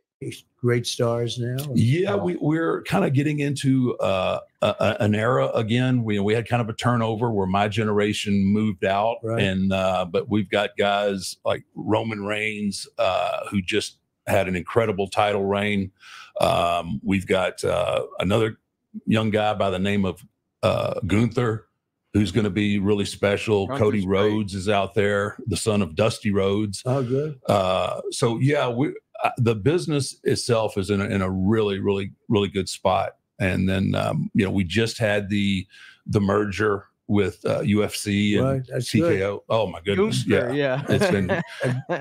Great stars now. Yeah, we're kind of getting into an era again. We had kind of a turnover where my generation moved out, Right. and but we've got guys like Roman Reigns who just had an incredible title reign. We've got another young guy by the name of Gunther, who's going to be really special. Gunther's Cody great. Rhodes is out there, the son of Dusty Rhodes. Oh, good. So yeah, the business itself is in a really, really, really good spot. And then we just had the merger with UFC and Right, that's TKO. good. Oh my goodness, Gunther, yeah. It's been.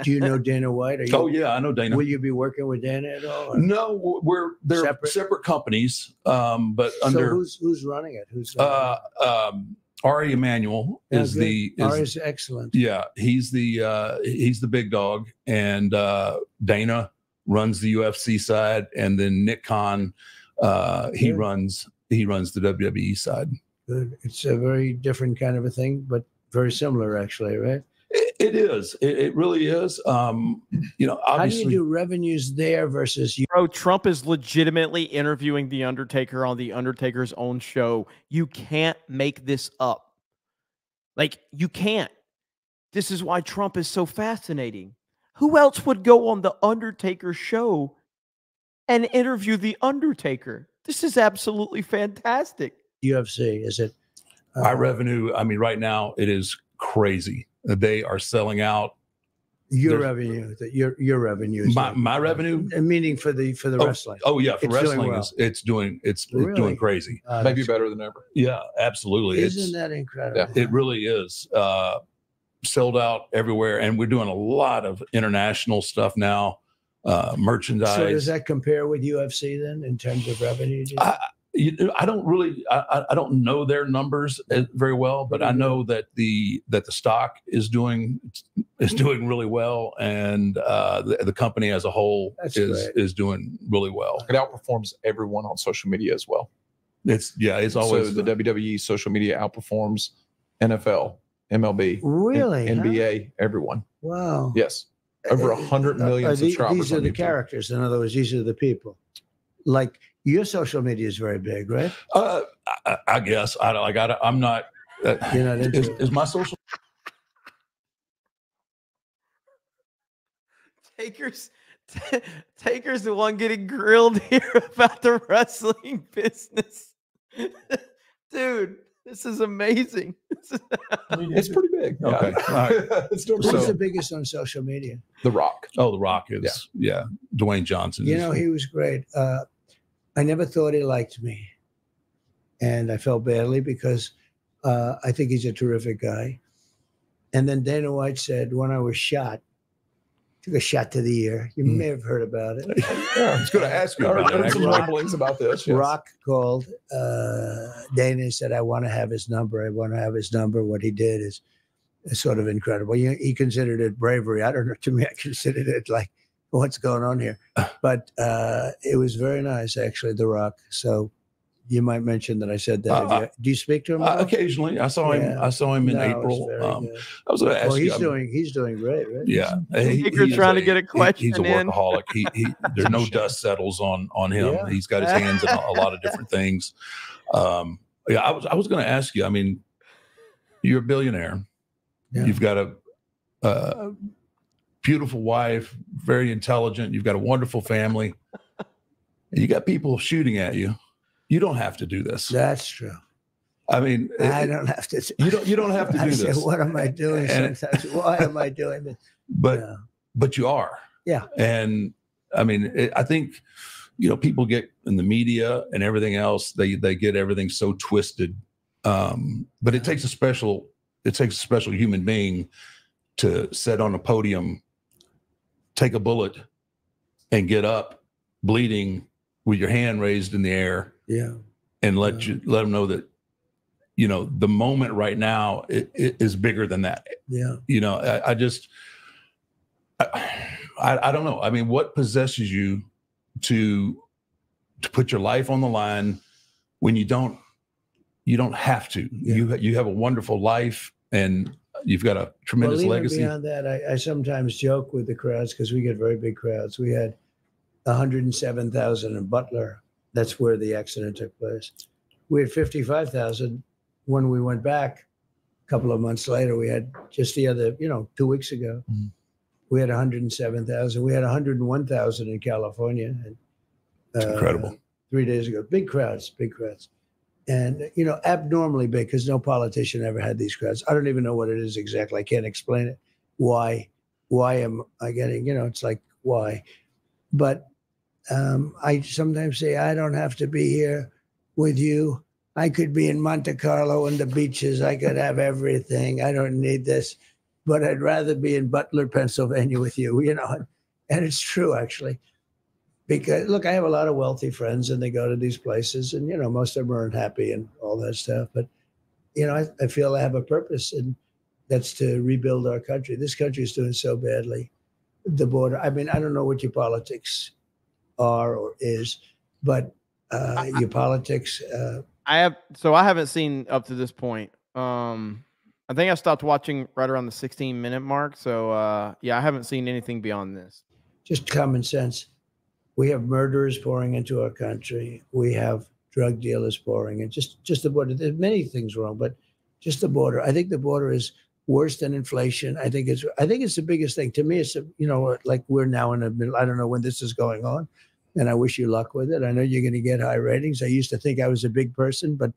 Do you know Dana White? Are you, Oh yeah, I know Dana. Will you be working with Dana at all? or- No, they're Separate? separate companies, but So under who's running it? Who's running it? Ari Emanuel Yeah, is good. the Ari's excellent. yeah, he's the big dog, and Dana runs the UFC side, and then Nick Khan he Good. runs the WWE side. Good. It's a very different kind of a thing, but very similar, actually, right? It is. It really is. Obviously, How do you do revenues there versus you? Bro, Trump is legitimately interviewing The Undertaker on The Undertaker's own show. You can't make this up. Like, you can't. This is why Trump is so fascinating. Who else would go on The Undertaker show and interview The Undertaker? This is absolutely fantastic. UFC? Is it? our revenue, I mean, right now it is crazy. They are selling out. Your There's- revenue, your revenue is My revenue, meaning for the wrestling. Oh yeah, for It's doing wrestling, well. it's doing Really? doing crazy. Maybe better than ever. Yeah, absolutely. Isn't that incredible? It really is. Sold out everywhere, and we're doing a lot of international stuff now. Merchandise. So does that compare with UFC then in terms of revenue? do you think? I don't really, I don't know their numbers very well, but I know that the stock is doing really well, and the company as a whole is doing really well. It outperforms everyone on social media as well. It's always so the WWE social media outperforms NFL, MLB, Really, huh? NBA, everyone. Wow. Yes, over 100 million subscribers. These are on the YouTube. characters. In other words, these are the people. Like your social media is very big, right? I guess I'm not. You're not into it. Is my social? Taker's the one getting grilled here about the wrestling business. Dude, This is amazing. It's pretty big. Okay. All right. Who's the biggest on social media? The Rock. Oh, The Rock is, yeah. Dwayne Johnson. You know, he was great. I never thought he liked me. And I felt badly because I think he's a terrific guy. And then Dana White said, when I was shot, took a shot to the ear. You may have heard about it. Yeah, I was going to ask you about it. Some rumblings about this. Yes. Rock called Dana and said, I want to have his number. I want to have his number. What he did is sort of incredible. He considered it bravery. I don't know. To me, I considered it like, what's going on here? But it was very nice, actually, The Rock. So you might mention that I said that. Do you speak to him? Occasionally. I saw him. I saw him in April. I was going to ask you. He's doing great, right? Yeah, He's trying to get a question. He's a workaholic. There's no dust settles on him. Yeah. He's got his hands in a lot of different things. I was going to ask you. I mean, you're a billionaire. Yeah. You've got a beautiful wife, very intelligent. You've got a wonderful family. And you got people shooting at you. You don't have to do this. That's true. I mean, I don't have to. You don't have to do this. What am I doing? Sometimes, why am I doing this? But you are. Yeah. And I mean, I think people get in the media and everything else. They get everything so twisted. But it takes a special human being to sit on a podium, take a bullet, and get up bleeding with your hand raised in the air. Yeah. And let them know that, the moment right now it is bigger than that. Yeah. I don't know. I mean, what possesses you to put your life on the line when you don't have to? Yeah. You have a wonderful life and you've got a tremendous legacy. Beyond that, I sometimes joke with the crowds because we get very big crowds. We had 107,000 in Butler. That's where the accident took place. We had 55,000 when we went back a couple of months later. We had just the other, 2 weeks ago, we had 107,000. We had 101,000 in California. It's incredible. 3 days ago. Big crowds. And, abnormally big because no politician ever had these crowds. I don't even know what it is exactly. I can't explain it. Why am I getting, it's like, why? But I sometimes say, I don't have to be here with you. I could be in Monte Carlo and the beaches. I could have everything. I don't need this. But I'd rather be in Butler, Pennsylvania with you, And it's true, actually. Because, look, I have a lot of wealthy friends, and they go to these places, and, most of them are unhappy and all that stuff. But, I feel I have a purpose, and that's to rebuild our country. This country is doing so badly. The border. I mean, I don't know what your politics are or is, but your politics. I haven't seen up to this point. I think I stopped watching right around the 16-minute mark. So I haven't seen anything beyond this. Just common sense. We have murderers pouring into our country. We have drug dealers pouring in. Just the border. There's many things wrong, but just the border. I think the border is worse than inflation. I think it's the biggest thing. To me, it's, like we're now in the middle. I don't know when this is going on, and I wish you luck with it. I know you're going to get high ratings. I used to think I was a big person, but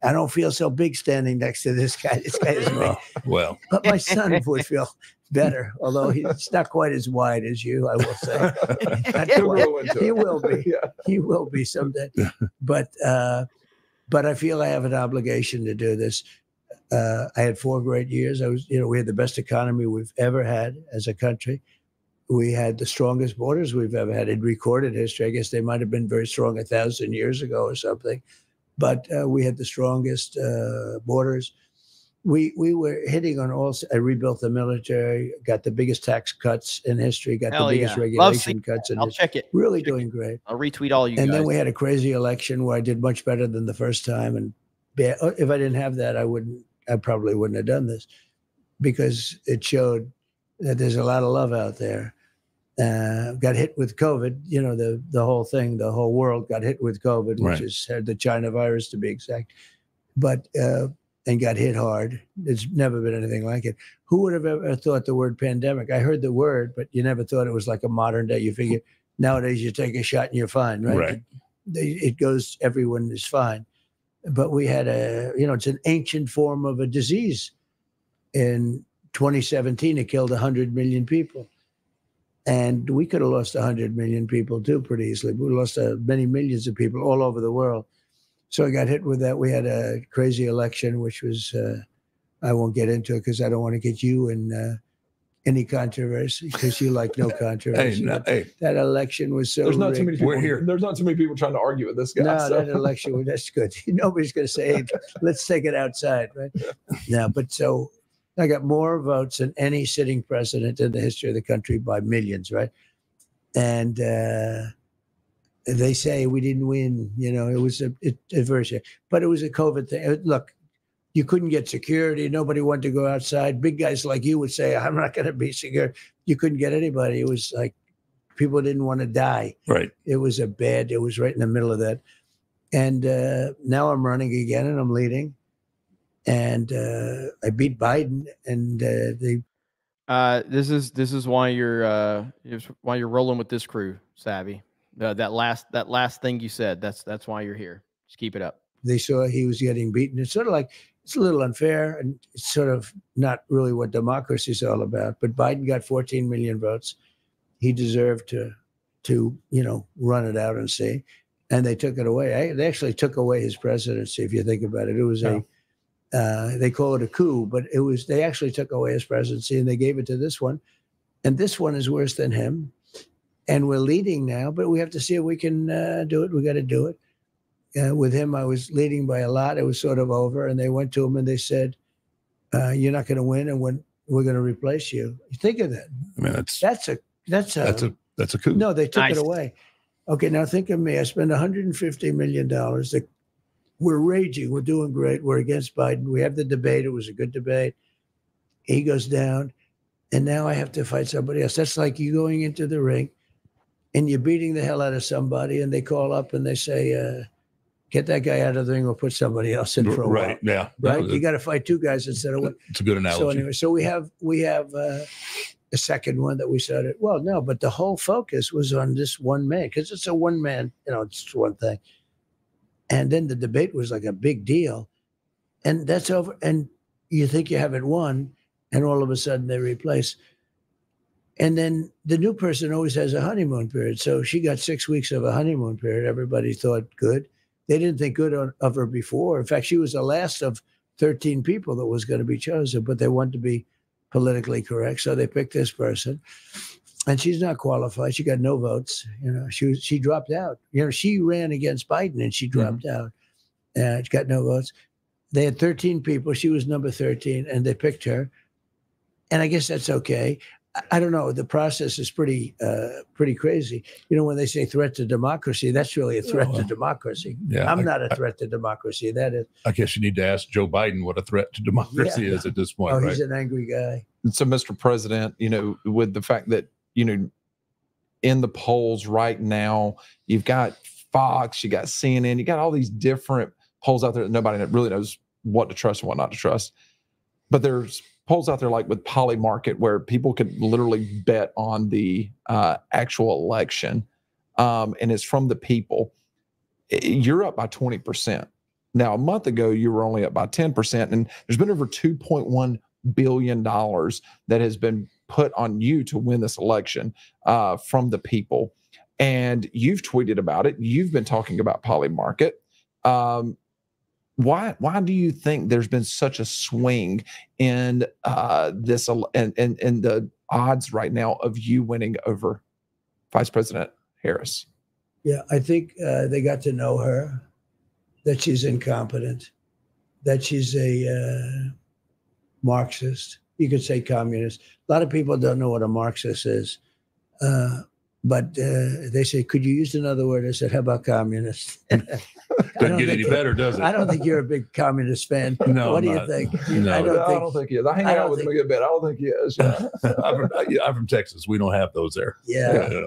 I don't feel so big standing next to this guy. This guy is big. Well, but my son would feel better, although he's not quite as wide as you, I will say. He will be. Yeah. He will be someday. But I feel I have an obligation to do this. I had 4 great years. We had the best economy we've ever had as a country. We had the strongest borders we've ever had in recorded history. I guess they might have been very strong 1,000 years ago or something, but we had the strongest borders. We were hitting on all. I rebuilt the military, got the biggest tax cuts in history, got the biggest regulation cuts in history. Check it. Really doing great. I'll retweet all you guys. And then we had a crazy election where I did much better than the first time. And if I didn't have that, I probably wouldn't have done this, because it showed that there's a lot of love out there. Got hit with COVID, the whole thing, the whole world got hit with COVID, which is the China virus to be exact, but and got hit hard. There's never been anything like it. Who would have ever thought the word pandemic? I heard the word, but you never thought it was like a modern day. You figure nowadays you take a shot and you're fine, right? It goes, everyone is fine. but we had it's an ancient form of a disease. In 2017, it killed 100 million people. And we could have lost 100 million people too pretty easily. We lost many millions of people all over the world. So I got hit with that. We had a crazy election, which was, I won't get into it because I don't want to get you in any controversy, because you like no controversy. That election was so there's not rigged. too many people. There's not too many people trying to argue with this guy. No, that election, that's good. Nobody's going to say, hey, let's take it outside, right? No, but so I got more votes than any sitting president in the history of the country by millions, right? And they say we didn't win. It was a version, but it was a COVID thing. Look, you couldn't get security. Nobody wanted to go outside. Big guys like you would say, I'm not going to be secure. You couldn't get anybody. It was like people didn't want to die. Right. It was it was right in the middle of that. And now I'm running again and I'm leading. And I beat Biden, and this is why you're rolling with this crew, Savvy. That last thing you said, that's why you're here. Just keep it up. They saw he was getting beaten. It's sort of like, it's a little unfair, and it's sort of not really what democracy is all about. But Biden got 14 million votes. He deserved to run it out and see. And they took it away. They actually took away his presidency, if you think about it. It was they call it a coup, but they actually took away his presidency and they gave it to this one. And this one is worse than him. And we're leading now, but we have to see if we can do it. We got to do it. With him, I was leading by a lot. It was sort of over. And they went to him and they said, you're not going to win, and we're going to replace you. Think of that. I mean, that's a coup. No, they took it away. Okay, now think of me. I spent $150 million. We're raging. We're doing great. We're against Biden. We have the debate. It was a good debate. He goes down, and now I have to fight somebody else. That's like you going into the ring, and you're beating the hell out of somebody, and they call up and they say, get that guy out of the ring or put somebody else in for a while. Right, yeah. Right? You got to fight two guys instead of one. It's a good analogy. So anyway, so we have a second one that we started. Well, no, but the whole focus was on this one man, because it's a one man, it's one thing. And then the debate was like a big deal. And that's over. And you think you have it won, and all of a sudden they replace. And then the new person always has a honeymoon period. So she got 6 weeks of a honeymoon period. Everybody thought good. They didn't think good of her before. In fact, she was the last of 13 people that was going to be chosen, but they wanted to be politically correct. So they picked this person. And she's not qualified. She got no votes. She dropped out. She ran against Biden and she dropped out. She got no votes. They had 13 people. She was number 13, and they picked her. And I guess that's okay. I don't know. The process is pretty crazy. When they say threat to democracy, that's really a threat to democracy. Yeah, I'm not a threat to democracy. That is. I guess you need to ask Joe Biden what a threat to democracy is at this point. Oh, right? He's an angry guy. So, Mr. President, with the fact that, in the polls right now, you've got Fox, you got CNN, you got all these different polls out there that nobody really knows what to trust and what not to trust. But there's polls out there like with Polymarket where people could literally bet on the actual election, and it's from the people. You're up by 20%. Now, a month ago, you were only up by 10%, and there's been over $2.1 billion that has been put on you to win this election from the people. And you've tweeted about it. You've been talking about Polymarket. Why do you think there's been such a swing in this and the odds right now of you winning over Vice President Harris? Yeah, I think they got to know her, that she's incompetent, that she's a Marxist. You could say communist. A lot of people don't know what a Marxist is. But they say, could you use another word? I said, how about communist? Doesn't get any better, does it? I don't think you're a big communist fan. No, what do you think? No, I don't think he is. I hang out with him a good bit. I don't think he is. Yeah. I'm from Texas. We don't have those there. Yeah.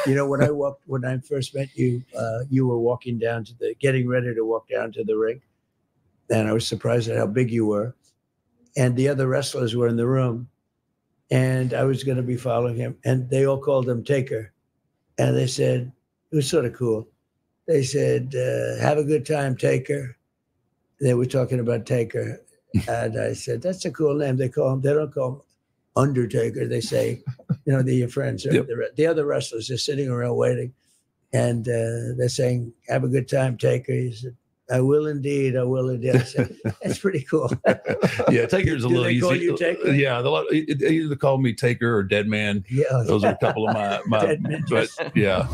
When I first met you, you were walking down getting ready to walk down to the ring. And I was surprised at how big you were. And the other wrestlers were in the room. And I was going to be following him. And they all called him Taker. And they said, it was sort of cool. they said, have a good time, Taker. They were talking about Taker. And I said, that's a cool name. They don't call him Undertaker. They say, you know, your friends, or the other wrestlers are sitting around waiting. And they're saying, have a good time, Taker. He said, I will indeed. I will indeed. I said, that's pretty cool. Yeah, Taker's a little they easy. call you Taker? Yeah, they either call me Taker or Dead Man. Yeah, those are a couple of my Dead Man. but yeah.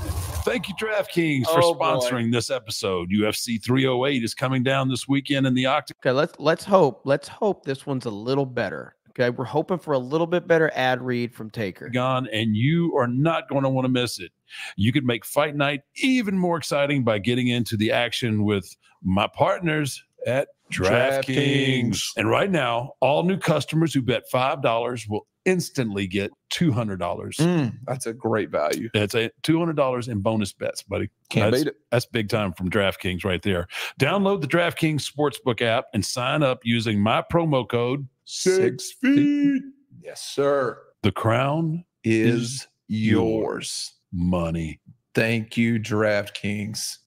Thank you, DraftKings, for sponsoring this episode. UFC 308 is coming down this weekend in the Octagon. Okay, let's hope this one's a little better. Okay, we're hoping for a little bit better ad read from Taker. And you are not going to want to miss it. You could make fight night even more exciting by getting into the action with my partners at DraftKings. And right now, all new customers who bet $5 will instantly get $200. That's a great value. That's $200 in bonus bets, buddy. Can't beat it. That's big time from DraftKings right there. Download the DraftKings Sportsbook app and sign up using my promo code 6 feet. Yes, sir. The crown is yours. Money. Thank you, DraftKings.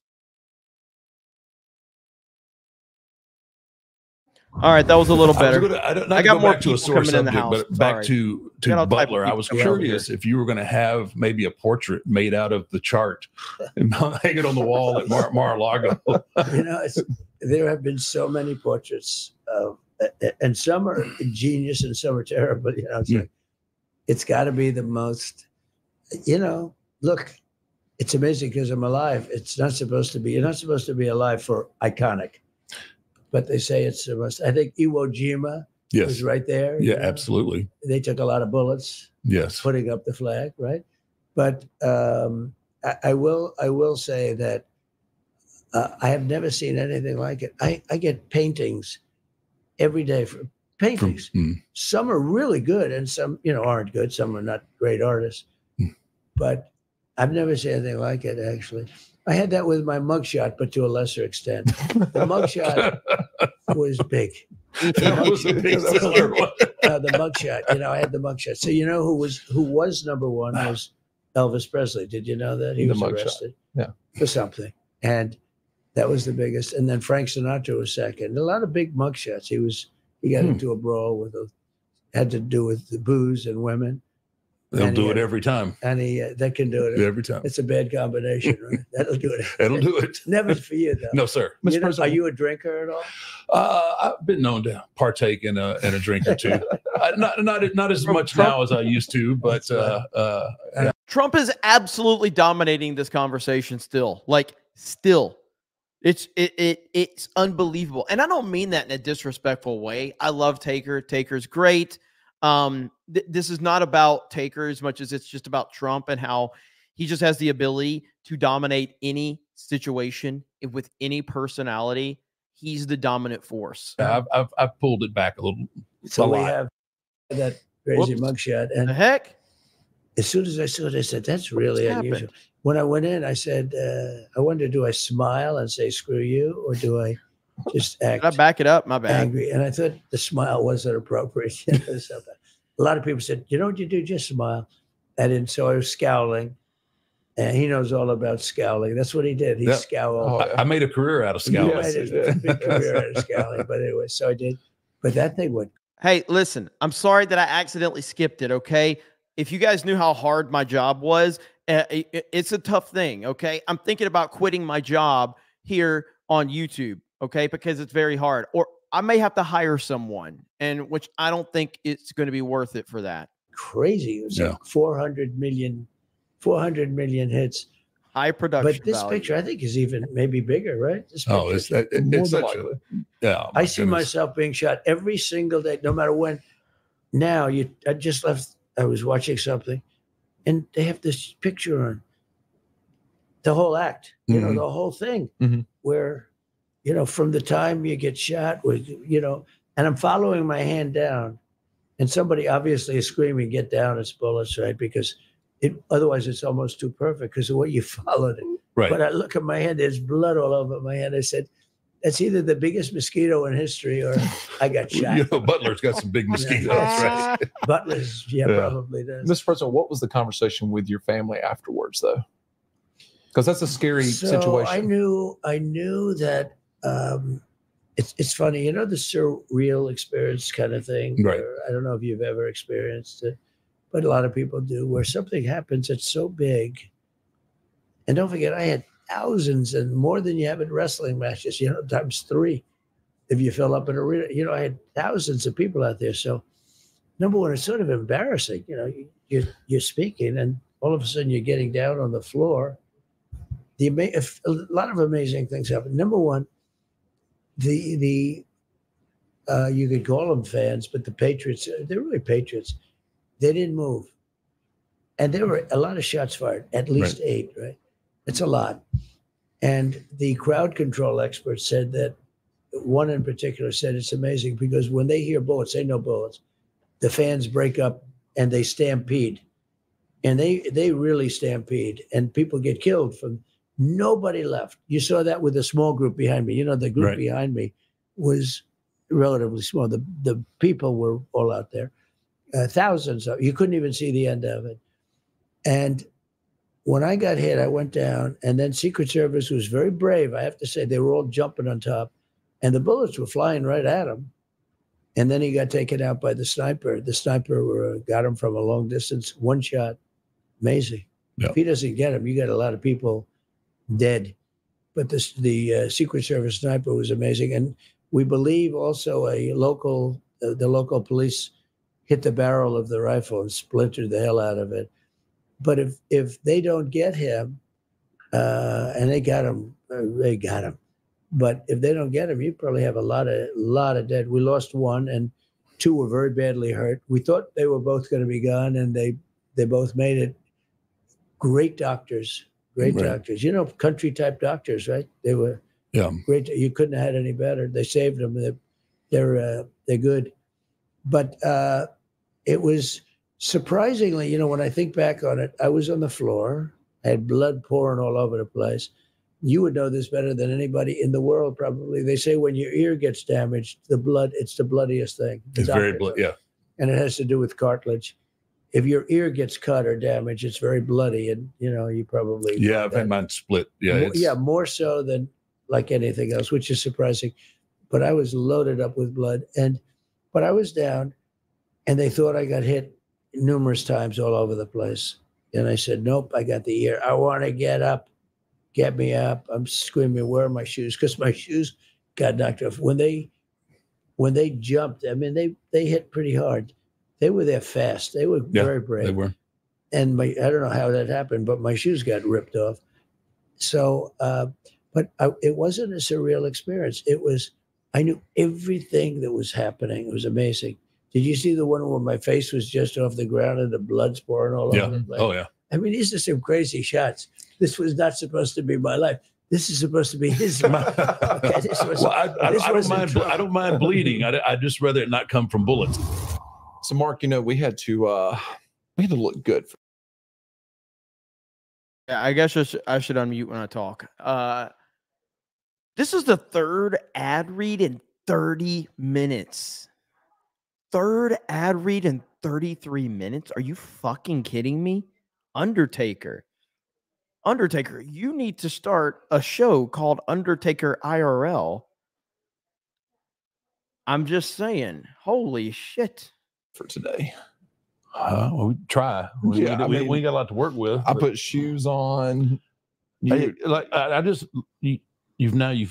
All right, that was a little better. I got more to a sore subject, but back to Butler. I was curious if you were going to have maybe a portrait made out of the chart and hang it on the wall at Mar-a-Lago. You know, there have been so many portraits of, and some are genius and some are terrible. You know, it's got to be the most. You know, look, it's amazing because I'm alive. It's not supposed to be. You're not supposed to be alive for iconic. But they say it's the most. I think Iwo Jima was right there. Yeah, absolutely. They took a lot of bullets. Yes, putting up the flag, right? But I will say that I have never seen anything like it. I get paintings every day for paintings. Some are really good, and some aren't good. Some are not great artists. But I've never seen anything like it. Actually, I had that with my mugshot, but to a lesser extent. The mugshot was big. That was a big seller. The mugshot. I had the mugshot. So who was number one was Elvis Presley. Did you know that he was arrested for something? And that was the biggest. And then Frank Sinatra was second. A lot of big mugshots. He got into a brawl had to do with the booze and women. They'll do it every time. And that can do it every time. It's a bad combination, right? That'll do it. It'll do it. Never for you, though. No, sir. Are you a drinker at all? I've been known to partake in a drink or two. Not as much now as I used to, but Trump is absolutely dominating this conversation still. It's unbelievable. And I don't mean that in a disrespectful way. I love Taker. Taker's great. This is not about Taker as much as it's just about Trump and how he just has the ability to dominate any situation with any personality. He's the dominant force. I've pulled it back a little. So we have that crazy mugshot. And the heck? As soon as I saw it, I said, that's really unusual. When I went in, I said, I wonder, do I smile and say, screw you? Or do I just act? Did I back it up? My bad. Angry. And I thought the smile wasn't appropriate. A lot of people said, you know what you do? Just smile. And so I was scowling. And he knows all about scowling. That's what he did. He scowled. I made a career out of scowling. I made a big career out of scowling. But anyway, so I did. But that thing went. Hey, listen, I'm sorry that I accidentally skipped it, okay? If you guys knew how hard my job was, it's a tough thing, okay? I'm thinking about quitting my job here on YouTube, okay? Because it's very hard. Or I may have to hire someone, and which I don't think it's going to be worth it for that. Crazy. It was like 400 million hits. High production But this value. picture, I think, is even maybe bigger, right? This picture. It's such I see myself being shot every single day, no matter when. Now, I just left. I was watching something, and they have this picture on the whole act, the whole thing, where, from the time you get shot, and I'm following my hand down, and somebody obviously is screaming, get down, it's bullets, right? Because otherwise it's almost too perfect because of what you followed it. Right. But I look at my hand, there's blood all over my hand. I said, that's either the biggest mosquito in history or I got shot. Butler's got some big mosquitoes, right? Butler's, probably does. Mr. President, what was the conversation with your family afterwards, though? Because that's a scary situation. I knew that it's funny, you know, the surreal experience kind of thing. Right. Where, I don't know if you've ever experienced it, but a lot of people do, where something happens that's so big. And don't forget, I had thousands and more than you have in wrestling matches, you know, times 3. If you fill up an arena, you know, I had thousands of people out there. So number one, it's sort of embarrassing. You know, you're speaking and all of a sudden you're getting down on the floor. A lot of amazing things happen. Number one, you could call them fans, but the Patriots, they're really Patriots. They didn't move. And there were a lot of shots fired, at least 8, right? It's a lot. And the crowd control experts said that, one in particular said it's amazing because when they hear bullets, they know bullets. The fans break up and they stampede. And they really stampede. And people get killed from nobody left. You saw that with a small group behind me. You know, the group behind me was relatively small. The people were all out there. Thousands of, you couldn't even see the end of it. And when I got hit, I went down, and then Secret Service was very brave. I have to say, they were all jumping on top, and the bullets were flying right at him. And then he got taken out by the sniper. The sniper got him from a long distance, one shot. Amazing. If he doesn't get him, you got a lot of people dead. But the Secret Service sniper was amazing. And we believe also the local police hit the barrel of the rifle and splintered the hell out of it. But if they don't get him, and they got him. But if they don't get him, you probably have a lot of dead. We lost 1, and 2 were very badly hurt. We thought they were both going to be gone, and they both made it. Great doctors, doctors. You know, country type doctors, right? They were great. You couldn't have had any better. They saved them. They're good. But it was surprisingly, you know, when I think back on it, I was on the floor. I had blood pouring all over the place. You would know this better than anybody in the world, probably. They say when your ear gets damaged, it's the bloodiest thing. It's very bloody, and it has to do with cartilage. If your ear gets cut or damaged, it's very bloody, and you know you probably I've had mine split. More so than like anything else, which is surprising. But I was loaded up with blood, but I was down, and they thought I got hit numerous times all over the place, and I said, "Nope, I got the ear. I want to get up, get me up." I'm screaming, "Where are my shoes?" Because my shoes got knocked off when they jumped. I mean, they hit pretty hard. They were there fast. They were very brave. They were. And I don't know how that happened, but my shoes got ripped off. So, it wasn't a surreal experience. I knew everything that was happening. It was amazing. Did you see the one where my face was just off the ground and the blood's pouring all over the place? Oh, yeah. I mean, these are some crazy shots. This was not supposed to be my life. This is supposed to be his life. I don't mind bleeding. I just rather it not come from bullets. So, Mark, you know, we had to look good. Yeah, I guess I should unmute when I talk. This is the 3rd ad read in 30 minutes. 3rd ad read in 33 minutes? Are you fucking kidding me? Undertaker, you need to start a show called Undertaker IRL. I'm just saying, holy shit. For today. Well, we try. We got a lot to work with. I put shoes on. You've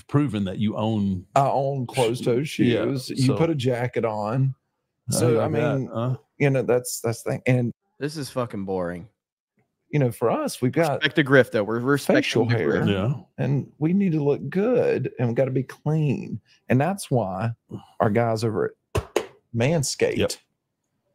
proven that you own. I own closed-toe shoes. You put a jacket on. So I mean, you know, that's the thing. And this is fucking boring. You know, for us, we've got respect the grift though. We're facial hair, and we need to look good, and we got to be clean. And that's why our guys over at Manscaped.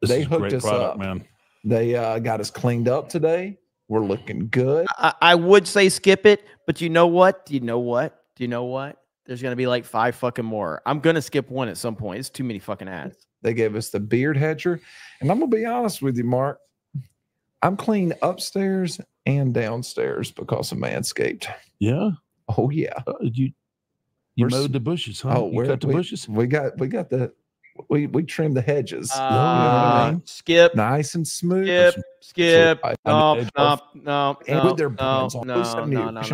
They hooked us up, man. They got us cleaned up today. We're looking good. I would say skip it, but you know what? There's going to be like 5 fucking more. I'm going to skip one at some point. It's too many fucking ads. They gave us the beard hedger. And I'm going to be honest with you, Mark. I'm clean upstairs and downstairs because of Manscaped. Yeah. Oh, yeah. You mowed the bushes, huh? Oh, you cut the bushes? We got the we trim the hedges. You know what I mean? Skip, nice and smooth. Skip. No, No. with their brands on.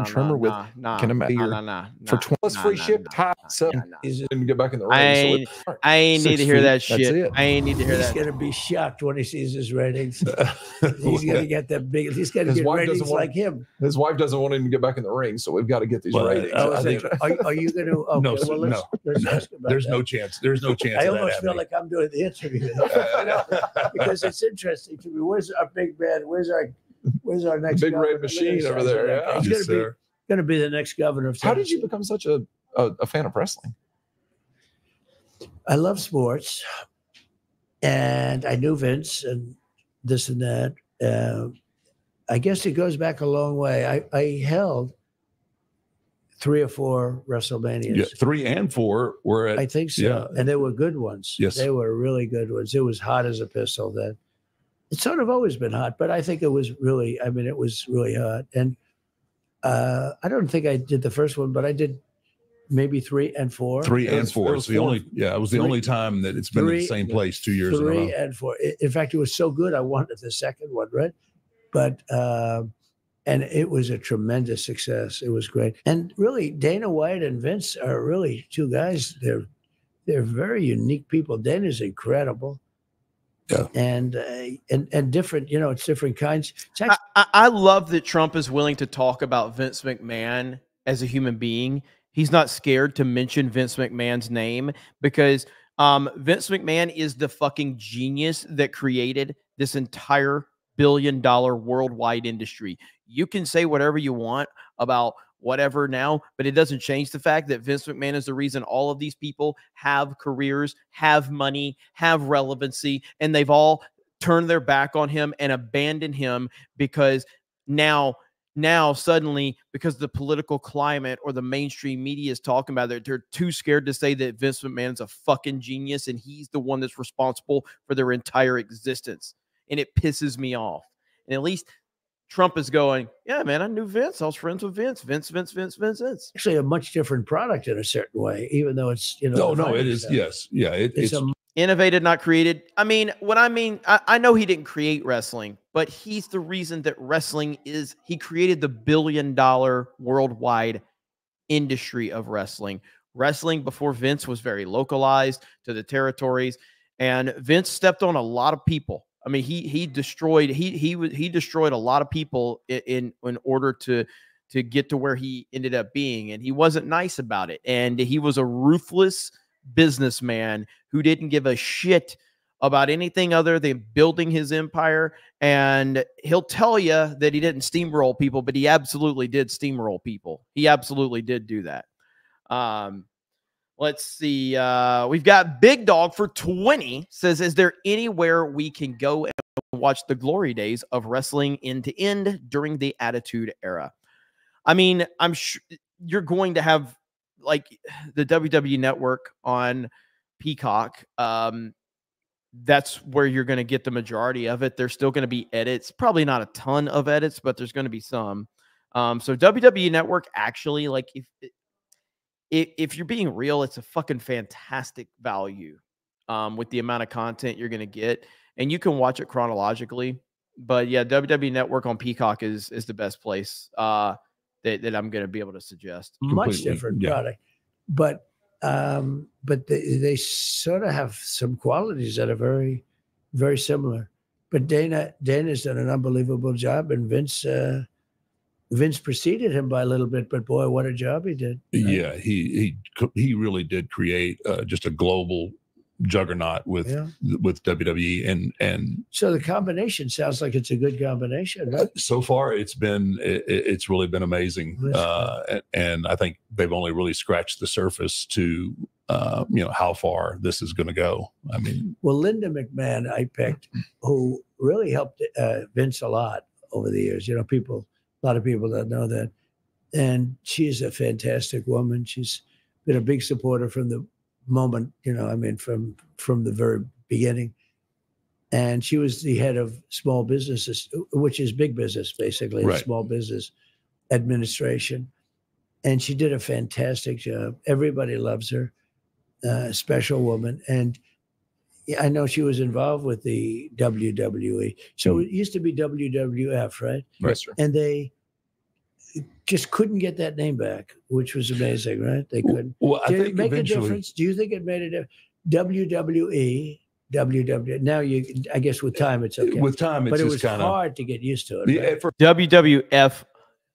Trimmer with can imagine for twice free ship. So he's going to get back in the ring. I ain't need to hear that shit. I ain't need to hear that. He's going to be shocked when he sees his ratings. He's going to get that big. He's going to get ratings like him. His wife doesn't want him to get back in the ring, so we've got to get these ratings. Are you going to? Okay, no, let's ask about there's that. no chance. There's no chance. I almost feel like I'm doing the interview because it's interesting to me. Where's our big man? Where's our next big red machine over there? Yeah, he's going to be the next governor of Tennessee. How did you become such a fan of wrestling? I love sports, and I knew Vince and this and that. I guess it goes back a long way. I held 3 or 4 WrestleManias. Yeah, 3 and 4 were at. I think so, yeah. And they were good ones. Yes, they were really good ones. It was hot as a pistol then. It's sort of always been hot, but I think it was really. I mean, it was really hot. And I don't think I did the first one, but I did maybe 3 and 4. 3 and 4. It's the only. Yeah, it was the only time that it's been in the same place 2 years in a row. 3 and 4. In fact, it was so good I wanted the second one, right? But. And it was a tremendous success. It was great. And really, Dana White and Vince are really 2 guys. They're very unique people. Dana's incredible. Yeah. And different, it's different kinds. It's actually, I love that Trump is willing to talk about Vince McMahon as a human being. He's not scared to mention Vince McMahon's name because Vince McMahon is the fucking genius that created this entire billion-dollar worldwide industry. You can say whatever you want about whatever now, but it doesn't change the fact that Vince McMahon is the reason all of these people have careers, have money, have relevancy, and they've all turned their back on him and abandoned him because now suddenly, because the political climate or the mainstream media is talking about it, they're too scared to say that Vince McMahon's a fucking genius and he's the one that's responsible for their entire existence. And it pisses me off. And at least Trump is going, yeah, man, I knew Vince. I was friends with Vince. Vince. Actually, a much different product in a certain way, even though it's, No, it is. Stuff. Yes. Yeah. It's innovated, not created. I mean, I know he didn't create wrestling, but he's the reason that wrestling is, he created the billion-dollar worldwide industry of wrestling. Wrestling before Vince was very localized to the territories, and Vince stepped on a lot of people. I mean, he destroyed a lot of people in order to get to where he ended up being, and he wasn't nice about it. And he was a ruthless businessman who didn't give a shit about anything other than building his empire. And he'll tell you that he didn't steamroll people, but he absolutely did steamroll people. He absolutely did do that. Let's see. We've got Big Dog for 20 says, is there anywhere we can go and watch the glory days of wrestling end to end during the Attitude Era? I mean, I'm sure you're going to have like the WWE Network on Peacock. That's where you're going to get the majority of it. There's still going to be edits, probably not a ton of edits, but there's going to be some. So WWE Network actually, like if you're being real, it's a fucking fantastic value with the amount of content you're going to get, and you can watch it chronologically. But yeah, WWE Network on Peacock is the best place that I'm going to be able to suggest. Much different product, but they sort of have some qualities that are very, very similar. But Dana's done an unbelievable job, and Vince preceded him by a little bit, but boy, what a job he did. Yeah, he really did create just a global juggernaut with WWE, and so the combination sounds like it's a good combination, right? So far it's really been amazing, and I think they've only really scratched the surface to how far this is going to go. I mean, well, Linda McMahon I picked, who really helped Vince a lot over the years. A lot of people don't know that. And she's a fantastic woman. She's been a big supporter from the moment, from the very beginning. And she was the head of small businesses, which is big business, basically, right. Small business administration. And she did a fantastic job. Everybody loves her, special woman. And I know she was involved with the WWE. So it used to be WWF, right? Yes, sir. And they just couldn't get that name back, which was amazing, right? They couldn't. Well, I Did think it make a eventually- difference? Do you think it made a difference? WWE, WW. Now I guess with time it's okay. With time, it's but it just was kinda- hard to get used to it. Yeah, right? WWF,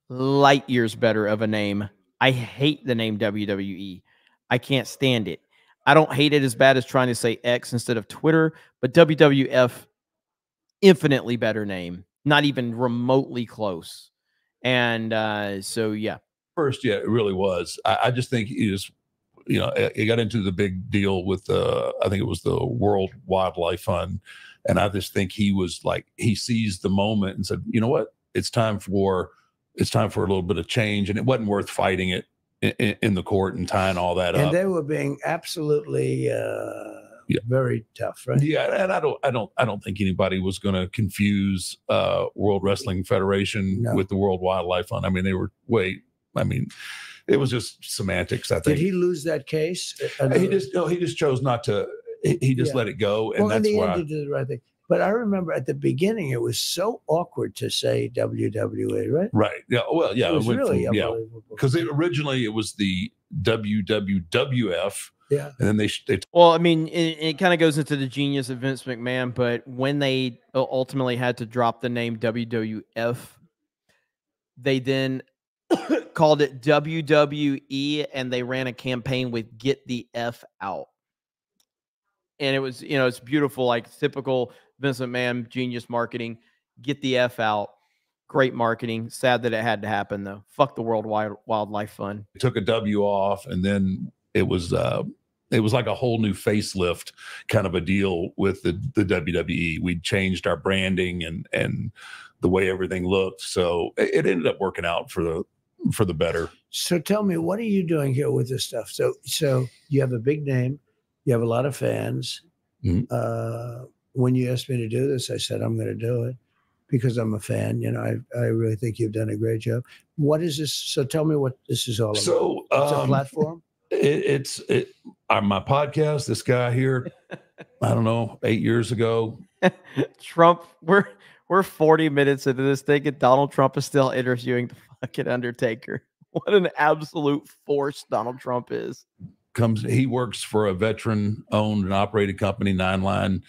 light years better of a name. I hate the name WWE. I can't stand it. I don't hate it as bad as trying to say X instead of Twitter, but WWF, infinitely better name. Not even remotely close. And so, yeah. First, yeah, it really was. I just think he just, he got into the big deal with I think it was the World Wildlife Fund, and I just think he was like, he seized the moment and said, you know what, it's time for a little bit of change, and it wasn't worth fighting it in the court and tying all that And up. they were being absolutely very tough, right? Yeah, and I don't think anybody was going to confuse World Wrestling Federation with the World Wildlife Fund. I mean, it was just semantics, I think. Did he lose that case? He just chose not to. He just let it go, and well, in that's the why. end, he did the right thing. But I remember at the beginning, it was so awkward to say WWE, right? Right. Yeah. Well, yeah. It was went really from, unbelievable. because originally it was the WWF. Yeah. And then they Well, I mean, it kind of goes into the genius of Vince McMahon, but when they ultimately had to drop the name WWF, they then called it WWE, and they ran a campaign with "Get the F Out." And it was, it's beautiful, like typical Vince McMahon genius marketing. Get the F out. Great marketing. Sad that it had to happen, though. Fuck the World Wildlife Fund. took a W off, and then it was like a whole new facelift kind of a deal with the WWE. We'd changed our branding and the way everything looked. So it ended up working out for the better. So tell me, what are you doing here with this stuff? So you have a big name, you have a lot of fans. Mm-hmm. When you asked me to do this, I said I'm going to do it because I'm a fan. I really think you've done a great job. What is this? So tell me what this is all about. So it's a platform. It's my podcast. This guy here, I don't know, 8 years ago. Trump, we're 40 minutes into this thing, and Donald Trump is still interviewing the fucking Undertaker. What an absolute force Donald Trump is. He works for a veteran-owned and operated company, Nine Line.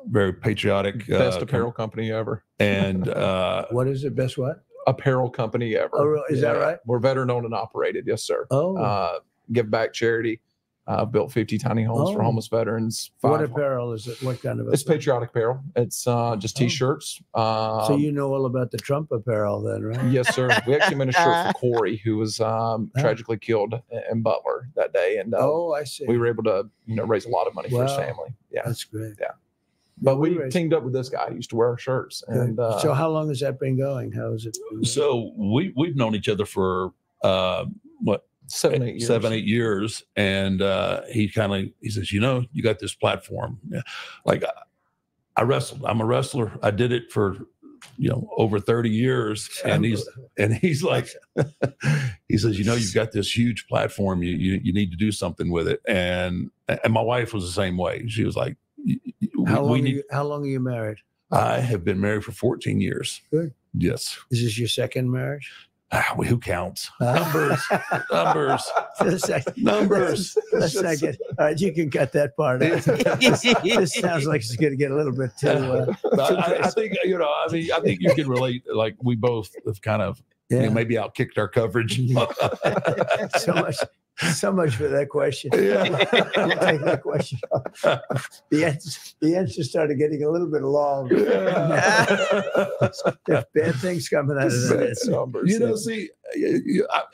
Very patriotic. Best apparel company ever. And what is it? Best what? Apparel company ever. Oh, is that right? We're veteran owned and operated. Yes, sir. Oh. Give back charity. Built 50 tiny homes for homeless veterans. What apparel is it? What kind of? It's patriotic apparel. It's just t-shirts. So you know all about the Trump apparel, then, right? Yes, sir. We actually made a shirt for Corey, who was tragically killed in Butler that day, and I see. we were able to raise a lot of money for his family. Yeah, that's great. Yeah, but we teamed up with this guy who used to wear our shirts. And so how long has that been going? How is it? So we've known each other for what? 7, 8 years. 7, 8 years. And he says, you got this platform. Yeah. Like I wrestled. I'm a wrestler. I did it for, over 30 years. And he's like, he says, you've got this huge platform. You need to do something with it. And my wife was the same way. She was like, how long are you married? I have been married for 14 years. Good. Yes. Is this your second marriage? Who counts? Numbers. Numbers. A second. All right, you can cut that part out. This sounds like it's going to get a little bit too. I think I think you can relate. Like we both have kind of maybe outkicked our coverage. So much for that question. Yeah. I'll take that question. The answer started getting a little bit long. There's bad things coming out of that. See,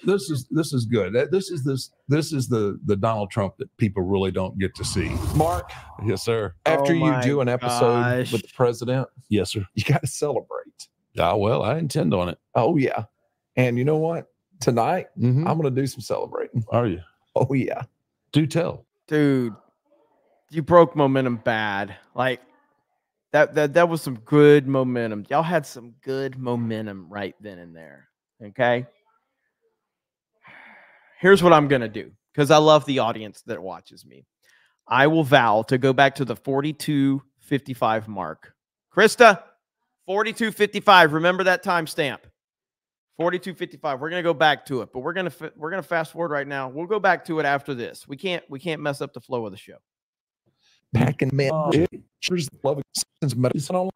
this is good. This is the Donald Trump that people really don't get to see. Mark. Yes, sir. After you do an episode with the president, yes, sir, you got to celebrate. Well, I intend on it. Oh yeah, and you know what? Tonight, I'm going to do some celebrating. Are you? Oh, yeah. Do tell. Dude, you broke momentum bad. Like, that was some good momentum. Y'all had some good momentum right then and there. Okay? Here's what I'm going to do, because I love the audience that watches me. I will vow to go back to the 42:55 mark. Krista, 42:55. Remember that timestamp. 42:55. We're gonna go back to it, but we're gonna fast forward right now. We'll go back to it after this. We can't mess up the flow of the show. Packing man, pictures, loving since medicine on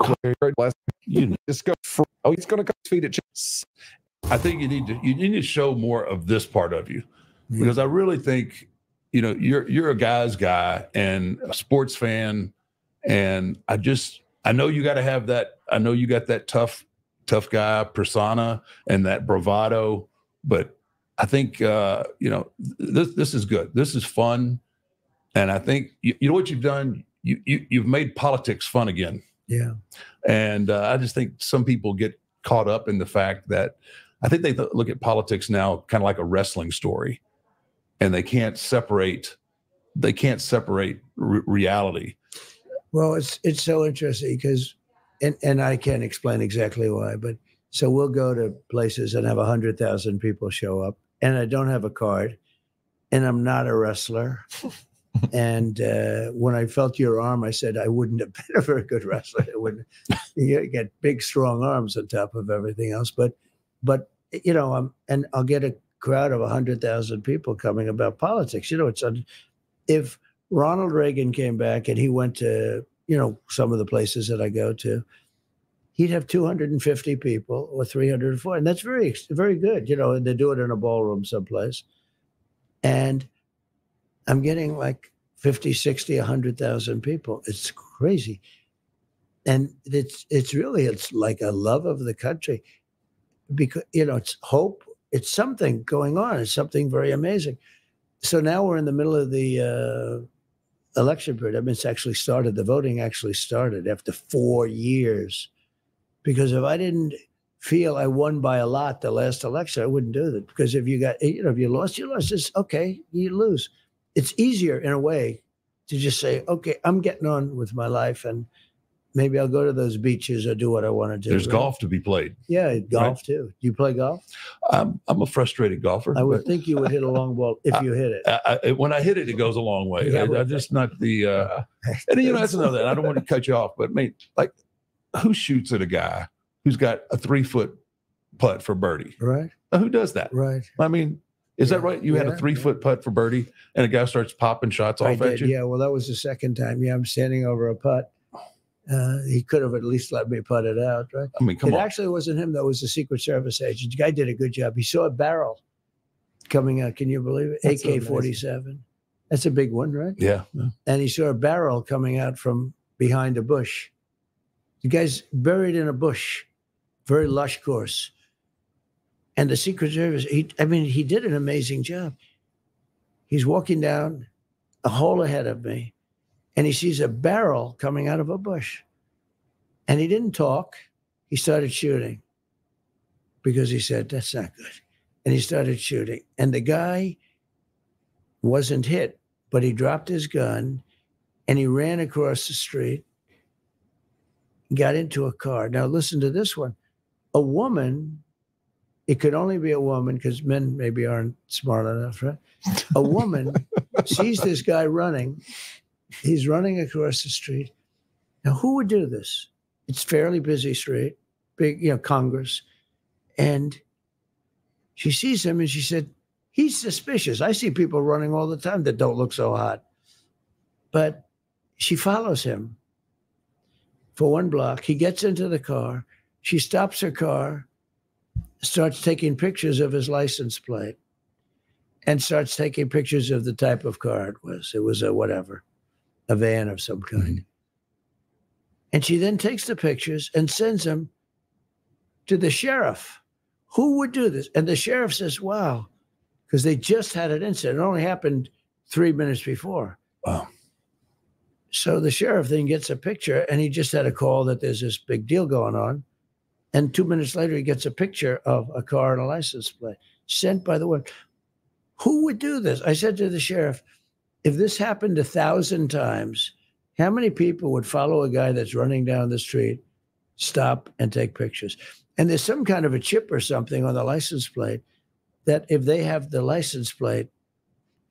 you just go. Oh, he's gonna feed it. I think you need to show more of this part of you, because I really think, you know, you're a guy's guy and a sports fan, and I know you got to have that. I know you got that tough guy persona and that bravado, but I think you know, this is good. This is fun. And I think you know what you've done. You've made politics fun again. Yeah. And I just think some people get caught up in the fact that I think they look at politics now kind of like a wrestling story, and they can't separate. They can't separate reality. Well, it's so interesting because, and I can't explain exactly why, but so we'll go to places and have 100,000 people show up, and I don't have a card, and I'm not a wrestler. And when I felt your arm, I said I wouldn't have been a very good wrestler. It wouldn't. You get big, strong arms on top of everything else. But you know, and I'll get a crowd of 100,000 people coming about politics. You know, if Ronald Reagan came back and he went to, you know, some of the places that I go to, he'd have 250 people or 340, and that's very, very good. You know, and they do it in a ballroom someplace, and I'm getting like 50, 60, 100,000 people. It's crazy. And it's really like a love of the country, because, you know, it's hope. It's something going on. It's something very amazing. So now we're in the middle of the election period. I mean, it's actually started. The voting actually started after 4 years, because if I didn't feel I won by a lot the last election, I wouldn't do that. Because if you got, you know, if you lost, you lost. It's okay. You lose. It's easier in a way to just say, okay, I'm getting on with my life, and maybe I'll go to those beaches or do what I want to do. There's golf to be played. Yeah, golf too. Do you play golf? I'm a frustrated golfer. I would think you would hit a long ball if you hit it. When I hit it, it goes a long way. Yeah, I'm just not the. And you know, that's another. I don't want to cut you off, but I mean, like, who shoots at a guy who's got a 3-foot putt for birdie? Right. Now, who does that? Right. I mean, is that right? You had a 3-foot putt for birdie, and a guy starts popping shots off at you? Yeah, well, that was the second time. Yeah, I'm standing over a putt. He could have at least let me putt it out, right? I mean, come on. It actually wasn't him. That was the Secret Service agent. The guy did a good job. He saw a barrel coming out. Can you believe it? That's AK-47. That's a big one, right? Yeah. And he saw a barrel coming out from behind a bush. The guy's buried in a bush, very lush course. And the Secret Service, he did an amazing job. He's walking down a hole ahead of me, and he sees a barrel coming out of a bush. And he didn't talk. He started shooting, because he said, that's not good. And he started shooting. And the guy wasn't hit, but he dropped his gun, and he ran across the street, got into a car. Now, listen to this one. A woman, it could only be a woman, because men maybe aren't smart enough, right? A woman sees this guy running. He's running across the street. Now, who would do this? It's fairly busy street, big, you know, Congress. And she sees him and she said, he's suspicious. I see people running all the time that don't look so hot. But she follows him for 1 block. He gets into the car. She stops her car, starts taking pictures of his license plate, and starts taking pictures of the type of car it was. It was a whatever, a van of some kind. Mm-hmm. And she then takes the pictures and sends them to the sheriff. Who would do this? And the sheriff says, wow, because they just had an incident. It only happened 3 minutes before. Wow. So the sheriff then gets a picture, and he just had a call that there's this big deal going on. And 2 minutes later, he gets a picture of a car and a license plate sent by the one. Who would do this? I said to the sheriff, if this happened 1,000 times, how many people would follow a guy that's running down the street, stop and take pictures? And there's some kind of a chip or something on the license plate that if they have the license plate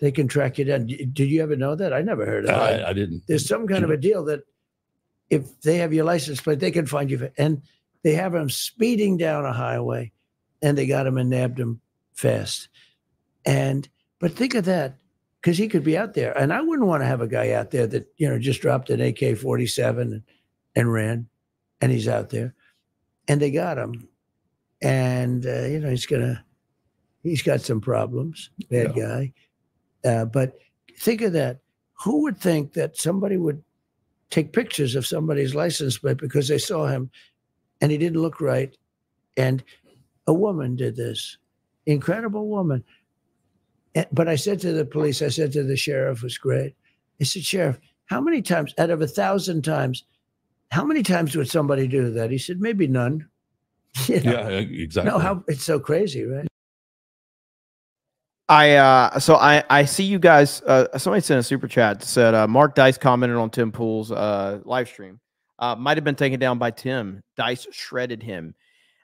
they can track you down. Did you ever know that? I never heard of that. I didn't. There's some kind of a deal that if they have your license plate, they can find you. And they have him speeding down a highway, and they got him and nabbed him fast. But think of that, because he could be out there. And I wouldn't want to have a guy out there that, just dropped an AK-47 and ran, and he's out there. And they got him. And, he's got some problems, bad guy. But think of that. Who would think that somebody would take pictures of somebody's license plate because they saw him and he didn't look right? And a woman did this. Incredible woman. But I said to the police, I said to the sheriff, who's great, I said, Sheriff, how many times, out of 1,000 times, how many times would somebody do that? He said, maybe none. Yeah, exactly. No, it's so crazy, right? I see you guys. Somebody sent a super chat that said Mark Dice commented on Tim Pool's live stream. Might have been taken down by Tim. Dice shredded him.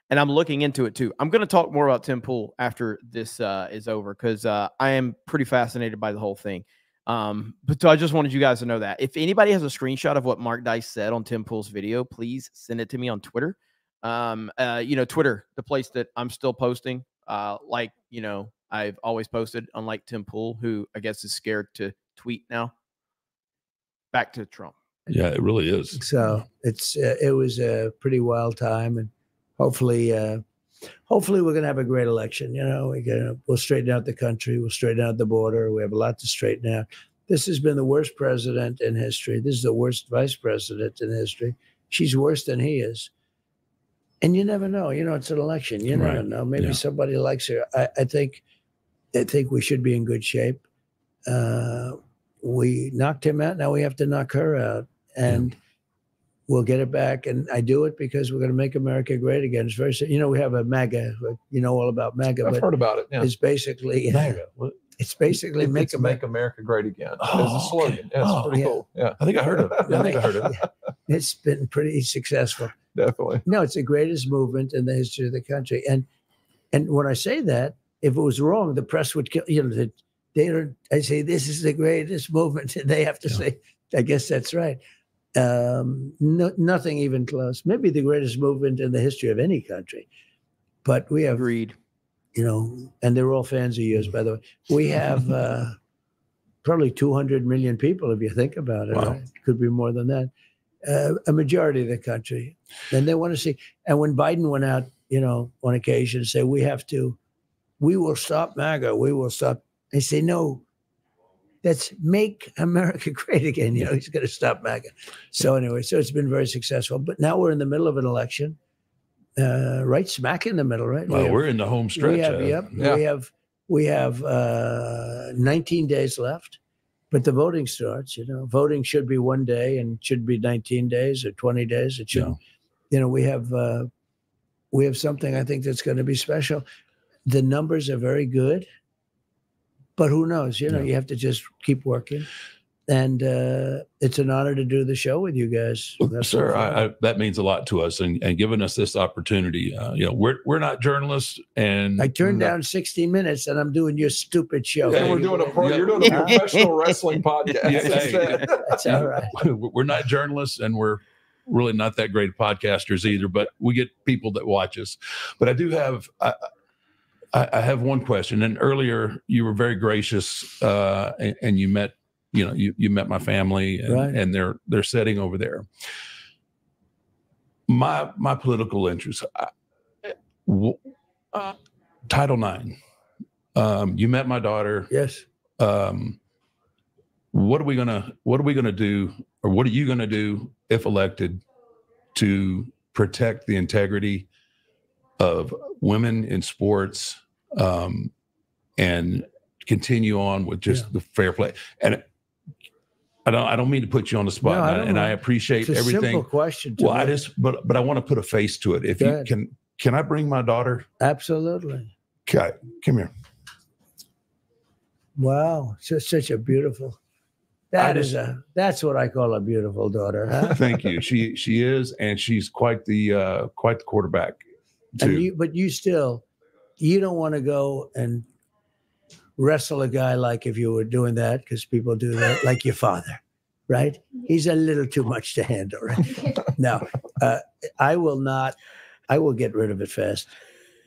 And I'm looking into it too. I'm going to talk more about Tim Pool after this is over, because I am pretty fascinated by the whole thing. But so I just wanted you guys to know that. If anybody has a screenshot of what Mark Dice said on Tim Pool's video, please send it to me on Twitter. Twitter, the place that I'm still posting, I've always posted, unlike Tim Pool, who I guess is scared to tweet now. Back to Trump. Yeah, it really is. So it was a pretty wild time, and hopefully we're going to have a great election. We'll straighten out the country. We'll straighten out the border. We have a lot to straighten out. This has been the worst president in history. This is the worst vice president in history. She's worse than he is. And you never know. It's an election. You never know. Maybe somebody likes her. I think we should be in good shape. We knocked him out. Now we have to knock her out. And we'll get it back. And I do it because we're going to make America great again. It's very, we have a MAGA. All about MAGA. I've heard about it. Yeah. It's basically MAGA. It's basically make America great again. As a slogan. Yeah, it's pretty cool. Yeah, I think I heard of it. It's been pretty successful. Definitely. No, it's the greatest movement in the history of the country. And when I say that, if it was wrong, the press would kill. I say this is the greatest movement, and they have to say, I guess that's right. Nothing even close. Maybe the greatest movement in the history of any country. But we have agreed. And they're all fans of yours, by the way. We have probably 200 million people, if you think about it. Wow. Right? Could be more than that. A majority of the country. And they want to see. And when Biden went out, on occasion, say, we will stop MAGA. We will stop. They say, no, that's make America great again. He's going to stop MAGA. So anyway, it's been very successful. But now we're in the middle of an election, right smack in the middle, right? Well, we're in the home stretch. We have 19 days left. But the voting starts, voting should be 1 day and should be 19 days or 20 days. It should, we have something I think that's going to be special. The numbers are very good, but who knows? You have to just keep working. And it's an honor to do the show with you guys. Sir, that means a lot to us, and giving us this opportunity. We're not journalists, and I turned down 60 minutes, and I'm doing your stupid show. Yeah, you're doing a professional wrestling podcast. That's all right. We're not journalists, and we're really not that great podcasters either. But we get people that watch us. But I do have. I have one question. And earlier, you were very gracious, and you met. You met my family, and they're sitting over there. My political interests, Title IX. You met my daughter. Yes. What are we gonna do, or what are you gonna do if elected to protect the integrity of women in sports, and continue on with just the fair play? And I don't mean to put you on the spot, and I appreciate it's a everything. Simple question. Well, but I want to put a face to it. If you can I bring my daughter? Absolutely. Okay, come here. Wow, such a beautiful. That's what I call a beautiful daughter. Huh? Thank you. She is, and she's quite the quarterback too. But you don't want to go and wrestle a guy like if you were doing that, because people do that, like your father, right? He's a little too much to handle, right? No, I will get rid of it fast.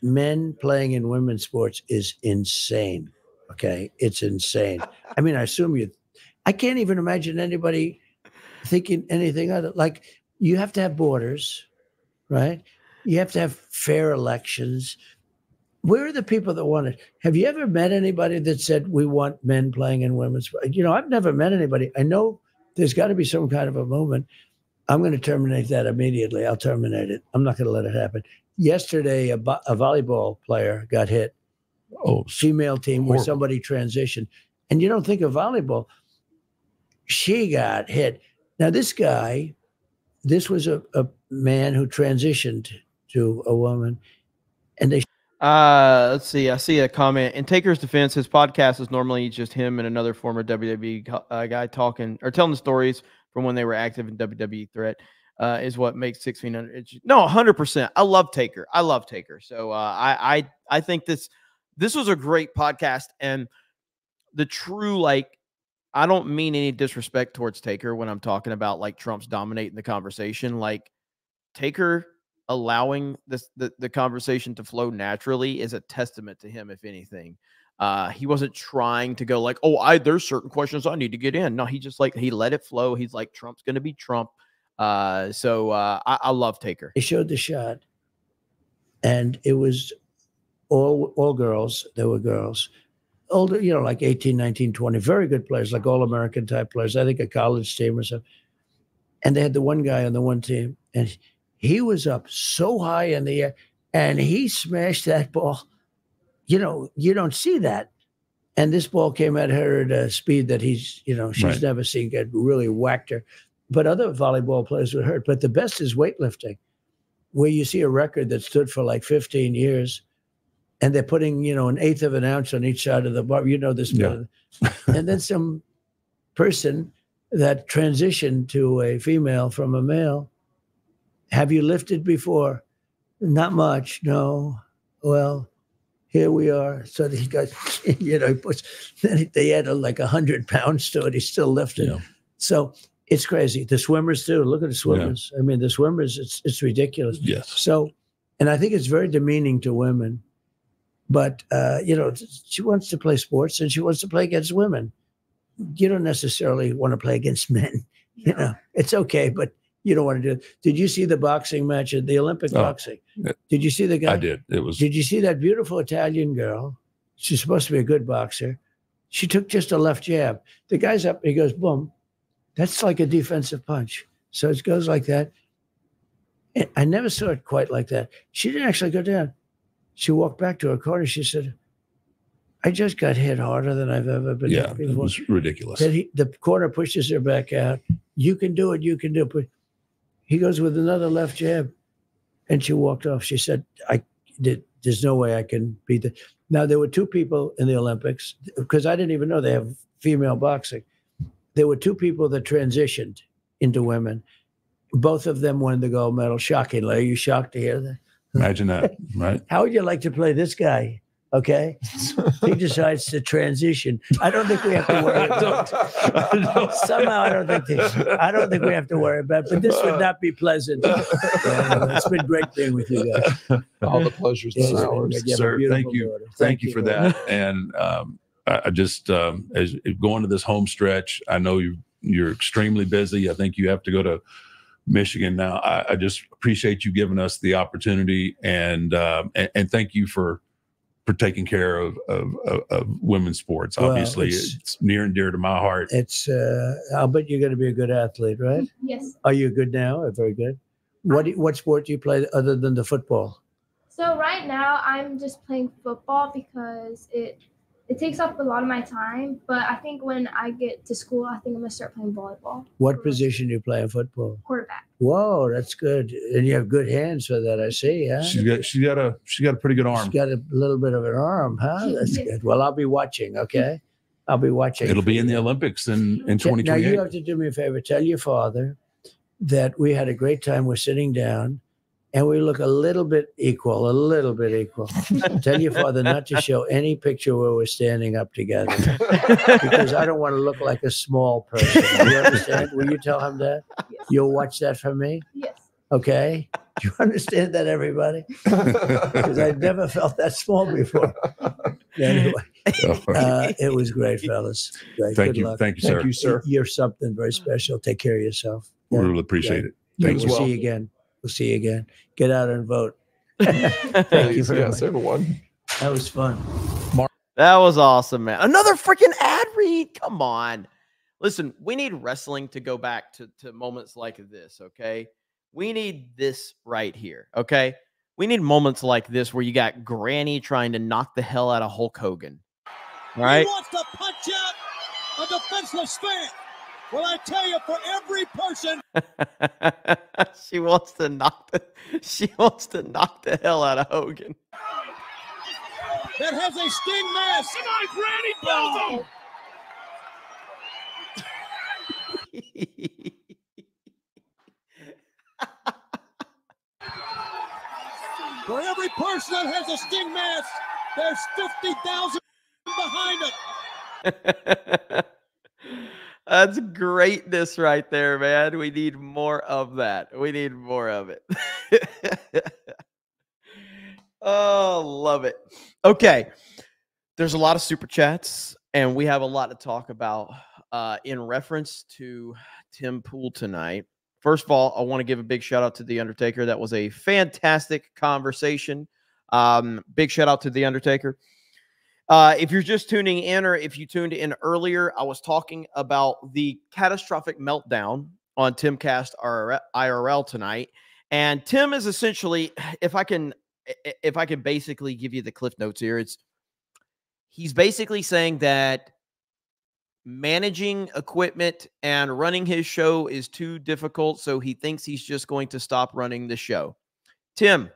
Men playing in women's sports is insane. Okay. It's insane. I mean, I can't even imagine anybody thinking anything other. Like, you have to have borders, right? You have to have fair elections. Where are the people that want it? Have you ever met anybody that said, we want men playing in women's sports? I've never met anybody. I know there's got to be some kind of a movement. I'm going to terminate that immediately. I'll terminate it. I'm not going to let it happen. Yesterday, a volleyball player got hit. Female team where somebody transitioned. And you don't think of volleyball. She got hit. Now, this was a man who transitioned to a woman. And they... let's see. I see a comment. In Taker's defense, his podcast is normally just him and another former WWE guy talking or telling the stories from when they were active in WWE Threat. Is what makes 1600. No, 100%. I love Taker. So I think this was a great podcast, and the true, I don't mean any disrespect towards Taker when I'm talking about like Trump's dominating the conversation. Like, Taker allowing the conversation to flow naturally is a testament to him, if anything. He wasn't trying to go like, there's certain questions I need to get in. No, he just he let it flow. He's like, Trump's going to be Trump. So I love Taker. They showed the shot, and it was all girls. There were girls, older, like 18, 19, 20, very good players, like all-American type players. I think a college team or something. And they had the one guy on the one team, and he was up so high in the air, and he smashed that ball. You don't see that. And this ball came at her at a speed that she's never seen. Get really whacked her. But other volleyball players were hurt. But the best is weightlifting, where you see a record that stood for like 15 years, and they're putting, an eighth of an ounce on each side of the bar. You know this better. And then some person that transitioned to a female from a male. Have you lifted before? Not much, no. Well, here we are. So he got, then they added like 100 pounds to it. He's still lifting. Yeah. So it's crazy. The swimmers too. Look at the swimmers. Yeah. I mean, the swimmers, it's ridiculous. Yes. So, and I think it's very demeaning to women. But, she wants to play sports and she wants to play against women. You don't necessarily want to play against men. It's okay, but you don't want to do it. Did you see the boxing match at the Olympic boxing? Did you see the guy? I did. Did you see that beautiful Italian girl? She's supposed to be a good boxer. She took just a left jab. The guy's up, he goes, boom. That's like a defensive punch. So it goes like that. And I never saw it quite like that. She didn't actually go down. She walked back to her corner. She said, I just got hit harder than I've ever been hit before. It was ridiculous. Then the corner pushes her back out. You can do it. You can do it. But he goes with another left jab. And she walked off. She said, there's no way I can beat that. Now, there were two people in the Olympics, because I didn't even know they have female boxing. There were two people that transitioned into women. Both of them won the gold medal. Shockingly. Are you shocked to hear that? Imagine that, right? How would you like to play this guy? Okay. He decides to transition. I don't think we have to worry about it. Somehow I don't think we have to worry about it, but this would not be pleasant. It's been great being with you guys. All the pleasures is ours. Sir, thank you. Daughter. Thank you for that. And I just, as going to this home stretch, I know you're extremely busy. I think you have to go to Michigan now. I just appreciate you giving us the opportunity, and thank you for taking care of women's sports. Well, Obviously, it's near and dear to my heart. It's I'll bet you're going to be a good athlete, right? Yes. Are you good now? Very good. What sport do you play other than the football? So right now I'm just playing football because it takes up a lot of my time. But I think when I get to school, I think I'm gonna start playing volleyball. What position do you play in football? Quarterback. Whoa, that's good. And you have good hands for that, I see. Huh? She's got a pretty good arm. She's got a little bit of an arm, huh? That's good. Well, I'll be watching. Okay, I'll be watching. It'll be in the Olympics in 2028. Now you have to do me a favor. Tell your father that we had a great time. We're sitting down, and we look a little bit equal. Tell your father not to show any picture where we're standing up together because I don't want to look like a small person. Do you understand? Will you tell him that? Yes. You'll watch that from me? Yes. Okay. Do you understand that, everybody? Because I've never felt that small before. Anyway, it was great, fellas. Great. Thank Good you. luck. Thank you, sir. Thank you, sir. You're something very special. Take care of yourself. We really appreciate it. We'll see you again. We'll see you again. Get out and vote. Thank you very much. Everyone. That was fun. That was awesome, man. Another freaking ad read. Come on. Listen, we need wrestling to go back to moments like this, okay? We need this right here, okay? We need moments like this where you got Granny trying to knock the hell out of Hulk Hogan. All right? He wants to punch out a defenseless fan. Well, I tell you, for every person she wants to knock the hell out of Hogan. that has a Sting mask. Come on, Granny, build him. For every person that has a Sting mask, there's 50,000 behind it. That's greatness right there, man. We need more of that. We need more of it. Oh, love it. Okay. There's a lot of super chats, and we have a lot to talk about in reference to Tim Pool tonight. First of all, I want to give a big shout out to The Undertaker. That was a fantastic conversation. Big shout out to The Undertaker. If you're just tuning in, or if you tuned in earlier, I was talking about the catastrophic meltdown on Timcast IRL tonight. And Tim is essentially, if I can basically give you the cliff notes here, he's basically saying that managing equipment and running his show is too difficult, so he thinks he's just going to stop running the show. Tim,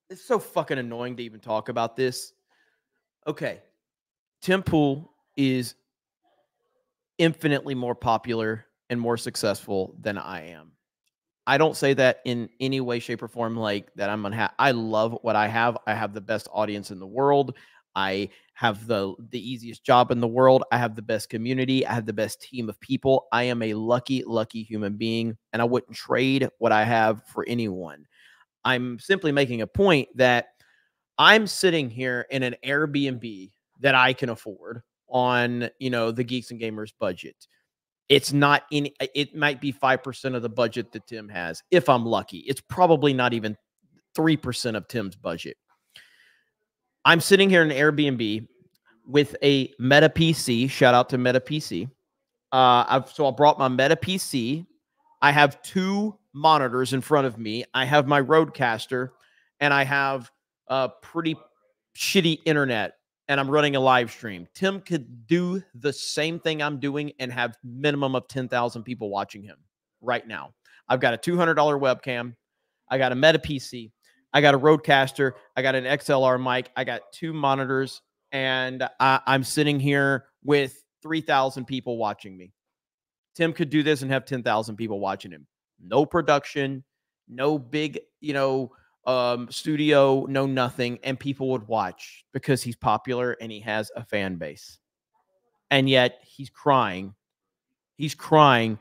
it's so fucking annoying to even talk about this. Okay. Tim Pool is infinitely more popular and more successful than I am. I don't say that in any way, shape, or form like that I'm unhappy. I love what I have. I have the best audience in the world. I have the easiest job in the world. I have the best community. I have the best team of people. I am a lucky, lucky human being, and I wouldn't trade what I have for anyone. I'm simply making a point that I'm sitting here in an Airbnb that I can afford on, the Geeks and Gamers budget. It's not it might be 5% of the budget that Tim has. If I'm lucky, it's probably not even 3% of Tim's budget. I'm sitting here in an Airbnb with a Meta PC. Shout out to Meta PC. So I brought my Meta PC. I have 2 monitors in front of me. I have my Rodecaster, and I have a pretty shitty internet, and I'm running a live stream. Tim could do the same thing I'm doing and have minimum of 10,000 people watching him right now. I've got a $200 webcam. I got a Meta PC. I got a Rodecaster. I got an XLR mic. I got 2 monitors, and I'm sitting here with 3,000 people watching me. Tim could do this and have 10,000 people watching him. No production, no big, studio, no nothing, and people would watch because he's popular and he has a fan base. And yet he's crying. He's crying,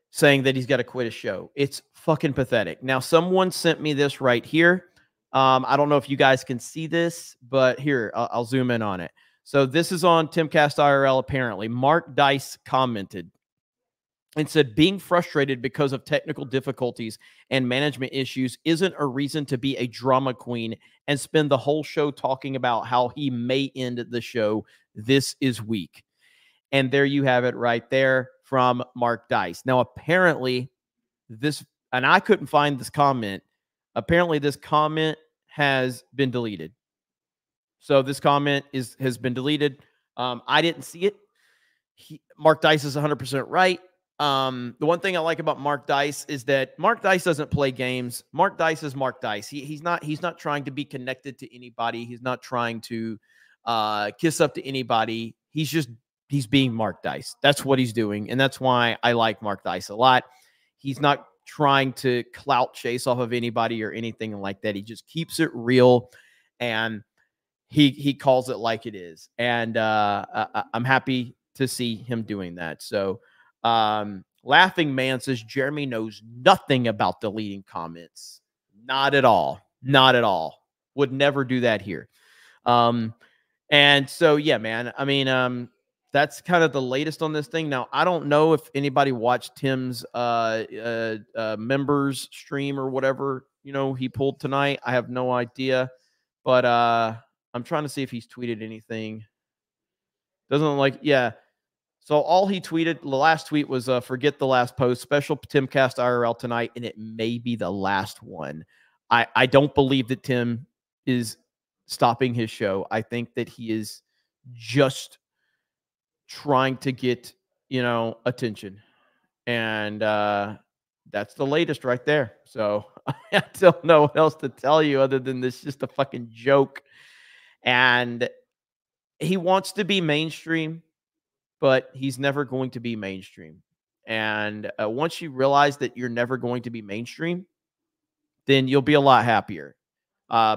saying that he's got to quit his show. It's fucking pathetic. Now, someone sent me this right here. I don't know if you guys can see this, but here, I'll zoom in on it. So this is on Timcast IRL, apparently. Mark Dice commented and said, being frustrated because of technical difficulties and management issues isn't a reason to be a drama queen and spend the whole show talking about how he may end the show. This is weak. And there you have it right there from Mark Dice. Now, apparently this, and I couldn't find this comment. Apparently this comment has been deleted. So this comment has been deleted. I didn't see it. Mark Dice is 100% right. The one thing I like about Mark Dice is that Mark Dice doesn't play games. Mark Dice is Mark Dice. He's not trying to be connected to anybody. He's not trying to kiss up to anybody. He's just he's being Mark Dice. That's what he's doing. And that's why I like Mark Dice a lot. He's not trying to clout chase off of anybody or anything like that. He just keeps it real, and he calls it like it is. And I'm happy to see him doing that. So Laughing Man says Jeremy knows nothing about deleting comments. Not at all. Not at all. Would never do that here. And so, yeah, man, I mean, that's kind of the latest on this thing. Now, I don't know if anybody watched Tim's members stream or whatever, he pulled tonight. I have no idea, but I'm trying to see if he's tweeted anything. Doesn't look like, yeah. So all he tweeted, the last tweet was forget the last post, special Timcast IRL tonight, and it may be the last one. I don't believe that Tim is stopping his show. I think that he is just trying to get, attention. And that's the latest right there. So I don't know what else to tell you other than this is just a fucking joke. And he wants to be mainstream, but he's never going to be mainstream. And once you realize that you're never going to be mainstream, then you'll be a lot happier.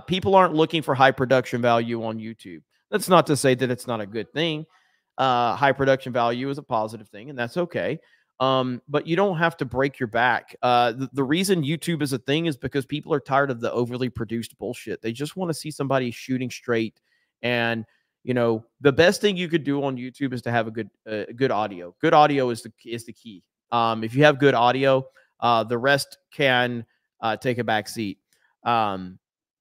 People aren't looking for high production value on YouTube. That's not to say that it's not a good thing. High production value is a positive thing, and that's okay. But you don't have to break your back. The reason YouTube is a thing is because people are tired of the overly produced bullshit. They just want to see somebody shooting straight. And the best thing you could do on YouTube is to have a good audio. Good audio is the key. If you have good audio, the rest can take a back seat.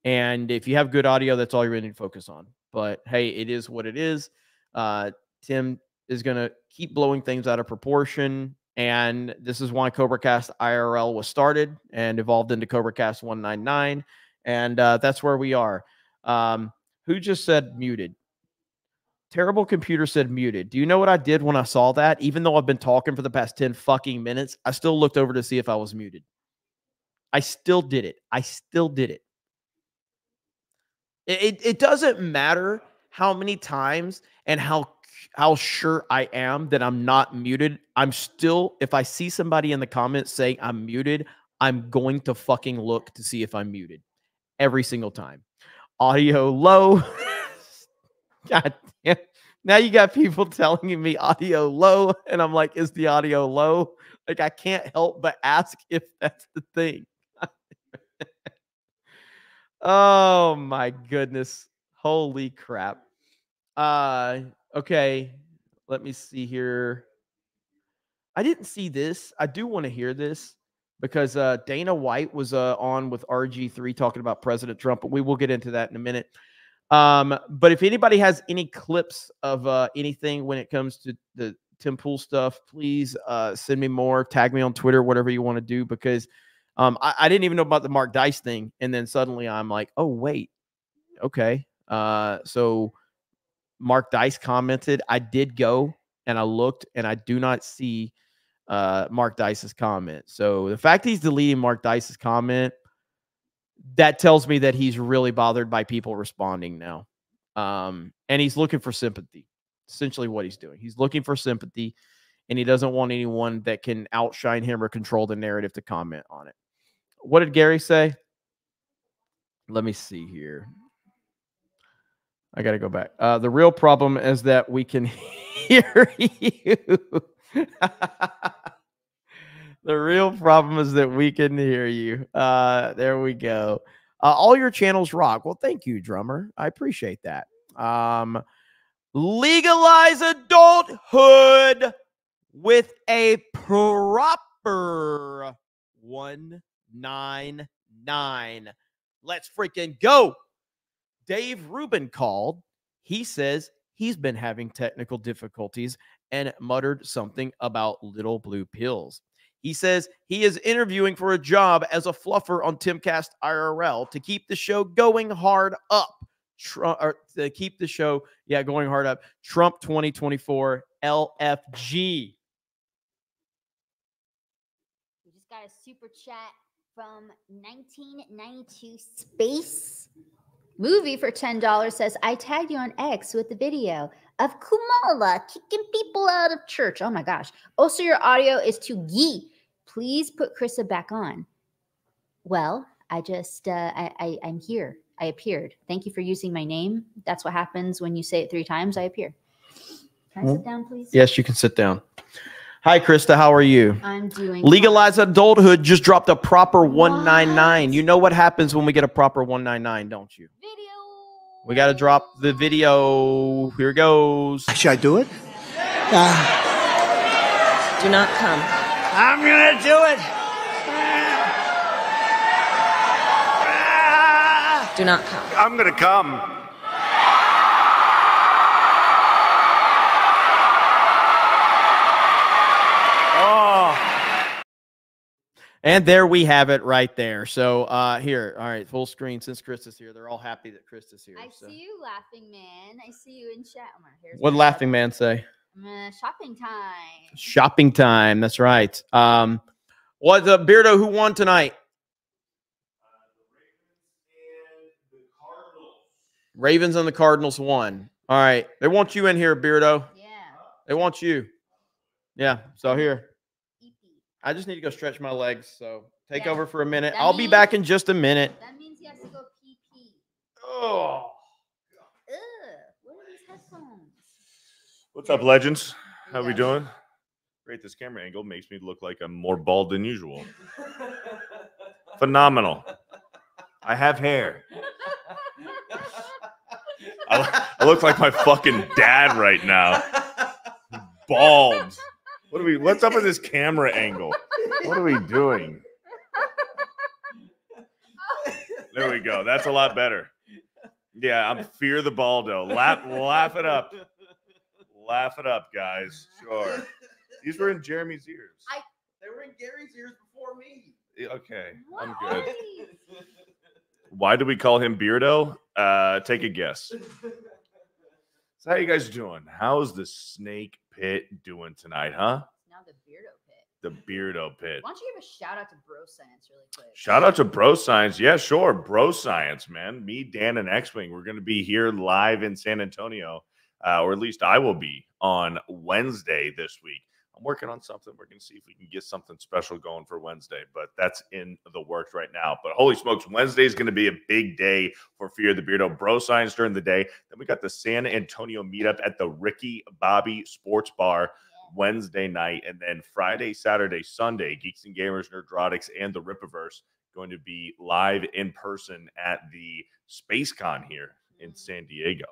And if you have good audio, that's all you really need to focus on. But hey, it is what it is. Tim is going to keep blowing things out of proportion. And this is why CobraCast IRL was started and evolved into CobraCast 199. And that's where we are. Who just said muted? Terrible Computer said muted. Do you know what I did when I saw that? Even though I've been talking for the past 10 fucking minutes, I still looked over to see if I was muted. I still did it. It doesn't matter how many times and how sure I am that I'm not muted. I'm still, if I see somebody in the comments saying I'm muted, I'm going to fucking look to see if I'm muted every single time. Audio low. God damn. Now you got people telling me audio low, and I'm like, is the audio low? Like, I can't help but ask if that's the thing. Oh my goodness. Holy crap. Okay. Let me see here. I didn't see this. I do want to hear this because Dana White was on with RG3 talking about President Trump, but we will get into that in a minute. But if anybody has any clips of anything when it comes to the Tim Pool stuff, please send me more, tag me on Twitter, whatever you want to do, because I didn't even know about the Mark Dice thing. And then suddenly I'm like, oh, wait. Okay. So Mark Dice commented. I did go and I looked and I do not see Mark Dice's comment. So the fact he's deleting Mark Dice's comment, that tells me that he's really bothered by people responding now. And he's looking for sympathy. Essentially what he's doing. He's looking for sympathy, and he doesn't want anyone that can outshine him or control the narrative to comment on it. What did Gary say? Let me see here. I got to go back. The real problem is that we can hear you. The real problem is that we can hear you. There we go. All your channels rock. Well, thank you, drummer. I appreciate that. Legalize adulthood with a proper 199. Let's freaking go. Dave Rubin called. He says he's been having technical difficulties and muttered something about little blue pills. He says he is interviewing for a job as a fluffer on Timcast IRL to keep the show going hard up. To keep the show, going hard up. Trump 2024 LFG. We just got a super chat from 1992 Space Movie for $10 says, I tagged you on X with the video. of Kumala kicking people out of church. Oh my gosh. Also, your audio is too gee. Please put Krista back on. Well, I just, I'm here. I appeared. Thank you for using my name. That's what happens when you say it 3 times. I appear. Can I sit down, please? Yes, you can sit down. Hi, Krista. How are you? I'm doing Legalize Adulthood just dropped a proper 199. You know what happens when we get a proper 199, don't you? Video. We got to drop the video. Here it goes. Should I do it? Do not come. I'm going to do it. Do not come. I'm going to come. And there we have it right there. So here, all right, full screen. Since Chris is here, they're all happy that Chris is here. I see you, laughing man. I see you in chat. What laughing man say? Shopping time. Shopping time. That's right. What's up, Beardo? Who won tonight? Ravens and the Cardinals won. All right. They want you in here, Beardo. Yeah. They want you. Yeah. So here. I just need to go stretch my legs. So take over for a minute. I'll be back in just a minute. That means he has to go pee. Oh. What are these headphones? What's up, legends? How we doing? Great. This camera angle makes me look like I'm more bald than usual. Phenomenal. I have hair. I look like my fucking dad right now. Bald. What's up with this camera angle? What are we doing? There we go. That's a lot better. Yeah, I'm Fear the Baldo. Laugh it up. Laugh it up, guys. Sure. These were in Jeremy's ears. They were in Gary's ears before me. Okay, I'm good. Why do we call him Beardo? Take a guess. So how you guys doing? How's the Snake Pit doing tonight, huh? Now the Beardo Pit. The Beardo Pit. Why don't you give a shout out to Bro Science really quick? Shout out to Bro Science. Yeah, sure. Bro Science, man. Me, Dan, and X-Wing. We're going to be here live in San Antonio, or at least I will be on Wednesday this week. I'm working on something. We're going to see if we can get something special going for Wednesday, but that's in the works right now. But holy smokes, Wednesday is going to be a big day for Fear the Beardo. Bro Science during the day. Then we got the San Antonio meetup at the Ricky Bobby Sports Bar Wednesday night. And then Friday, Saturday, Sunday, Geeks and Gamers, Nerdrotics, and the Rippaverse going to be live in person at the SpaceCon here in San Diego.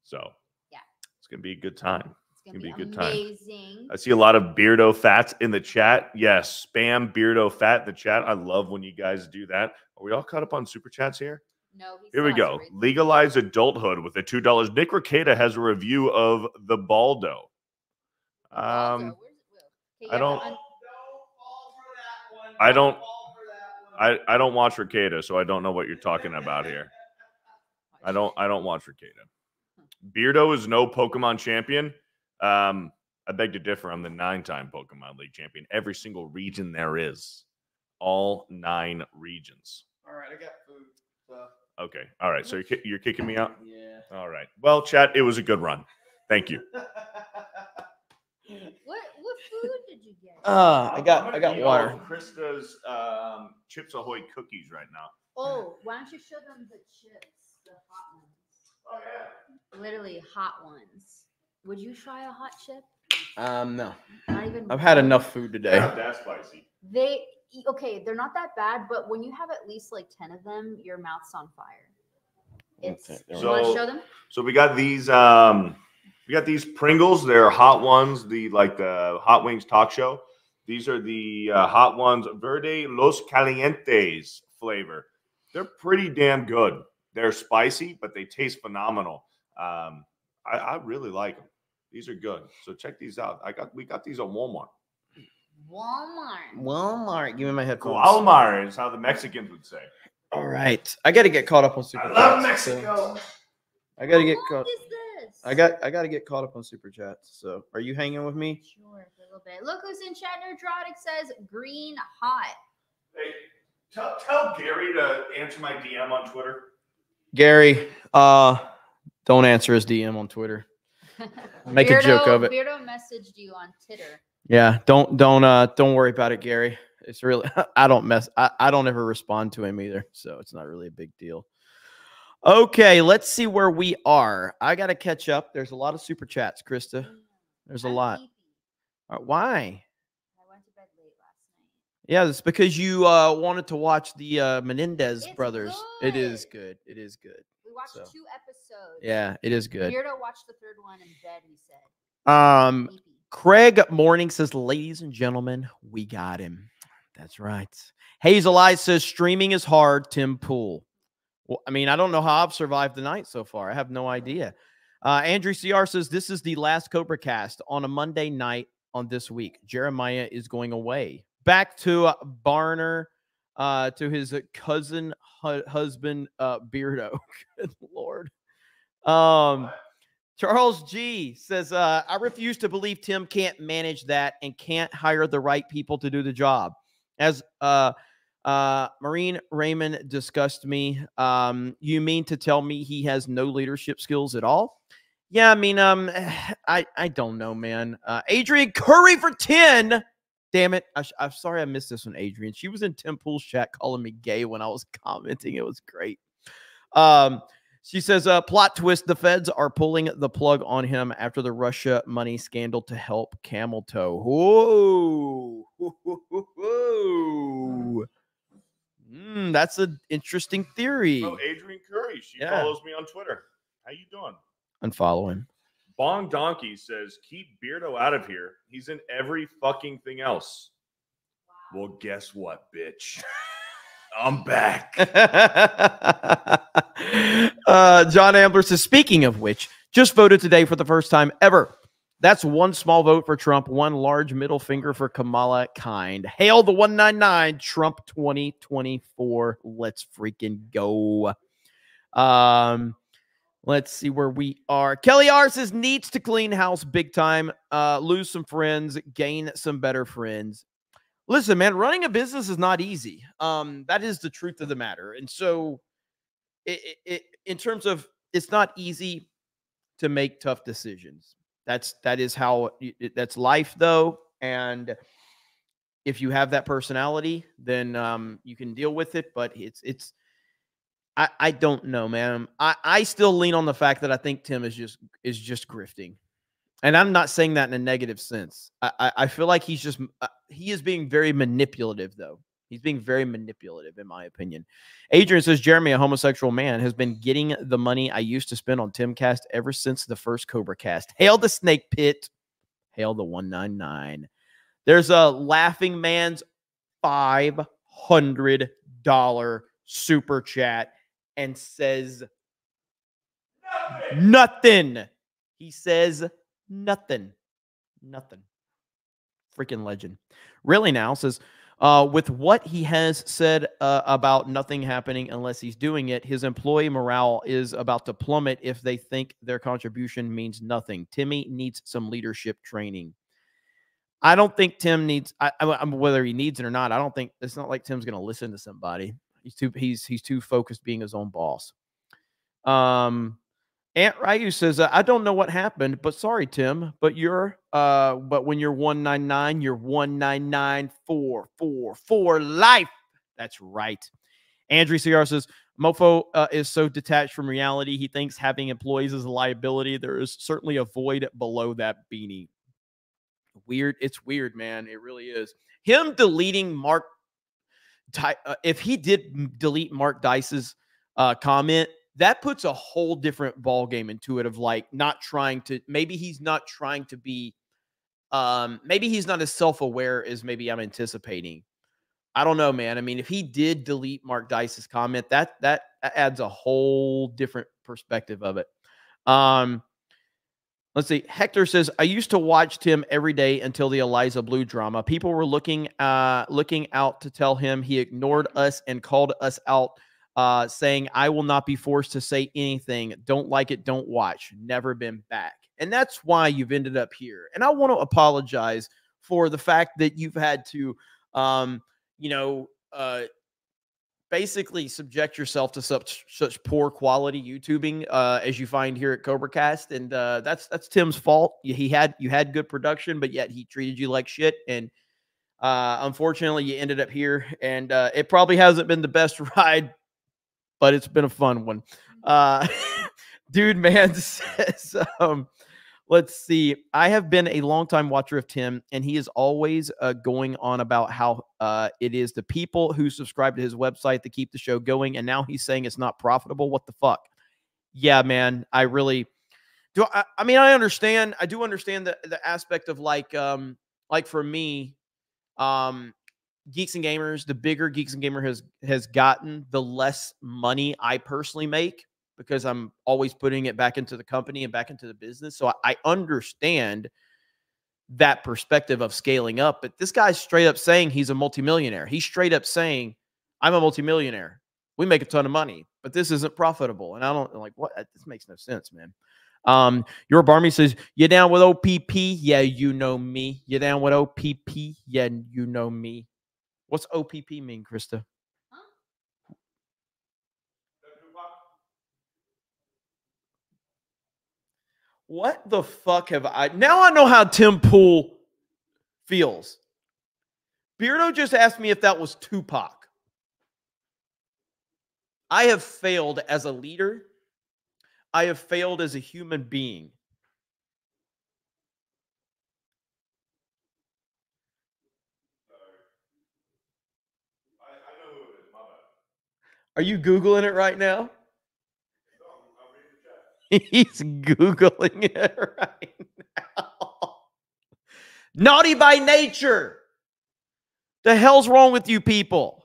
So yeah, it's going to be a good time. It's going to be a good time. I see a lot of Beardo Fats in the chat. Yes, spam Beardo Fat in the chat. I love when you guys do that. Are we all caught up on Super Chats here? No. Here we go. Legalize Adulthood with the $2. Nick Ricada has a review of the Baldo. I don't watch Ricada, so I don't know what you're talking about here. I don't watch Ricada. Beardo is no Pokemon champion. I beg to differ. I'm the 9-time Pokemon League champion. Every single region there is. All 9 regions. All right, I got food. So. Okay. All right. So you're kicking me out? Yeah. All right. Well, chat, it was a good run. Thank you. What food did you get? I got water. Krista's Chips Ahoy cookies right now. Oh, why don't you show them the chips, the hot ones? Oh yeah. Literally hot ones. Would you try a hot chip? No. Not even. I've had enough food today. Not that spicy. They're not that bad, but when you have at least like 10 of them, your mouth's on fire. It's. Okay, You want to show them? So we got these. We got these Pringles. They're hot ones. The Hot Wings talk show. These are the hot ones. Verde Los Calientes flavor. They're pretty damn good. They're spicy, but they taste phenomenal. I really like them. These are good. So check these out. We got these at Walmart. Walmart. Give me my headphones. Walmart is how the Mexicans would say. All right. I got to get caught up on Super Chats. I love Mexico. I got to get caught. I got to get caught up on Super Chats. So, are you hanging with me? Sure, for a little bit. Look who's in chat. Nerdrotic says green hot. Hey, tell Gary to answer my DM on Twitter. Gary, don't answer his DM on Twitter. Make a joke of it. Beardo messaged you on Twitter. Yeah, don't worry about it, Gary. It's really I don't ever respond to him either, so it's not really a big deal. Okay, let's see where we are. I got to catch up. There's a lot of super chats, Krista. There's a lot. Why? I went to bed late last night. Yeah, it's because you wanted to watch the Menendez brothers. Good. It is good. It is good. We watched 2 episodes. Yeah, it is good. Beardo watched the 3rd one in bed, he said. Craig Morning says, ladies and gentlemen, we got him. That's right. Hazel Eyes says, streaming is hard, Tim Pool. Well, I mean, I don't know how I've survived the night so far. I have no idea. Andrew CR says, this is the last CobraCast on a Monday night on this week. Jeremiah is going away. Back to Barner, to his cousin husband, Beardo. Good Lord. Charles G says, I refuse to believe Tim can't manage that and can't hire the right people to do the job. As Maureen Raymond discussed me, you mean to tell me he has no leadership skills at all? Yeah, I mean, I don't know, man. Adrian Curry for 10. Damn it. I'm sorry I missed this one, Adrian. She was in Tim Pool's chat calling me gay when I was commenting. It was great. She says, plot twist, the feds are pulling the plug on him after the Russia money scandal to help Camel Toe. Whoa. That's an interesting theory. Oh, Adrian Curry. She follows me on Twitter. How you doing? Unfollow him. Bong Donkey says, keep Beardo out of here. He's in every fucking thing else. Wow. Well, guess what, bitch? I'm back. John Ambler says, speaking of which, just voted today for the first time ever. That's one small vote for Trump, one large middle finger for Kamala Kind. Hail the 199, Trump 2024. Let's freaking go. Let's see where we are. Kelly R says, needs to clean house big time, lose some friends, gain some better friends. Listen, man, running a business is not easy. That is the truth of the matter. And so in terms of, it's not easy to make tough decisions. That is how that's life though. And if you have that personality, then you can deal with it, but I don't know, man. I still lean on the fact that I think Tim is just grifting. And I'm not saying that in a negative sense. I feel like he is being very manipulative, though. He's being very manipulative, in my opinion. Adrian says, Jeremy, a homosexual man, has been getting the money I used to spend on Timcast ever since the first CobraCast. Hail the Snake Pit. Hail the 199. There's a Laughing Man's $500 super chat and says nothing. He says nothing. Nothing. Freaking legend. Really now says, with what he has said about nothing happening unless he's doing it, his employee morale is about to plummet if they think their contribution means nothing. Timmy needs some leadership training. I don't think Tim needs, whether he needs it or not, I don't think, it's not like Tim's going to listen to somebody. He's too focused being his own boss. Aunt Ryu says, I don't know what happened, but sorry, Tim, but but when you're 199, you're 199 for life. That's right. Andrew CR says, Mofo is so detached from reality. He thinks having employees is a liability. There is certainly a void below that beanie. Weird. It's weird, man. It really is. Him deleting Mark. If he did delete Mark Dice's comment, that puts a whole different ball game into it of like not trying to, maybe he's not trying to be, maybe he's not as self-aware as maybe I'm anticipating. I don't know, man. I mean, if he did delete Mark Dice's comment, that adds a whole different perspective of it. Let's see. Hector says, I used to watch Tim every day until the Eliza Blue drama. People were looking out to tell him. He ignored us and called us out, saying, I will not be forced to say anything. Don't like it. Don't watch. Never been back. And that's why you've ended up here. And I want to apologize for the fact that you've had to, basically subject yourself to such poor quality YouTubing as you find here at CobraCast, and that's Tim's fault. You had good production, but yet he treated you like shit, and unfortunately, you ended up here, and it probably hasn't been the best ride, but it's been a fun one. Dude, man says, let's see. I have been a longtime watcher of Tim, and he is always going on about how it is the people who subscribe to his website that keep the show going, and now he's saying it's not profitable. What the fuck? Yeah, man, I really do. I mean, I understand. I do understand the aspect of like for me, Geeks and Gamers, the bigger Geeks and Gamer has gotten, the less money I personally make, because I'm always putting it back into the company and back into the business. So I understand that perspective of scaling up, but this guy's straight up saying he's a multimillionaire. He's straight up saying, I'm a multimillionaire. We make a ton of money, but this isn't profitable. And I don't like what this makes no sense, man. Your Barmy says, you down with OPP? Yeah, you know me. You down with OPP? Yeah, you know me. What's OPP mean, Krista? What the fuck have I... Now I know how Tim Pool feels. Beardo just asked me if that was Tupac. I have failed as a leader. I have failed as a human being. Are you Googling it right now? He's Googling it right now. Naughty by nature. The hell's wrong with you people?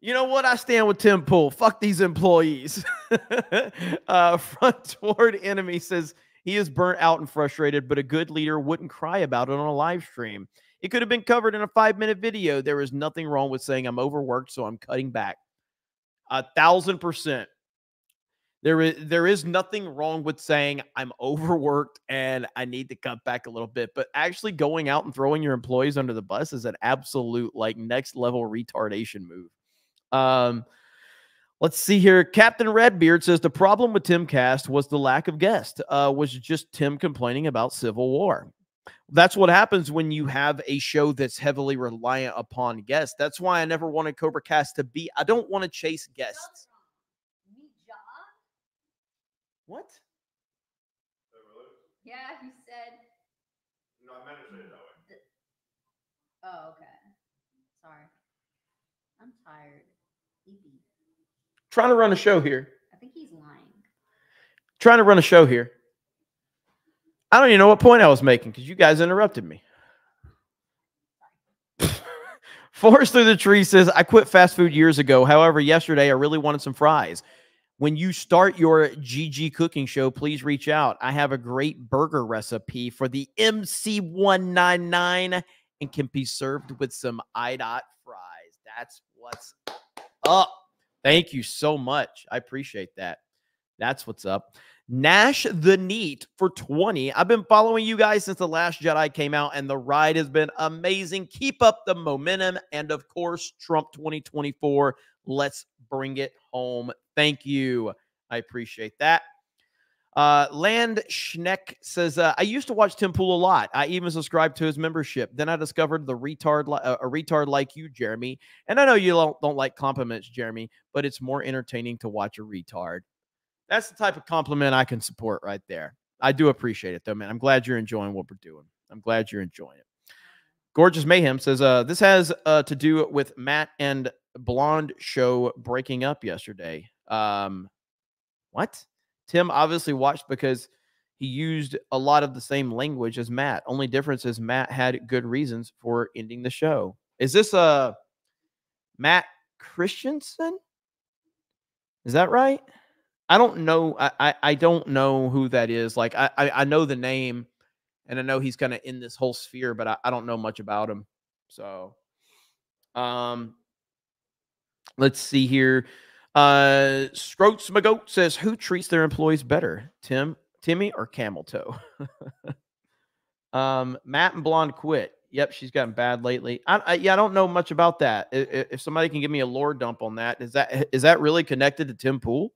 You know what? I stand with Tim Pool. Fuck these employees. Front Toward Enemy says he is burnt out and frustrated, but a good leader wouldn't cry about it on a live stream. It could have been covered in a 5-minute video. There is nothing wrong with saying I'm overworked, so I'm cutting back. 1,000%. There is nothing wrong with saying I'm overworked and I need to cut back a little bit, but actually going out and throwing your employees under the bus is an absolute like next level retardation move. Let's see here. Captain Redbeard says the problem with Timcast was the lack of guests, was just Tim complaining about Civil War. That's what happens when you have a show that's heavily reliant upon guests. That's why I never wanted CobraCast to be. I don't want to chase guests. What? Yeah, he said. No, I meant to say it that way. Oh, okay. Sorry. I'm tired. Sleepy. Trying to run a show here. I think he's lying. Trying to run a show here. I don't even know what point I was making because you guys interrupted me. Forest Through the Tree says, I quit fast food years ago. However, yesterday I really wanted some fries. When you start your GG cooking show, please reach out. I have a great burger recipe for the MC199 and can be served with some IDOT fries. That's what's up. Thank you so much. I appreciate that. That's what's up. Nash the Neat for 20. I've been following you guys since The Last Jedi came out, and the ride has been amazing. Keep up the momentum. And, of course, Trump 2024. Let's bring it home. Thank you. I appreciate that. Land Schneck says, I used to watch Tim Pool a lot. I even subscribed to his membership. Then I discovered a retard like you, Jeremy. And I know you don't like compliments, Jeremy, but it's more entertaining to watch a retard. That's the type of compliment I can support right there. I do appreciate it, though, man. I'm glad you're enjoying what we're doing. I'm glad you're enjoying it. Gorgeous Mayhem says, this has to do with Matt and Blonde show breaking up yesterday. What? Tim obviously watched because he used a lot of the same language as Matt. Only difference is Matt had good reasons for ending the show. Is this Matt Christensen? Is that right? I don't know. I don't know who that is. Like I know the name, and I know he's kind of in this whole sphere, but I don't know much about him. So, let's see here. Scroats Magoat says, who treats their employees better, Timmy or Camel Toe? Matt and Blonde quit. Yep, she's gotten bad lately. I don't know much about that. If somebody can give me a lore dump on that, is that really connected to Tim Pool?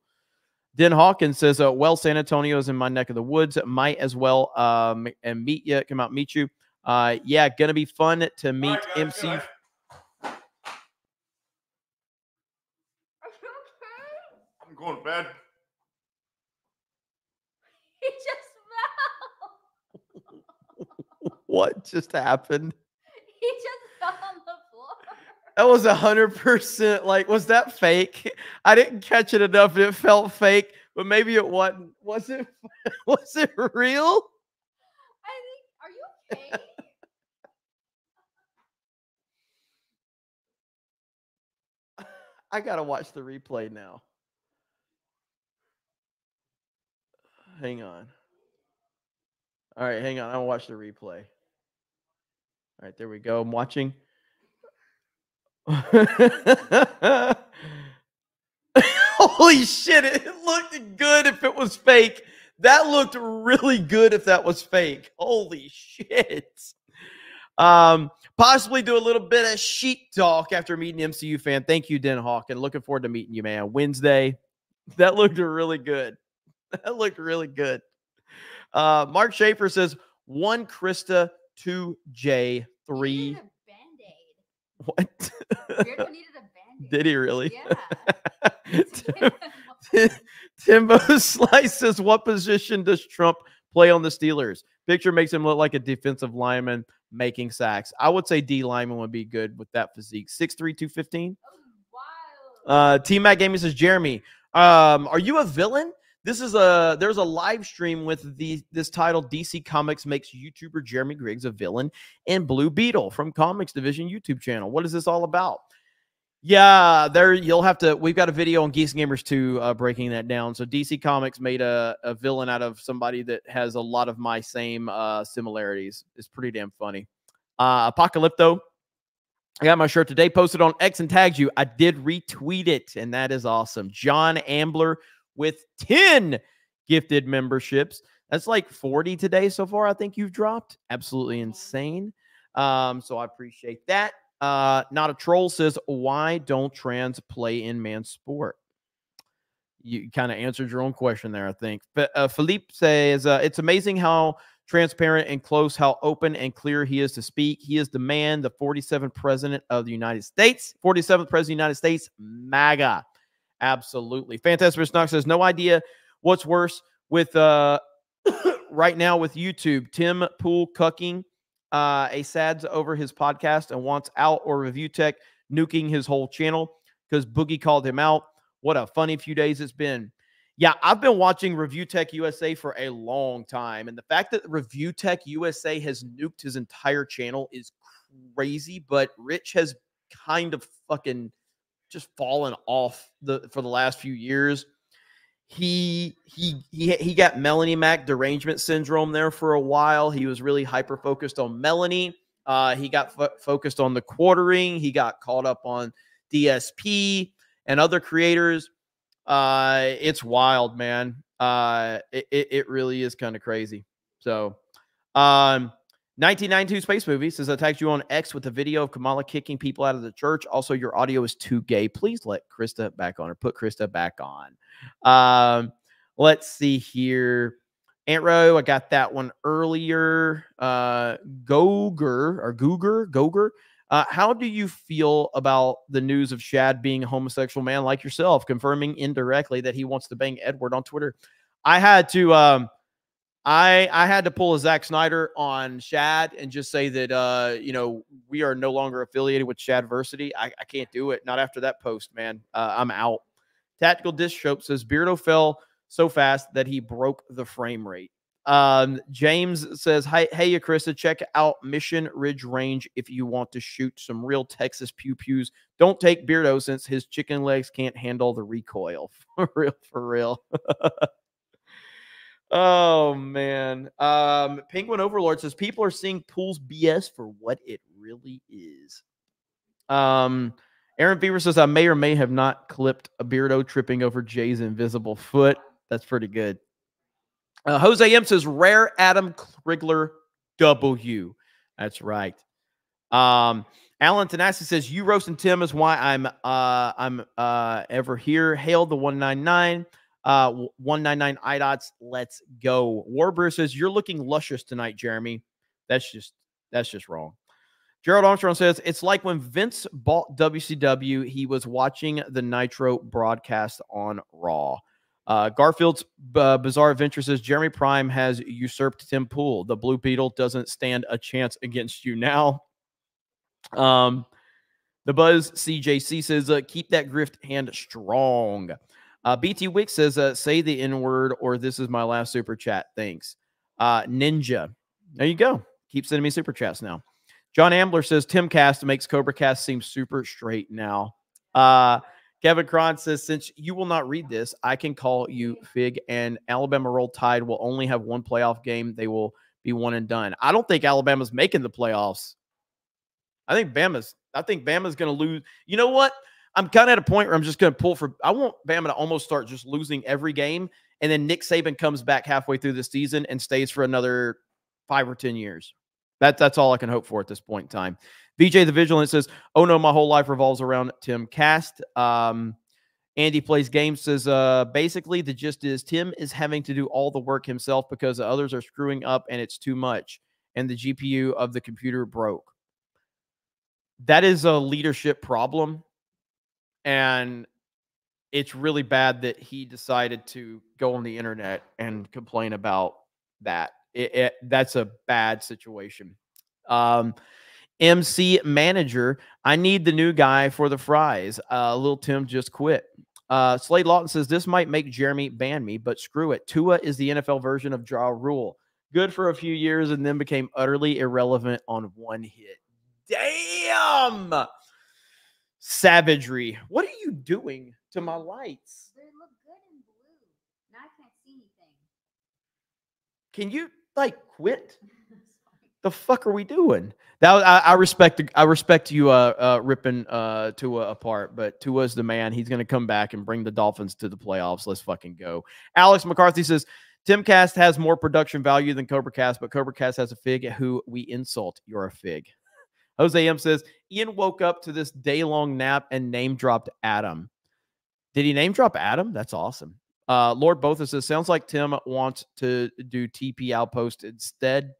Den Hawkins says, well, San Antonio is in my neck of the woods. Might as well and meet you. Come out, meet you. Yeah, gonna be fun to meet MC. I'm going to bed. He just fell. What just happened? He just fell on the floor. That was 100%. Like, was that fake? I didn't catch it enough. It felt fake, but maybe it wasn't. Was it? Was it real? I think. Are you okay? I gotta watch the replay now. Hang on. All right, hang on. I'll watch the replay. All right, there we go. I'm watching. Holy shit, it looked good if it was fake. That looked really good if that was fake. Holy shit. Possibly do a little bit of sheet talk after meeting MCU fan. Thank you, Den Hawk, and looking forward to meeting you, man. Wednesday. That looked really good. That looked really good. Mark Schaefer says 1 Krista, 2 J, 3. What? Beardo needed a band-aid. Did he really? Yeah. Timbo Slice says, what position does Trump play on the Steelers? Picture makes him look like a defensive lineman making sacks. I would say D lineman would be good with that physique. 6'3", 215. T-Mac Gaming says, Jeremy, are you a villain? There's a live stream with this title, DC Comics makes YouTuber Jeremy Griggs a villain in Blue Beetle from Comics Division YouTube channel. What is this all about? Yeah, we've got a video on Geeks and Gamers 2 breaking that down. So DC Comics made a villain out of somebody that has a lot of my same similarities. It's pretty damn funny. Apocalypto, I got my shirt today, posted on X and tagged you. I did retweet it, and that is awesome. John Ambler with 10 gifted memberships. That's like 40 today so far, I think you've dropped. Absolutely insane. So I appreciate that. Not a Troll says, why don't trans play in man's sport? You kind of answered your own question there, I think. But Philippe says, it's amazing how transparent and close, how open and clear he is to speak. He is the man, the 47th president of the United States. 47th president of the United States, MAGA. Absolutely. Fantastic Snock says, no idea what's worse with right now with YouTube. Tim Pool cucking a sads over his podcast and wants out, or Review Tech nuking his whole channel because Boogie called him out. What a funny few days it's been. Yeah, I've been watching Review Tech USA for a long time, and the fact that Review Tech USA has nuked his entire channel is crazy, but Rich has kind of fucking just fallen off for the last few years. He got Melanie Mac derangement syndrome there for a while. He was really hyper focused on Melanie. He got focused on the quartering. He got caught up on DSP and other creators. It's wild, man. It really is kind of crazy. So, 1992 Space Movie says, I tagged you on X with a video of Kamala kicking people out of the church. Also, your audio is too gay. Please let Krista back on, or put Krista back on. Let's see here. Aunt Ro, I got that one earlier. Googer. How do you feel about the news of Shad being a homosexual man like yourself, confirming indirectly that he wants to bang Edward on Twitter? I had to I had to pull a Zack Snyder on Shad and just say that, we are no longer affiliated with Shadversity. I can't do it. Not after that post, man. I'm out. Tactical Disc Soap says, Beardo fell so fast that he broke the frame rate. James says, hey, Krista, check out Mission Ridge Range if you want to shoot some real Texas pew-pews. Don't take Beardo since his chicken legs can't handle the recoil. For real. Oh, man. Penguin Overlord says, people are seeing Pool's BS for what it really is. Aaron Fever says, I may or may have not clipped a Beardo tripping over Jay's invisible foot. That's pretty good. Jose M says, rare Adam Krigler W. That's right. Alan Tanasi says, you roasting Tim is why I'm ever here. Hail the 199. 199 IDOTs. Let's go. Warbrew says, you're looking luscious tonight, Jeremy. That's just wrong. Gerald Armstrong says, it's like when Vince bought WCW, he was watching the Nitro broadcast on Raw. Garfield's Bizarre Adventure says, Jeremy Prime has usurped Tim Pool. The Blue Beetle doesn't stand a chance against you now. The Buzz CJC says, keep that grift hand strong. BT Wick says, say the N-word or this is my last super chat. Thanks. Ninja. There you go. Keep sending me super chats now. John Ambler says, Timcast makes CobraCast seem super straight now. Kevin Cron says, since you will not read this, I can call you Fig, and Alabama Roll Tide will only have one playoff game. They will be one and done. I don't think Alabama's making the playoffs. I think Bama's going to lose. You know what? I'm kind of at a point where I'm just going to pull for – I want Bama to almost start just losing every game, and then Nick Saban comes back halfway through the season and stays for another 5 or 10 years. That's all I can hope for at this point in time. VJ the Vigilant says, oh no, my whole life revolves around Timcast. Andy Plays Games says, basically the gist is Tim is having to do all the work himself because the others are screwing up and it's too much. And the GPU of the computer broke. That is a leadership problem. And it's really bad that he decided to go on the internet and complain about that. That's a bad situation. MC Manager, I need the new guy for the fries. Little Tim just quit. Slade Lawton says, this might make Jeremy ban me, but screw it. Tua is the NFL version of Ja Rule. Good for a few years and then became utterly irrelevant on one hit. Damn! Savagery. What are you doing to my lights? They look good in blue. Now I can't see anything. Can you quit? The fuck are we doing? That I respect you ripping Tua apart, but Tua's the man. He's gonna come back and bring the Dolphins to the playoffs. Let's fucking go. Alex McCarthy says Timcast has more production value than CobraCast, but CobraCast has a fig who we insult. You're a fig. Jose M says Ian woke up to this day-long nap and name dropped Adam. Did he name drop Adam? That's awesome. Lord Botha says, sounds like Tim wants to do TP Outpost instead.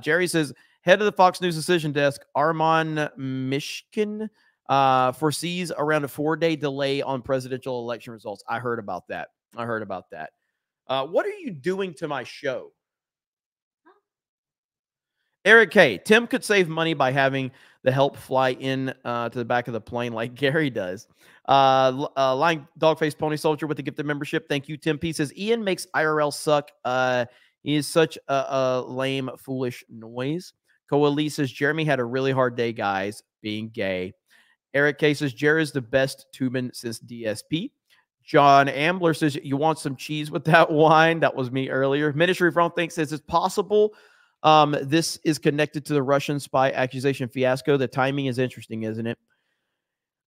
Jerry says, head of the Fox News decision desk, Armand Mishkin, foresees around a 4-day delay on presidential election results. I heard about that. What are you doing to my show? Eric K. Tim could save money by having the help fly in to the back of the plane like Gary does. Lying Dogface Pony Soldier with the gifted membership. Thank you, Tim P. Says, Ian makes IRL suck. He is such a lame, foolish noise. Coalesce says, Jeremy had a really hard day, guys, being gay. Eric K. says, Jerry is the best tubeman since DSP. John Ambler says, you want some cheese with that wine? That was me earlier. Ministry from Think says, it's possible this is connected to the Russian spy accusation fiasco. The timing is interesting, isn't it?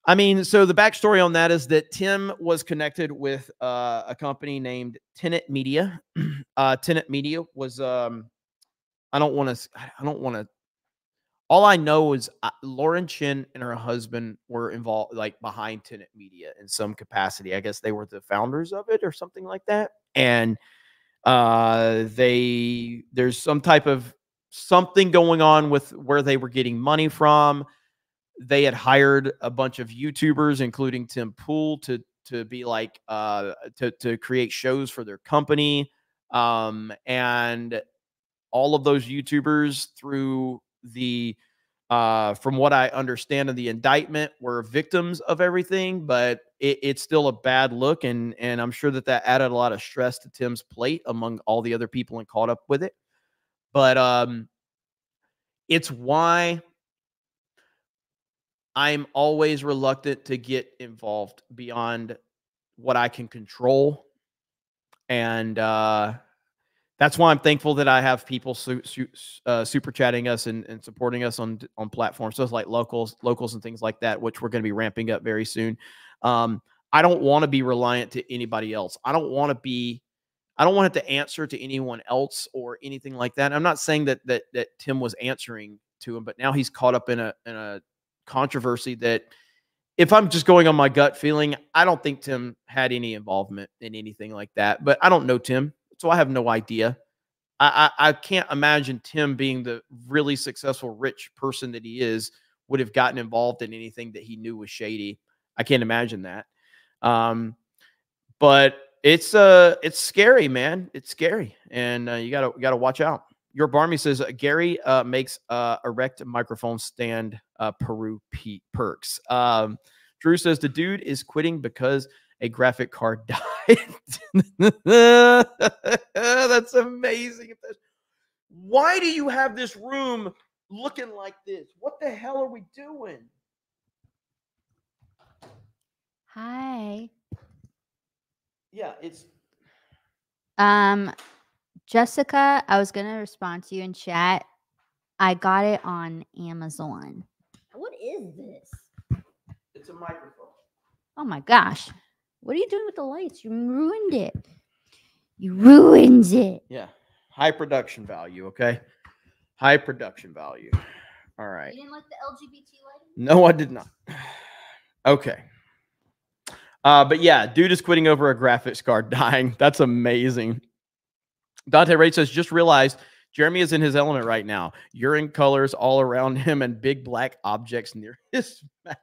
I mean, so the backstory on that is that Tim was connected with a company named Tenet Media. Tenet Media was, I don't want to, all I know is Lauren Chin and her husband were involved, behind Tenet Media in some capacity. I guess they were the founders of it or something like that. And there's some type of something going on with where they were getting money from. They had hired a bunch of YouTubers, including Tim Pool, to be to create shows for their company. And all of those YouTubers through the, from what I understand of the indictment, were victims of everything, but it's still a bad look. And I'm sure that added a lot of stress to Tim's plate among all the other people and caught up with it. But it's why I'm always reluctant to get involved beyond what I can control. And that's why I'm thankful that I have people super chatting us and supporting us on platforms, so like locals and things like that, which we're going to be ramping up very soon. I don't want to be reliant to anybody else. I don't want to answer to anyone else or anything like that. I'm not saying that Tim was answering to him, but now he's caught up in a controversy that, if I'm just going on my gut feeling, I don't think Tim had any involvement in anything like that. But I don't know Tim, so I have no idea. I can't imagine Tim, being the really successful, rich person that he is, would have gotten involved in anything that he knew was shady. I can't imagine that. But it's scary, man. It's scary, and you gotta watch out. Your Barmy says Gary makes erect microphone stand Peru perks. Drew says the dude is quitting because a graphic card died. That's amazing. Why do you have this room looking like this? What the hell are we doing? Hi. Yeah, it's Jessica, I was gonna respond to you in chat. I got it on Amazon. What is this? It's a microphone. Oh my gosh. What are you doing with the lights? You ruined it. You ruined it. Yeah. High production value, okay? High production value. All right. You didn't like the LGBT lighting? No, I did not. Okay. But yeah, dude is quitting over a graphics card dying. That's amazing. Dante Ray says, just realized Jeremy is in his element right now. Urine colors all around him and big black objects near his mouth.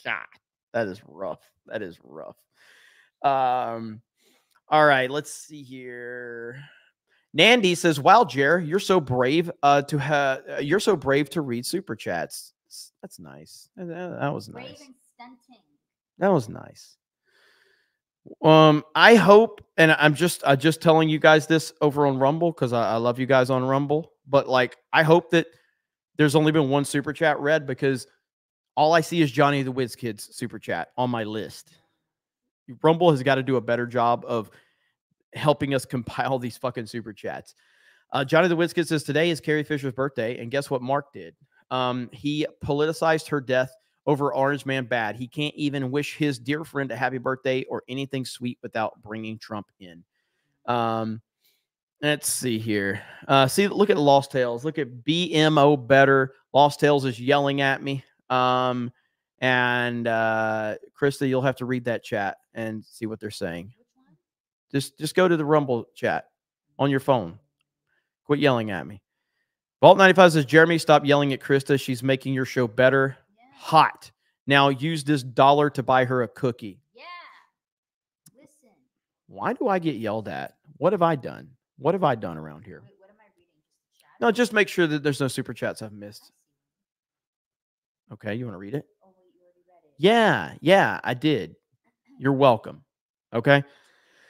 God, that is rough. That is rough. All right, let's see here. Nandy says, "Wow, Jer, you're so brave you're so brave to read super chats." That's nice. That was nice. Brave and stunting. That was nice. I hope, and I'm just telling you guys this over on Rumble because I love you guys on Rumble, but like I hope that there's only been one super chat read, because all I see is Johnny the Wiz Kid's super chat on my list. Rumble has got to do a better job of helping us compile these fucking super chats. Johnny the Wiz Kid says, today is Carrie Fisher's birthday, and guess what Mark did? He politicized her death over Orange Man Bad. He can't even wish his dear friend a happy birthday or anything sweet without bringing Trump in. Let's see here. See, look at Lost Tales. Look at BMO Better. Lost Tales is yelling at me. And Krista, you'll have to read that chat and see what they're saying. Just go to the Rumble chat on your phone. Quit yelling at me. Vault 95 says, Jeremy, stop yelling at Krista. She's making your show better. Yeah. Hot. Now use this $1 to buy her a cookie. Yeah. Listen. Why do I get yelled at? What have I done? What have I done around here? Wait, what am I reading? No, just make sure that there's no super chats I've missed. Okay, you want to read it? Oh, wait, you already read it. Yeah, I did. You're welcome. Okay.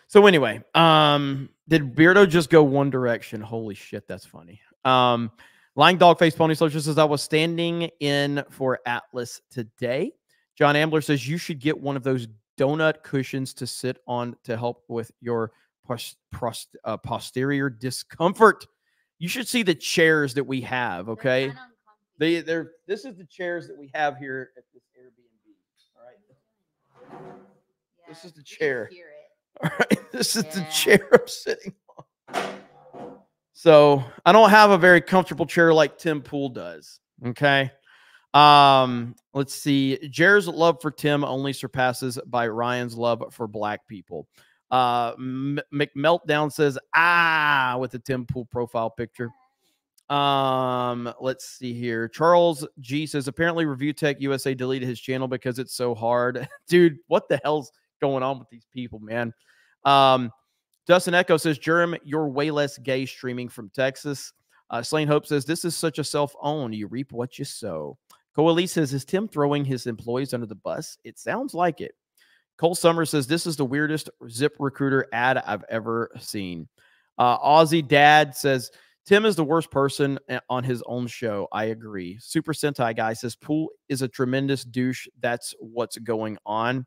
So anyway, did Beardo just go one direction? Holy shit, that's funny. Lying Dog Face Pony Social says, I was standing in for Atlas today. John Ambler says, you should get one of those donut cushions to sit on to help with your posterior discomfort. You should see the chairs that we have, okay? They're this is the chairs that we have here at this Airbnb. All right. Yeah, this is the chair. All right. This is the chair I'm sitting on. So I don't have a very comfortable chair like Tim Pool does. Okay. Let's see. Jared's love for Tim only surpasses by Ryan's love for black people. McMeltdown says, with the Tim Pool profile picture. Let's see here. Charles G says, apparently Review Tech USA deleted his channel because it's so hard. Dude, what the hell's going on with these people, man? Dustin Echo says, Jerem, you're way less gay streaming from Texas. Slain Hope says, this is such a self-own. You reap what you sow. Coalise says, is Tim throwing his employees under the bus? It sounds like it. Cole Summers says, this is the weirdest ZipRecruiter ad I've ever seen. Aussie Dad says, Tim is the worst person on his own show. I agree. Super Sentai Guy says, Pool is a tremendous douche. That's what's going on.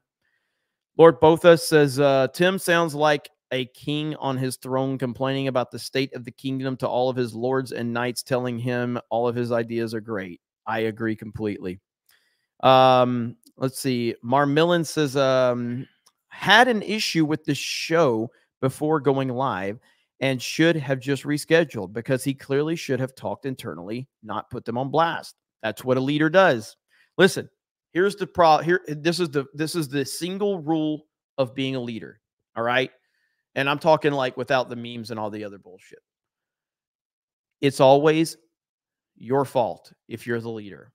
Lord Botha says, Tim sounds like a king on his throne complaining about the state of the kingdom to all of his lords and knights, telling him all of his ideas are great. I agree completely. Let's see. Marmillan says, had an issue with the show before going live, and should have just rescheduled because he clearly should have talked internally, not put them on blast. That's what a leader does. Listen, here's the problem. This is the single rule of being a leader. All right. And I'm talking like without the memes and all the other bullshit. It's always your fault if you're the leader.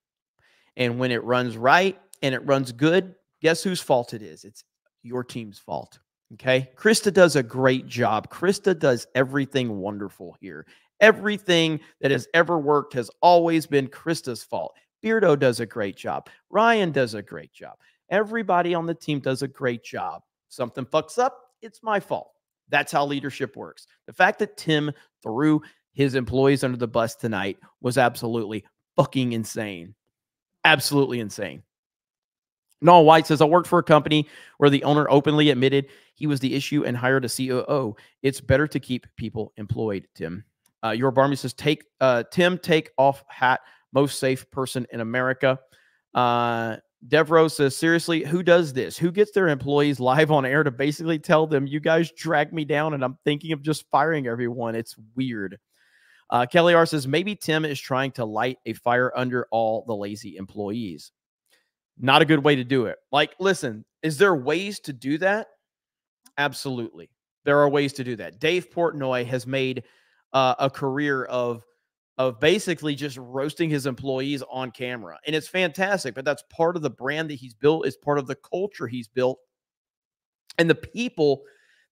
And when it runs right and it runs good, guess whose fault it is? It's your team's fault. Okay. Krista does a great job. Krista does everything wonderful here. Everything that has ever worked has always been Krista's fault. Beardo does a great job. Ryan does a great job. Everybody on the team does a great job. Something fucks up, it's my fault. That's how leadership works. The fact that Tim threw his employees under the bus tonight was absolutely fucking insane. Absolutely insane. Noel White says, I worked for a company where the owner openly admitted he was the issue and hired a COO. It's better to keep people employed, Tim. Your Barmy says, Tim, take off hat, most safe person in America. Devro says, seriously, who does this? Who gets their employees live on air to basically tell them, you guys drag me down and I'm thinking of just firing everyone? It's weird. Kelly R says, maybe Tim is trying to light a fire under all the lazy employees. Not a good way to do it. Like, listen, is there ways to do that? Absolutely. There are ways to do that. Dave Portnoy has made a career of basically just roasting his employees on camera. And it's fantastic, but that's part of the brand that he's built. It's part of the culture he's built. And the people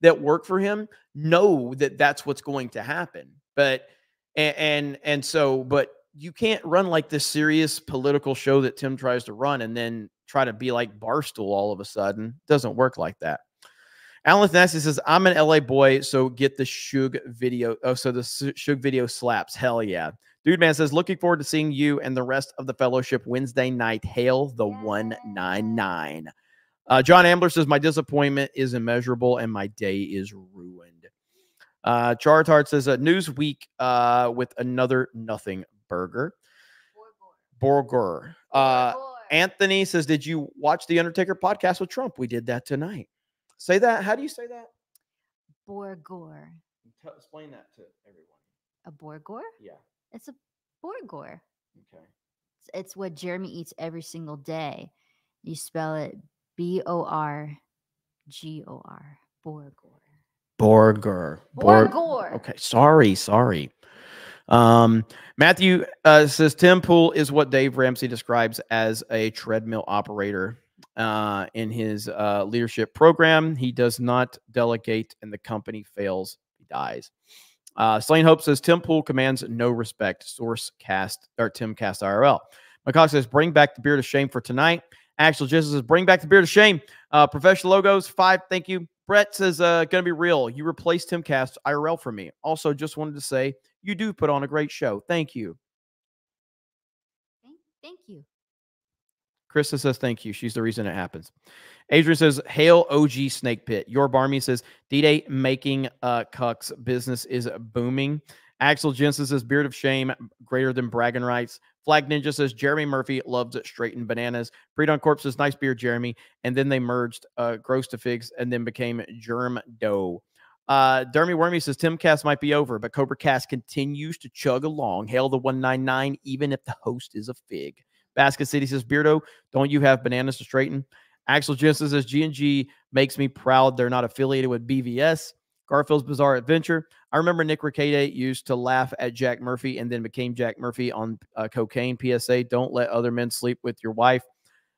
that work for him know that that's what's going to happen. But you can't run like this serious political show that Tim tries to run and then try to be like Barstool all of a sudden. It doesn't work like that. Alan Nasty says, I'm an LA boy, so get the Suge video. Oh, so the Suge video slaps. Hell yeah. Dude Man says, looking forward to seeing you and the rest of the fellowship Wednesday night. Hail the 199. John Ambler says, my disappointment is immeasurable and my day is ruined. Chartard says, Newsweek with another nothing burger. Borger. Anthony says, did you watch the Undertaker podcast with Trump? We did that tonight. Say that. How do you say that? Borgor. Explain that to everyone. A Borgor? Yeah. It's a Borgor. Okay. It's what Jeremy eats every single day. You spell it Borgor. Borgor. Borgor. Okay. Sorry. Matthew says Tim Pool is what Dave Ramsey describes as a treadmill operator in his leadership program. He does not delegate and the company fails. He dies. Slain Hope says Tim Pool commands no respect. Source cast or Timcast IRL. McCox says bring back the beard of shame for tonight. Axel Jesus says bring back the beard of shame. Professional logos 5. Thank you. Brett says gonna be real. You replaced Timcast IRL for me. Also, just wanted to say you do put on a great show. Thank you. Thank you. Krista says thank you. She's the reason it happens. Adrian says, hail OG Snake Pit. Your Barmy says, D-Day making cucks business is booming. Axel Jensen says, beard of shame greater than bragging rights. Flag Ninja says, Jeremy Murphy loves straightened bananas. Pre-Dawn Corp says, nice beard, Jeremy. And then they merged Gross to Figs and then became Germ Dough. Dermy Wormy says, Timcast might be over, but CobraCast continues to chug along. Hail the 199, even if the host is a fig. Basket City says, Beardo, don't you have bananas to straighten? Axel Jensen says, G&G makes me proud they're not affiliated with BVS. Garfield's Bizarre Adventure. I remember Nick Ricade used to laugh at Jack Murphy and then became Jack Murphy on cocaine. PSA, don't let other men sleep with your wife.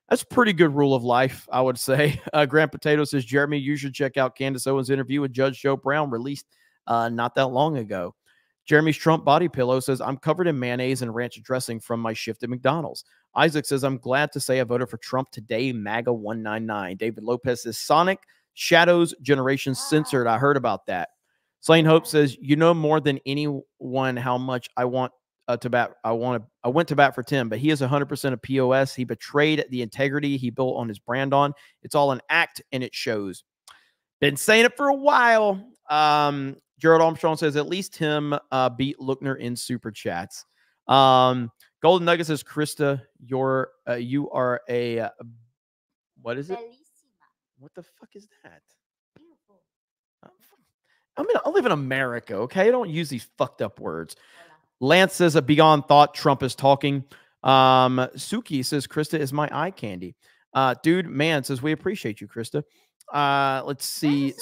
That's a pretty good rule of life, I would say. Grant Potato says, Jeremy, you should check out Candace Owens' interview with Judge Joe Brown, released not that long ago. Jeremy's Trump body pillow says, I'm covered in mayonnaise and ranch dressing from my shift at McDonald's. Isaac says, I'm glad to say I voted for Trump today, MAGA 199. David Lopez says, Sonic Shadows Generation Censored. I heard about that. Slain Hope says, you know more than anyone how much I want to bat. I went to bat for Tim, but he is 100% a POS. He betrayed the integrity he built on his brand on. It's all an act and it shows. Been saying it for a while. Gerald Armstrong says, at least Tim beat Lookner in super chats. Golden Nugget says, Krista, you are a, what is it? Bellissima. What the fuck is that? Beautiful. I live in America, okay? I don't use these fucked up words. Lance says a beyond thought. Trump is talking. Suki says Krista is my eye candy. Dude, man says we appreciate you, Krista. Let's see.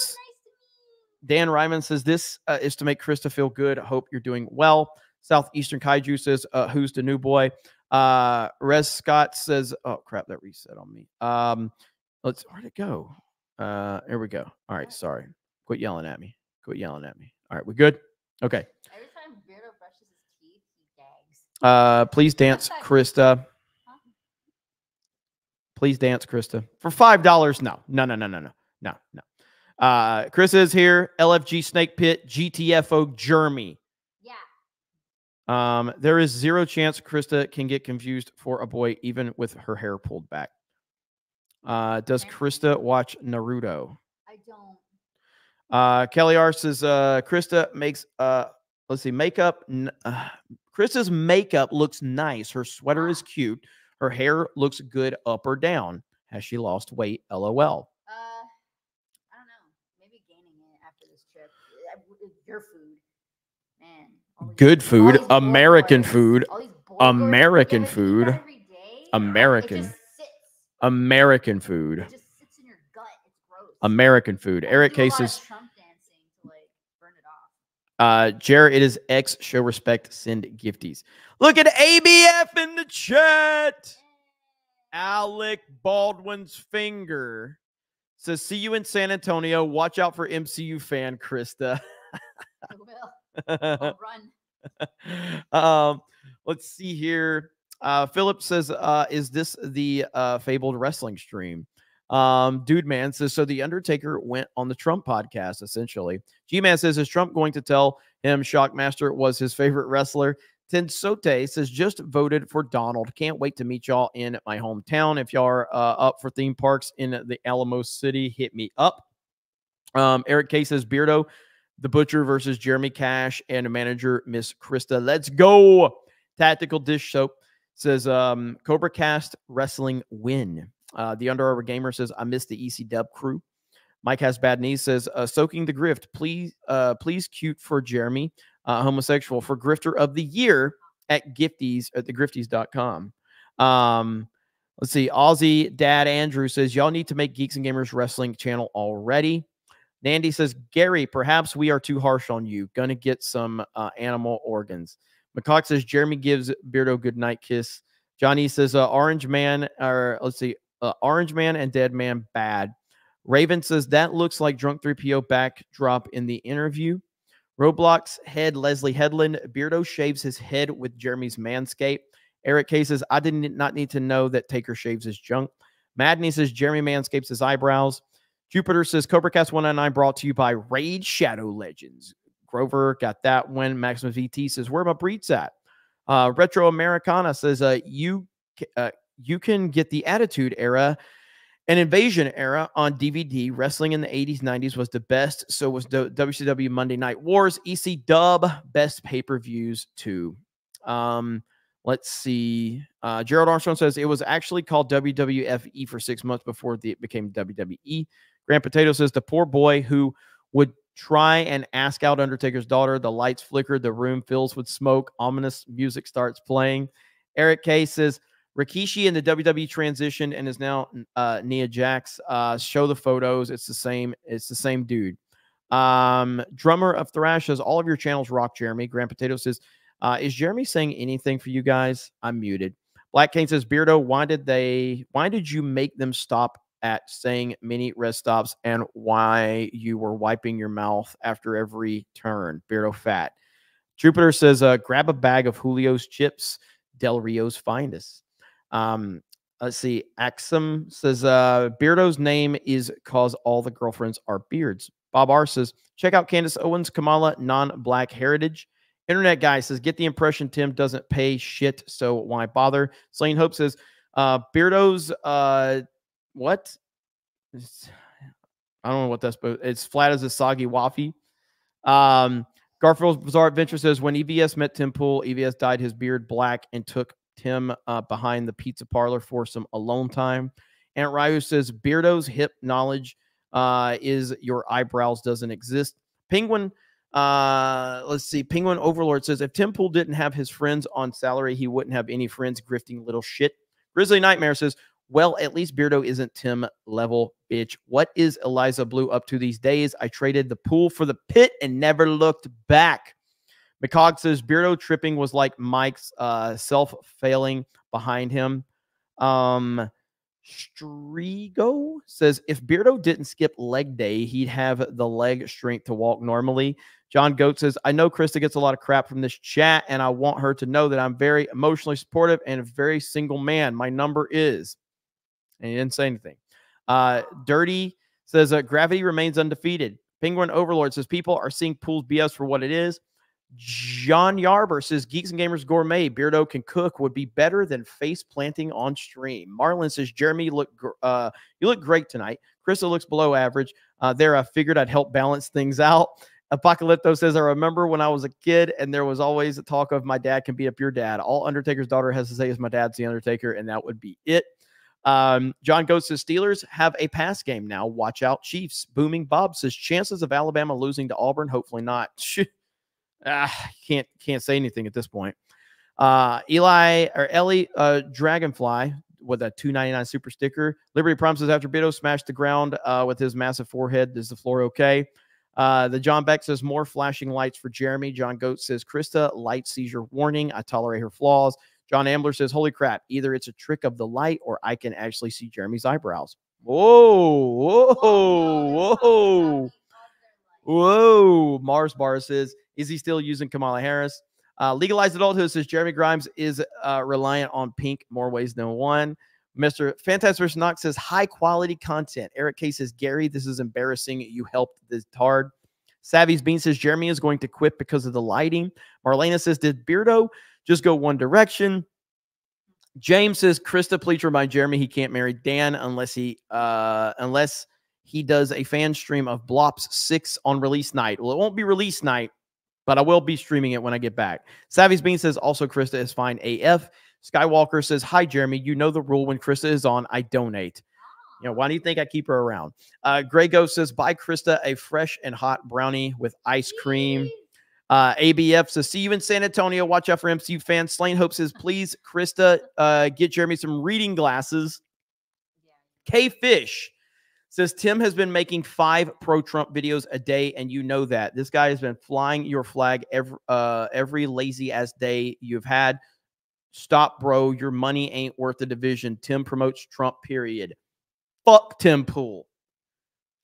Dan Ryman says this is to make Krista feel good. Hope you're doing well. Southeastern Kaiju says, who's the new boy? Rez Scott says, oh crap, that reset on me. Where'd it go? Here we go. All right, sorry. Quit yelling at me. Quit yelling at me. All right, we good? Okay. Every time Beardo brushes his teeth, he gags. Please dance, Krista. Please dance, Krista. For $5. No. Chris is here. LFG Snake Pit, GTFO Jeremy. Yeah. There is zero chance Krista can get confused for a boy, even with her hair pulled back. Does Krista watch Naruto? I don't. Kelly R says Krista makes let's see, makeup. Krista's makeup looks nice. Her sweater is cute. Her hair looks good up or down. Has she lost weight? LOL. I don't know. Maybe gaining it after this trip. Your food, man. Good food, American food, American food, American food. It just sits in your gut. It's gross. American food. Eric Cases. Jared, it is X. Show respect. Send gifties. Look at ABF in the chat. Alec Baldwin's finger says, "See you in San Antonio. Watch out for MCU fan Krista." I will. I'll run. Let's see here. Philip says, "Is this the fabled wrestling stream?" Dude Man says, so the Undertaker went on the Trump podcast, essentially. G-Man says, is Trump going to tell him Shockmaster was his favorite wrestler? Tensote says, just voted for Donald. Can't wait to meet y'all in my hometown. If y'all are up for theme parks in the Alamo City, hit me up. Eric K says, Beardo, the Butcher versus Jeremy Cash and manager Miss Krista. Let's go. Tactical Dish Soap says, CobraCast wrestling win. The Under Armour Gamer says, I miss the EC Dub crew. Mike Has Bad Knees says, soaking the grift. Please cute for Jeremy, homosexual for Grifter of the Year at Gifties at thegrifties.com. Let's see. Aussie Dad Andrew says, y'all need to make Geeks and Gamers Wrestling channel already. Nandy says, Gary, perhaps we are too harsh on you. Gonna get some animal organs. McCock says, Jeremy gives Beardo good night kiss. Johnny says, Orange Man, or let's see, Orange Man and Dead Man bad. Raven says, that looks like Drunk 3PO backdrop in the interview. Roblox head Leslie Headland. Beardo shaves his head with Jeremy's Manscaped. Eric K says, I did not need to know that Taker shaves his junk. Madney says, Jeremy manscapes his eyebrows. Jupiter says, CobraCast 199 brought to you by Raid Shadow Legends. Grover got that one. Maximus VT says, where are my breeds at? Retro Americana says, you can get the Attitude Era and Invasion Era on DVD. Wrestling in the 80s, 90s was the best. So was WCW Monday Night Wars. EC Dub, best pay-per-views too. Let's see. Gerald Armstrong says, it was actually called WWFE for 6 months before it became WWE. Grand Potato says, the poor boy who would try and ask out Undertaker's daughter. The lights flicker. The room fills with smoke. Ominous music starts playing. Eric K says, Rikishi in the WWE transition and is now Nia Jax. Show the photos. It's the same. It's the same dude. Drummer of Thrash says, all of your channels rock, Jeremy. Grand Potato says, is Jeremy saying anything for you guys? I'm muted. Black Kane says, Beardo, why did you make them stop at saying mini rest stops and why you were wiping your mouth after every turn? Beardo fat. Jupiter says, grab a bag of Julio's chips, Del Rio's finest. Let's see. Axum says, Beardo's name is cause all the girlfriends are beards. Bob R says, check out Candace Owens, Kamala, non-black heritage. Internet guy says, get the impression Tim doesn't pay shit, so why bother? Slain Hope says, Beardo's, what? I don't know what that's, but it's flat as a soggy waffy. Garfield's Bizarre Adventure says, when EVS met Tim Pool, EVS dyed his beard black and took Tim behind the pizza parlor for some alone time. Aunt Ryu says, Beardo's hip knowledge is your eyebrows doesn't exist. Penguin. Let's see. Penguin Overlord says, if Tim Pool didn't have his friends on salary, he wouldn't have any friends grifting little shit. Grizzly Nightmare says, well, at least Beardo isn't Tim level, bitch. What is Eliza Blue up to these days? I traded the pool for the pit and never looked back. McCog says, Beardo tripping was like Mike's self-failing behind him. Strigo says, if Beardo didn't skip leg day, he'd have the leg strength to walk normally. John Goat says, I know Krista gets a lot of crap from this chat, and I want her to know that I'm very emotionally supportive and a very single man. My number is, and he didn't say anything. Dirty says, gravity remains undefeated. Penguin Overlord says, people are seeing Pool's BS for what it is. John Yarber says, Geeks and Gamers Gourmet, Beardo can cook would be better than face planting on stream. Marlon says, Jeremy, you look great tonight. Krista looks below average. There, I figured I'd help balance things out. Apocalypto says, I remember when I was a kid and there was always a talk of my dad can beat up your dad. All Undertaker's daughter has to say is my dad's the Undertaker, and that would be it. John Goes says, Steelers have a pass game now. Watch out, Chiefs. Booming Bob says, chances of Alabama losing to Auburn? Hopefully not. Can't say anything at this point. Ellie Dragonfly with a $2.99 super sticker. Liberty promises after Beto smashed the ground with his massive forehead. Is the floor okay? The John Beck says, more flashing lights for Jeremy. John Goat says, Krista, light seizure warning. I tolerate her flaws. John Ambler says, holy crap, either it's a trick of the light or I can actually see Jeremy's eyebrows. Whoa, whoa, whoa. Whoa. Mars Bar says, is he still using Kamala Harris? Legalized Adulthood says, Jeremy Grimes is reliant on pink more ways than one. Mr. Fantastic vs. Knox says, high quality content. Eric K says, Gary, this is embarrassing. You helped this hard. Savvy's Bean says, Jeremy is going to quit because of the lighting. Marlena says, did Beardo just go one direction? James says, Krista, please remind Jeremy he can't marry Dan unless he does a fan stream of Blops 6 on release night. Well, it won't be release night, but I will be streaming it when I get back. Savvy's Bean says, also Krista is fine AF. Skywalker says, hi, Jeremy. You know the rule. When Krista is on, I donate. You know, why do you think I keep her around? Grey Ghost says, buy Krista a fresh and hot brownie with ice cream. ABF says, see you in San Antonio. Watch out for MCU fans. Slain Hope says, please, Krista, get Jeremy some reading glasses. K Fish says, Tim has been making 5 pro-Trump videos a day, and you know that. This guy has been flying your flag every lazy-ass day you've had. Stop, bro. Your money ain't worth the division. Tim promotes Trump, period. Fuck Tim Pool.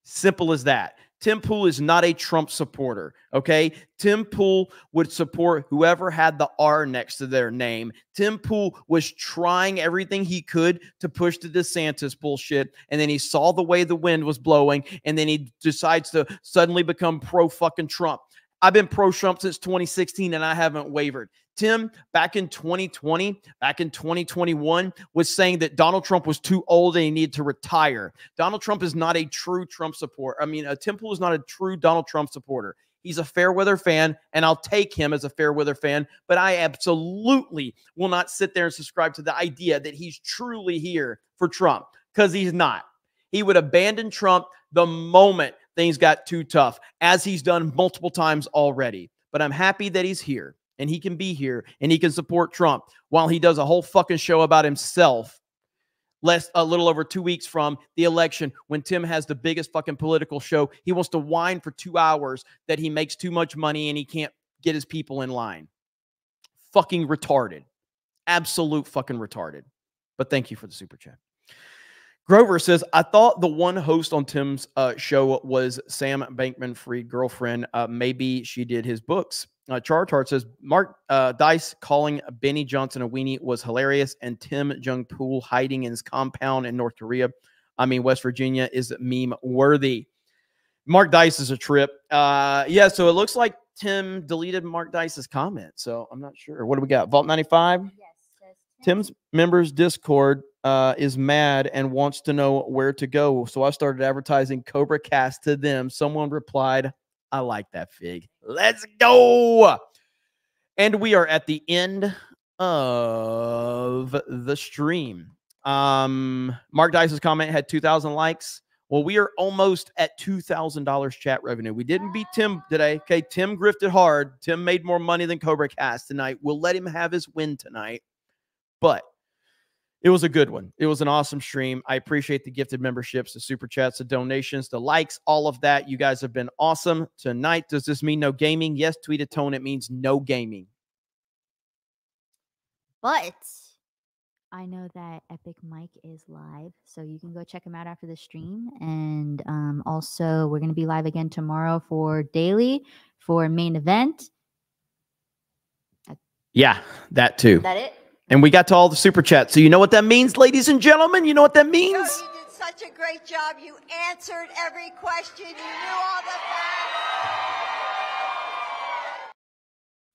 Simple as that. Tim Pool is not a Trump supporter, okay? Tim Pool would support whoever had the R next to their name. Tim Pool was trying everything he could to push the DeSantis bullshit, and then he saw the way the wind was blowing, and then he decides to suddenly become pro-fucking Trump. I've been pro-Trump since 2016, and I haven't wavered. Tim, back in 2020, back in 2021, was saying that Donald Trump was too old and he needed to retire. Donald Trump is not a true Trump supporter. I mean, Tim Pool is not a true Donald Trump supporter. He's a fair weather fan, and I'll take him as a fair weather fan, but I absolutely will not sit there and subscribe to the idea that he's truly here for Trump, because he's not. He would abandon Trump the moment things got too tough, as he's done multiple times already. But I'm happy that he's here, and he can be here, and he can support Trump while he does a whole fucking show about himself a little over 2 weeks from the election, when Tim has the biggest fucking political show. He wants to whine for 2 hours that he makes too much money and he can't get his people in line. Fucking retarded. Absolute fucking retarded. But thank you for the super chat. Grover says, I thought the one host on Tim's show was Sam Bankman-Fried girlfriend. Maybe she did his books. Chartart says, Mark Dice calling Benny Johnson a weenie was hilarious, and Tim Jong-Pool hiding in his compound in West Virginia is meme worthy. Mark Dice is a trip. Yeah, so it looks like Tim deleted Mark Dice's comment, so I'm not sure. What do we got? Vault 95? Yes. Tim's members Discord is mad and wants to know where to go. So I started advertising CobraCast to them. Someone replied, I like that, Fig. Let's go. And we are at the end of the stream. Mark Dice's comment had 2,000 likes. Well, we are almost at $2,000 chat revenue. We didn't beat Tim today. Okay, Tim grifted hard. Tim made more money than CobraCast tonight. We'll let him have his win tonight. But it was a good one. It was an awesome stream. I appreciate the gifted memberships, the super chats, the donations, the likes, all of that. You guys have been awesome tonight. Does this mean no gaming? Yes, tweet a tone. It means no gaming. But I know that Epic Mike is live, so you can go check him out after the stream. And also, we're going to be live again tomorrow for daily, for main event. Yeah, that too. Is that it? And we got to all the super chats. So you know what that means, ladies and gentlemen? You know what that means? Joe, you did such a great job. You answered every question. You knew all the facts.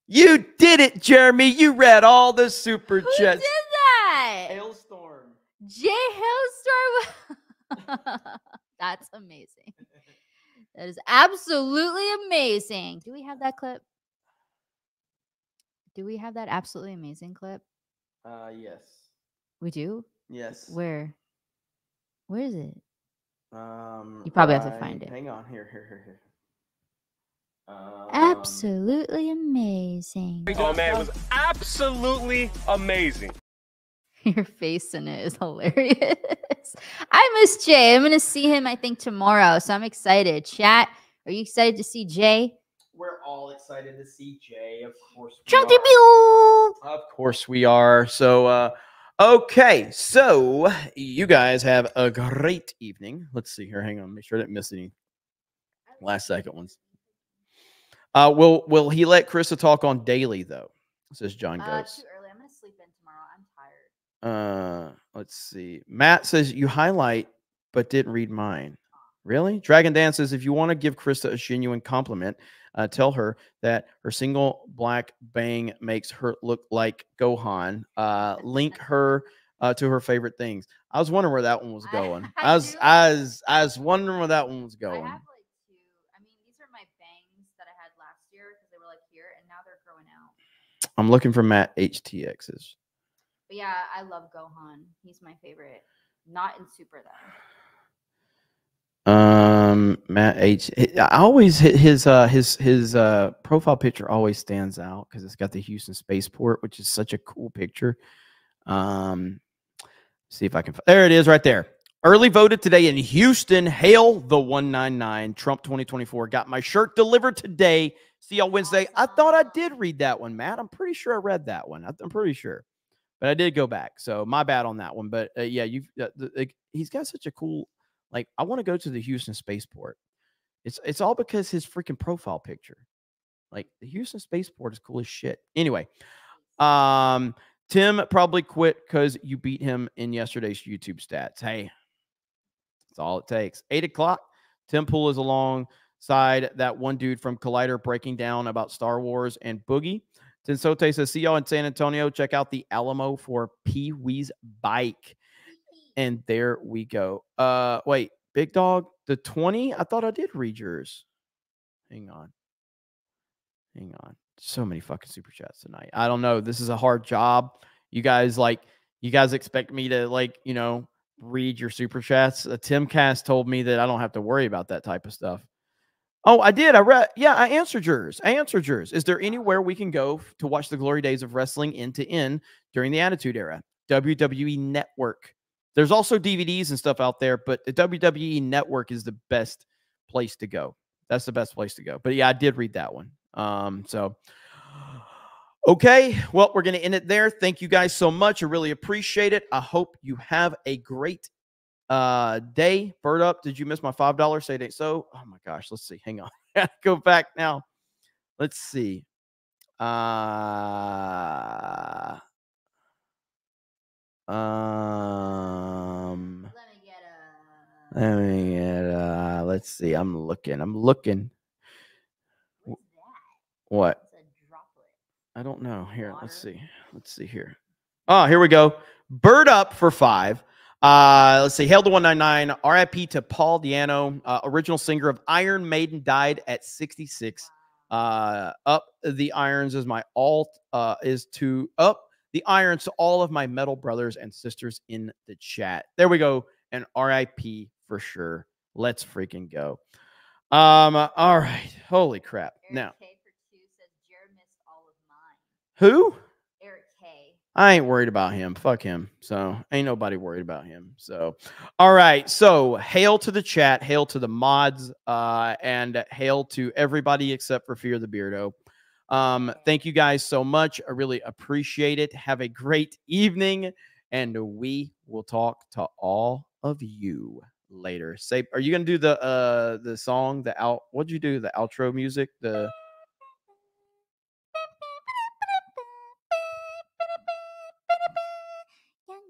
You did it, Jeremy. You read all the super Who chats. did that? Hailstorm. Jay Hailstorm. That's amazing. That is absolutely amazing. Do we have that clip? Do we have that absolutely amazing clip? Yes. We do? Yes. Where? Where is it? You probably have to find it. Hang on. Here. Absolutely amazing. Oh man, it was absolutely amazing. Your face in it is hilarious. I miss Jay. I'm going to see him, I think, tomorrow. So I'm excited. Chat, are you excited to see Jay? We're all excited to see Jay. Of course we Chunky are. Pew! Of course we are. So, okay. So you guys have a great evening. Let's see here. Hang on. Make sure I didn't miss any last second ones. Will he let Krista talk on daily though? Says John Goats. Too early. I'm going to sleep in tomorrow. I'm tired. Let's see. Matt says you highlight but didn't read mine. Really? Dragon Dan says if you want to give Krista a genuine compliment, tell her that her single black bang makes her look like Gohan. Link her to her favorite things. I was wondering where that one was going. I was wondering where that one was going. I have like two. I mean, these are my bangs that I had last year because they were like here, and now they're growing out. I'm looking for Matt HTX's. But yeah, I love Gohan. He's my favorite. Not in Super though. Matt H. I always hit his profile picture always stands out because it's got the Houston spaceport, which is such a cool picture. See if I can. There it is, right there. Early voted today in Houston. Hail the 199 Trump 2024. Got my shirt delivered today. See y'all Wednesday. I thought I did read that one, Matt. I'm pretty sure I read that one. I'm pretty sure, but I did go back. So my bad on that one. But yeah, he's got such a cool. Like, I want to go to the Houston spaceport. It's all because his freaking profile picture. Like, the Houston spaceport is cool as shit. Anyway, Tim probably quit because you beat him in yesterday's YouTube stats. Hey, that's all it takes. 8 o'clock. Tim Pool is alongside that one dude from Collider breaking down about Star Wars and Boogie. Tinsote says, see y'all in San Antonio. Check out the Alamo for Pee Wee's bike. And there we go. Wait, Big Dog, the 20? I thought I did read yours. Hang on. So many fucking super chats tonight. I don't know. This is a hard job. You guys expect me to read your super chats. Timcast told me that I don't have to worry about that type of stuff. Oh, I did. I read. Yeah, I answered yours. Is there anywhere we can go to watch the glory days of wrestling end to end during the Attitude Era? WWE Network. There's also DVDs and stuff out there, but the WWE Network is the best place to go. That's the best place to go. But yeah, I did read that one. Okay. Well, we're going to end it there. Thank you guys so much. I really appreciate it. I hope you have a great day. Bird Up, did you miss my $5? Say it ain't so. Oh my gosh. Let's see. Hang on. Go back now. Let's see. Let's see. I'm looking. What? I don't know. Here, let's see here. Oh, here we go. Bird Up for 5. Let's see. Hail to 199. RIP to Paul Diano, original singer of Iron Maiden, died at 66. Up the irons is my alt. Is to up the irons to all of my metal brothers and sisters in the chat. There we go. And RIP for sure Let's freaking go. All right. Holy crap. Now, who? Eric K. I ain't worried about him. Fuck him. So ain't nobody worried about him. So, all right. So hail to the chat, hail to the mods, and hail to everybody except for Fear the Beardo. Thank you guys so much. I really appreciate it. Have a great evening, and we will talk to all of you later. Say, are you gonna do the song, what'd you do? The outro music? Young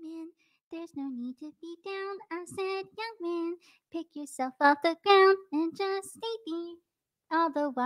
man, there's no need to be down. I said, young man, pick yourself off the ground and just stay there. All the while